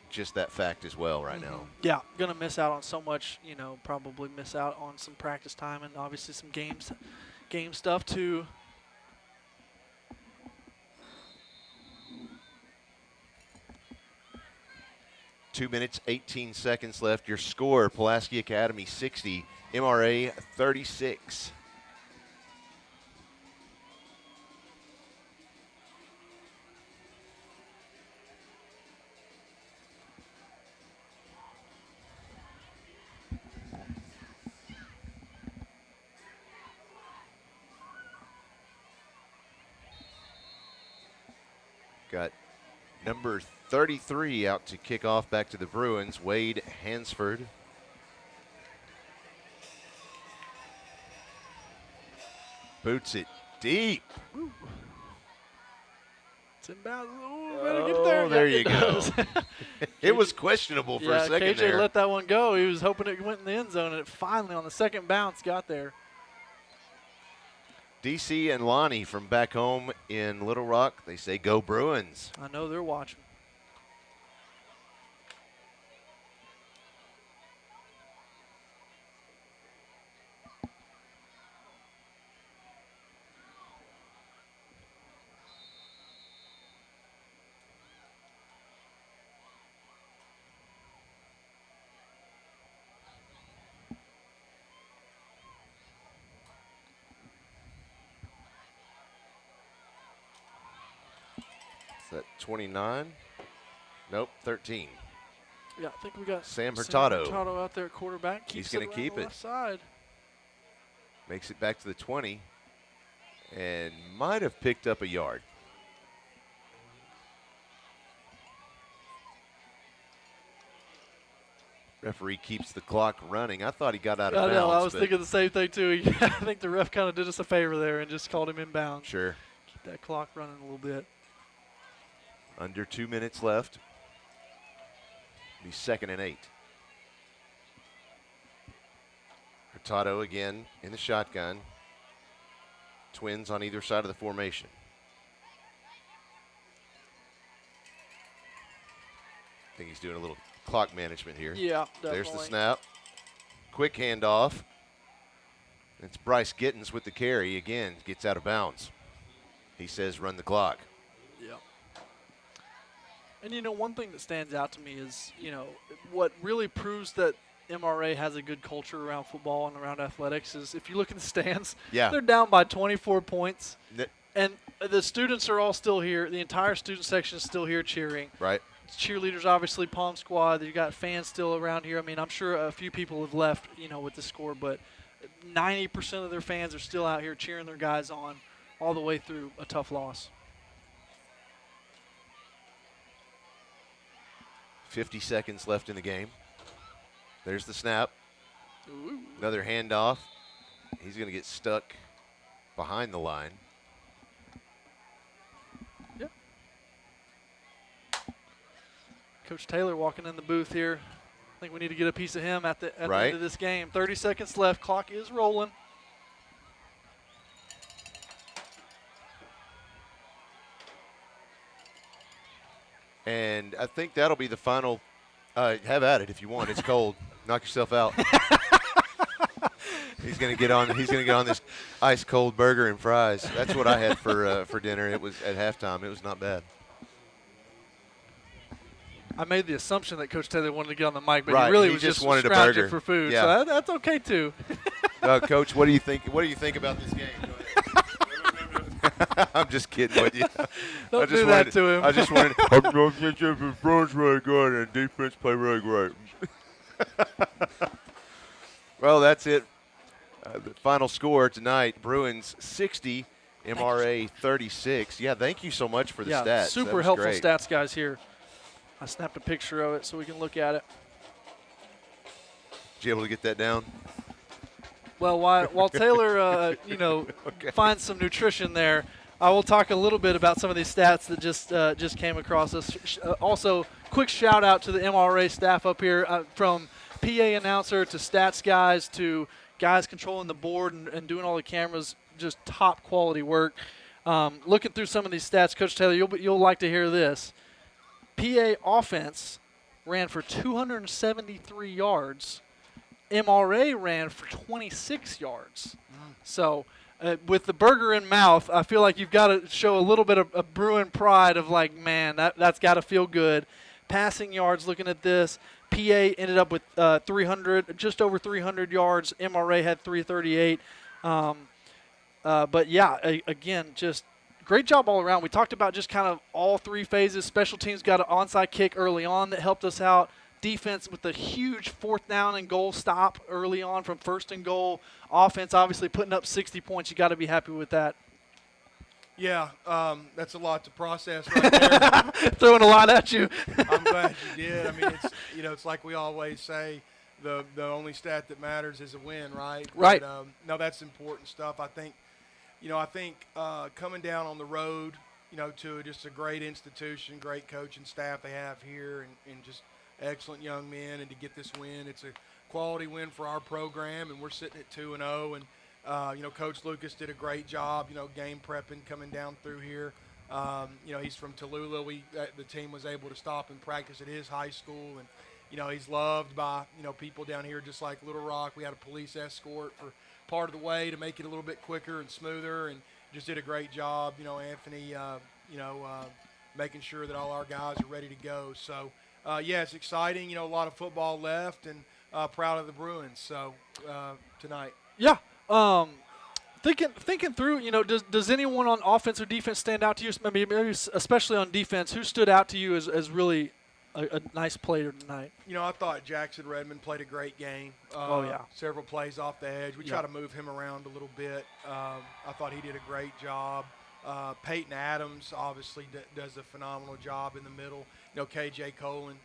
just that fact as well right now. Yeah, going to miss out on so much, probably miss out on some practice time and obviously some game stuff too. 2 minutes, 18 seconds left. Your score, Pulaski Academy 60, MRA 36. Got number 33 out to kick off back to the Bruins, Wade Hansford. Boots it deep. It's inbound. Ooh, better get there. There Yeah, you go. It was questionable for a second KJ there. let that one go. He was hoping it went in the end zone, and it finally, on the second bounce, got there. DC and Lonnie from back home in Little Rock, they say go Bruins. I know they're watching. Is that 29? Nope, 13. Yeah, I think we got Sam Hurtado. Hurtado out there at quarterback. He's Keeps going to keep the it. left side. Makes it back to the 20 and might have picked up a yard. Referee keeps the clock running. I thought he got out of bounds. I know. I was but thinking the same thing, too. I think the ref kind of did us a favor there and just called him inbound. Sure. Keep that clock running a little bit. Under 2 minutes left. Be 2nd and 8. Hurtado again in the shotgun. Twins on either side of the formation. I think he's doing a little clock management here. Yeah, definitely. There's the snap. Quick handoff. It's Bryce Gittens with the carry. Again, gets out of bounds. He says run the clock. Yeah. And, one thing that stands out to me is, what really proves that MRA has a good culture around football and around athletics is if you look in the stands, they're down by 24 points. And the students are all still here. The entire student section is still here cheering. Right. Cheerleaders, obviously, Palm Squad. You got fans still around here. I mean, I'm sure a few people have left, with the score, but 90% of their fans are still out here cheering their guys on all the way through a tough loss. 50 seconds left in the game. There's the snap. Ooh. Another handoff. He's going to get stuck behind the line. Yeah. Coach Taylor walking in the booth here. I think we need to get a piece of him at the end of this game. 30 seconds left. Clock is rolling. And I think that'll be the final. Have at it if you want. It's cold. Knock yourself out. He's gonna get on. He's gonna get on this ice cold burger and fries. That's what I had for dinner. It was at halftime. It was not bad. I made the assumption that Coach Taylor wanted to get on the mic, but Right, he really he was just just wanted a scrounging burger. for food. Yeah. So that's okay too. Coach, what do you think? What do you think about this game? I'm just kidding with you. Don't do that to him. I just wanted. The Bruins really good and defense play really great. Well, that's it. The final score tonight: Bruins 60, MRA 36. Yeah, thank you so much for the stats. That Super was helpful great. stats, guys. Here, I snapped a picture of it so we can look at it. Did you able to get that down? Well, while Taylor, finds some nutrition there, I will talk a little bit about some of these stats that just came across us. Also, quick shout out to the MRA staff up here, from PA announcer to stats guys to guys controlling the board and doing all the cameras. Just top quality work. Looking through some of these stats, Coach Taylor, you'll like to hear this. PA offense ran for 273 yards. MRA ran for 26 yards. So with the burger in mouth, I feel like you've got to show a little bit of Bruin pride of like, man, that's got to feel good. Passing yards, looking at this, PA ended up with 300, just over 300 yards. MRA had 338. But, yeah, again, just great job all around. We talked about just kind of all three phases. Special teams got an onside kick early on that helped us out. Defense with a huge 4th down and goal stop early on from 1st and goal. Offense obviously putting up 60 points. You got to be happy with that. Yeah, that's a lot to process right there. Throwing a lot at you. I'm glad you did. I mean, it's like we always say, the only stat that matters is a win, right? Right. But, no, that's important stuff. I think coming down on the road, to just a great institution, great coaching staff they have here, and just excellent young men, and to get this win, it's a quality win for our program, and we're sitting at 2-0, and Coach Lucas did a great job, game prepping coming down through here. He's from Tallulah. The team was able to stop and practice at his high school, and he's loved by people down here, just like Little Rock. We had a police escort for part of the way to make it a little bit quicker and smoother, and just did a great job. Anthony, making sure that all our guys are ready to go. So. It's exciting. A lot of football left, and proud of the Bruins. So tonight. Yeah. Thinking through, does anyone on offense or defense stand out to you? Maybe especially on defense, who stood out to you as really a nice player tonight? I thought Jackson Redmond played a great game. Several plays off the edge. We try to move him around a little bit. I thought he did a great job. Peyton Adams obviously does a phenomenal job in the middle. KJ Colin,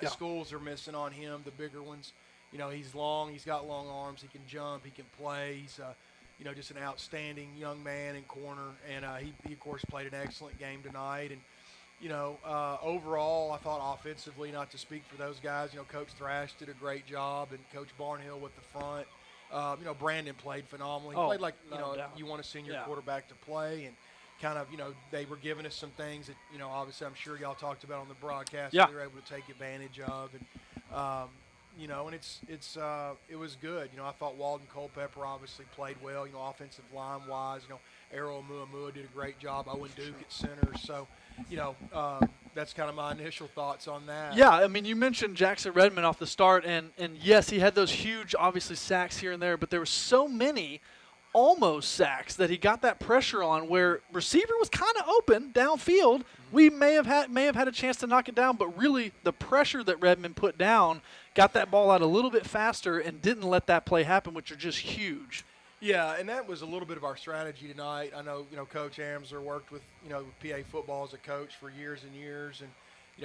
schools are missing on him, the bigger ones. He's long, he's got long arms, he can jump, he can play. He's, just an outstanding young man in corner. And he, of course, played an excellent game tonight. And, overall, I thought offensively, not to speak for those guys, Coach Thrash did a great job, and Coach Barnhill with the front. Brandon played phenomenally. He played like, you want a senior quarterback to play, and kind of, they were giving us some things that, obviously I'm sure y'all talked about on the broadcast that they were able to take advantage of. And, and it was good. I thought Walden Culpepper obviously played well, offensive line-wise. Arrow Muamua did a great job. Owen Duke at center. So, that's kind of my initial thoughts on that. Yeah, I mean, you mentioned Jackson Redmond off the start, and yes, he had those huge, obviously, sacks here and there, but there were so many almost sacks that he got that pressure on where receiver was kind of open downfield. Mm-hmm. We may have had a chance to knock it down, but really the pressure that Redmond put down got that ball out a little bit faster and didn't let that play happen, which are just huge. Yeah, and that was a little bit of our strategy tonight. I know, Coach Amsler worked with, PA football as a coach for years and years, and,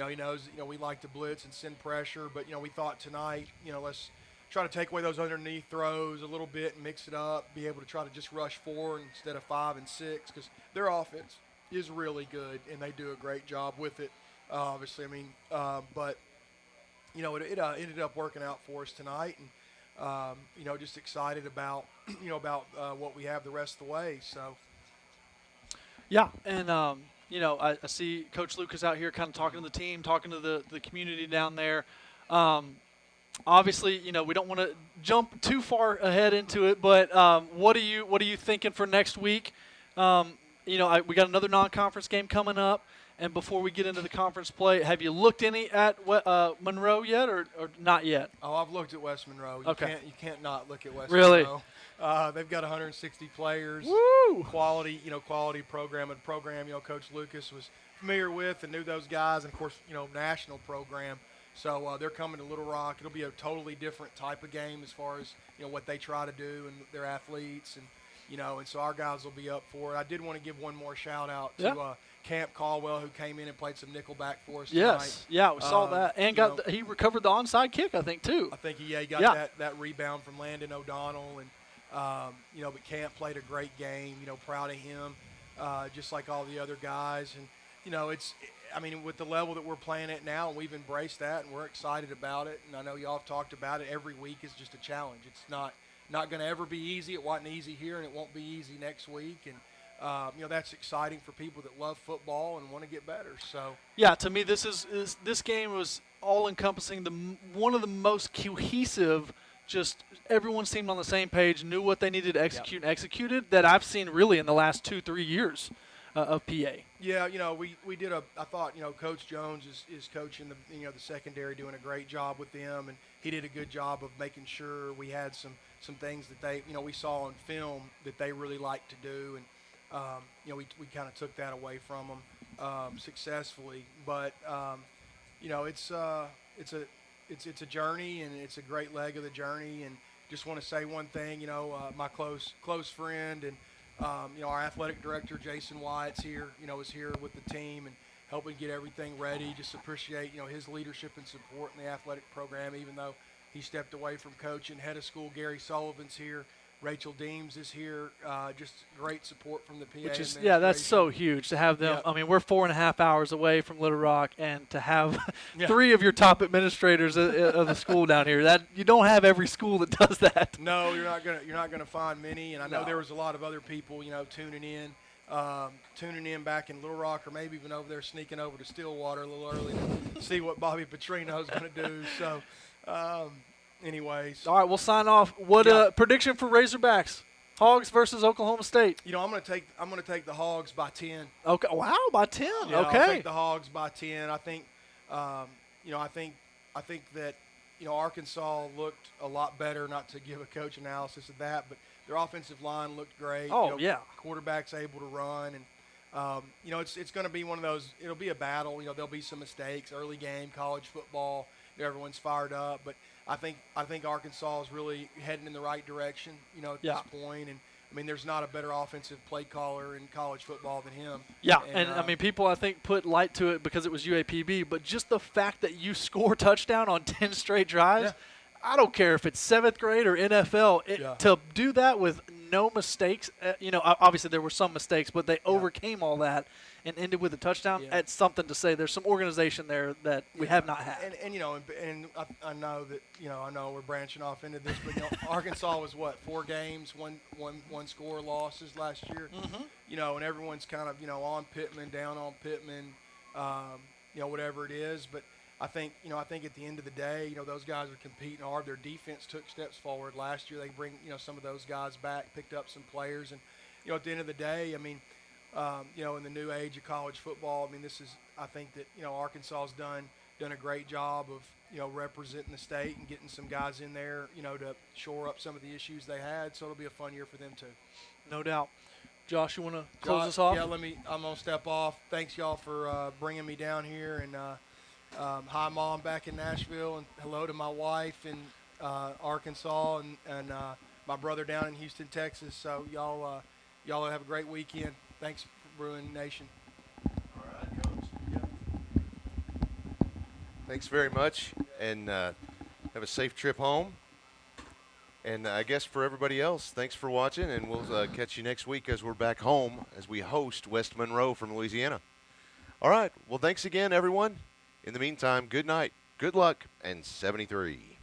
he knows, we like to blitz and send pressure, but, we thought tonight, let's try to take away those underneath throws a little bit and mix it up, be able to try to just rush 4 instead of 5 and 6, because their offense is really good, and they do a great job with it, obviously. I mean, but, it ended up working out for us tonight, and, just excited about, what we have the rest of the way. So. Yeah, and, I see Coach Lucas out here kind of talking to the team, talking to the community down there. Obviously, we don't want to jump too far ahead into it, but what are you thinking for next week? We got another non-conference game coming up. And before we get into the conference play, have you looked any at Monroe yet, or not yet? Oh, I've looked at West Monroe. You can't not look at West really? Monroe. They've got 160 players. Woo! Quality program. And program, Coach Lucas was familiar with and knew those guys. And, of course, national program. So they're coming to Little Rock. It'll be a totally different type of game as far as, what they try to do and their athletes. And so our guys will be up for it. I did want to give one more shout-out to Camp Caldwell, who came in and played some nickelback for us tonight. Yes, yeah, we saw that. And he recovered the onside kick, I think, too. I think he got that rebound from Landon O'Donnell. And, but Camp played a great game. Proud of him, just like all the other guys. And, with the level that we're playing at now, we've embraced that, and we're excited about it. And I know y'all have talked about it. Every week is just a challenge. It's not going to ever be easy. It wasn't easy here, and it won't be easy next week. And, that's exciting for people that love football and want to get better. So yeah, to me, this game was all-encompassing. One of the most cohesive. Just everyone seemed on the same page, knew what they needed to execute, and executed that I've seen really in the last 2-3 years. of PA. Yeah, we did I thought, Coach Jones is coaching the secondary, doing a great job with them, and he did a good job of making sure we had some things that they, we saw on film that they really liked to do, and we kind of took that away from them successfully. But it's a journey, and it's a great leg of the journey. And just want to say one thing, my close friend and our athletic director, Jason Wyatt's here, is here with the team and helping get everything ready. Just appreciate, his leadership and support in the athletic program, even though he stepped away from coaching. Head of school, Gary Sullivan's here. Rachel Deems is here. Just great support from the PA. Which is, yeah, that's so huge to have them. Yep. I mean, we're 4.5 hours away from Little Rock, and to have Yeah. 3 of your top administrators of the school down here, that you don't have every school that does that. No, you're not gonna find many. And I know No. there was a lot of other people, tuning in back in Little Rock, or maybe even over there sneaking over to Stillwater a little early to see what Bobby Petrino's going to do. So, anyways, All right, we'll sign off. What prediction for Razorbacks? Hogs versus Oklahoma State. I'm going to take the Hogs by 10. Okay, wow, by 10. Yeah, okay. I'll take the Hogs by 10. I think, I think that, Arkansas looked a lot better. Not to give a coach analysis of that, but their offensive line looked great. Oh, yeah. Quarterback's able to run, and it's going to be one of those. It'll be a battle. There'll be some mistakes. Early game, college football. Everyone's fired up, but I think Arkansas is really heading in the right direction. At this point, and I mean, there's not a better offensive play caller in college football than him. Yeah, and I mean, people I think put light to it because it was UAPB, but just the fact that you score touchdown on 10 straight drives, I don't care if it's 7th grade or NFL, to do that with no mistakes. Obviously there were some mistakes, but they overcame all that and ended with a touchdown. Yeah. That's something to say. There's some organization there that we have not had. And I know that I know we're branching off into this, but Arkansas was what, 4 games, one score losses last year. Mm-hmm. And everyone's kind of on Pittman, down on Pittman, whatever it is. But I think at the end of the day, those guys are competing hard. Their defense took steps forward last year. They bring some of those guys back, picked up some players, and at the end of the day, I mean. In the new age of college football, I mean, I think that, Arkansas's done a great job of, representing the state and getting some guys in there, to shore up some of the issues they had. So it'll be a fun year for them too. No doubt. Josh, you want to close us off? Yeah, I'm going to step off. Thanks, y'all, for bringing me down here. And hi, Mom, back in Nashville. And hello to my wife in Arkansas and my brother down in Houston, Texas. So y'all have a great weekend. Thanks, Bruin Nation. All right, Coach. Yeah. Thanks very much, and have a safe trip home. And I guess for everybody else, thanks for watching, and we'll catch you next week as we're back home as we host West Monroe from Louisiana. All right, well, thanks again, everyone. In the meantime, good night, good luck, and 73.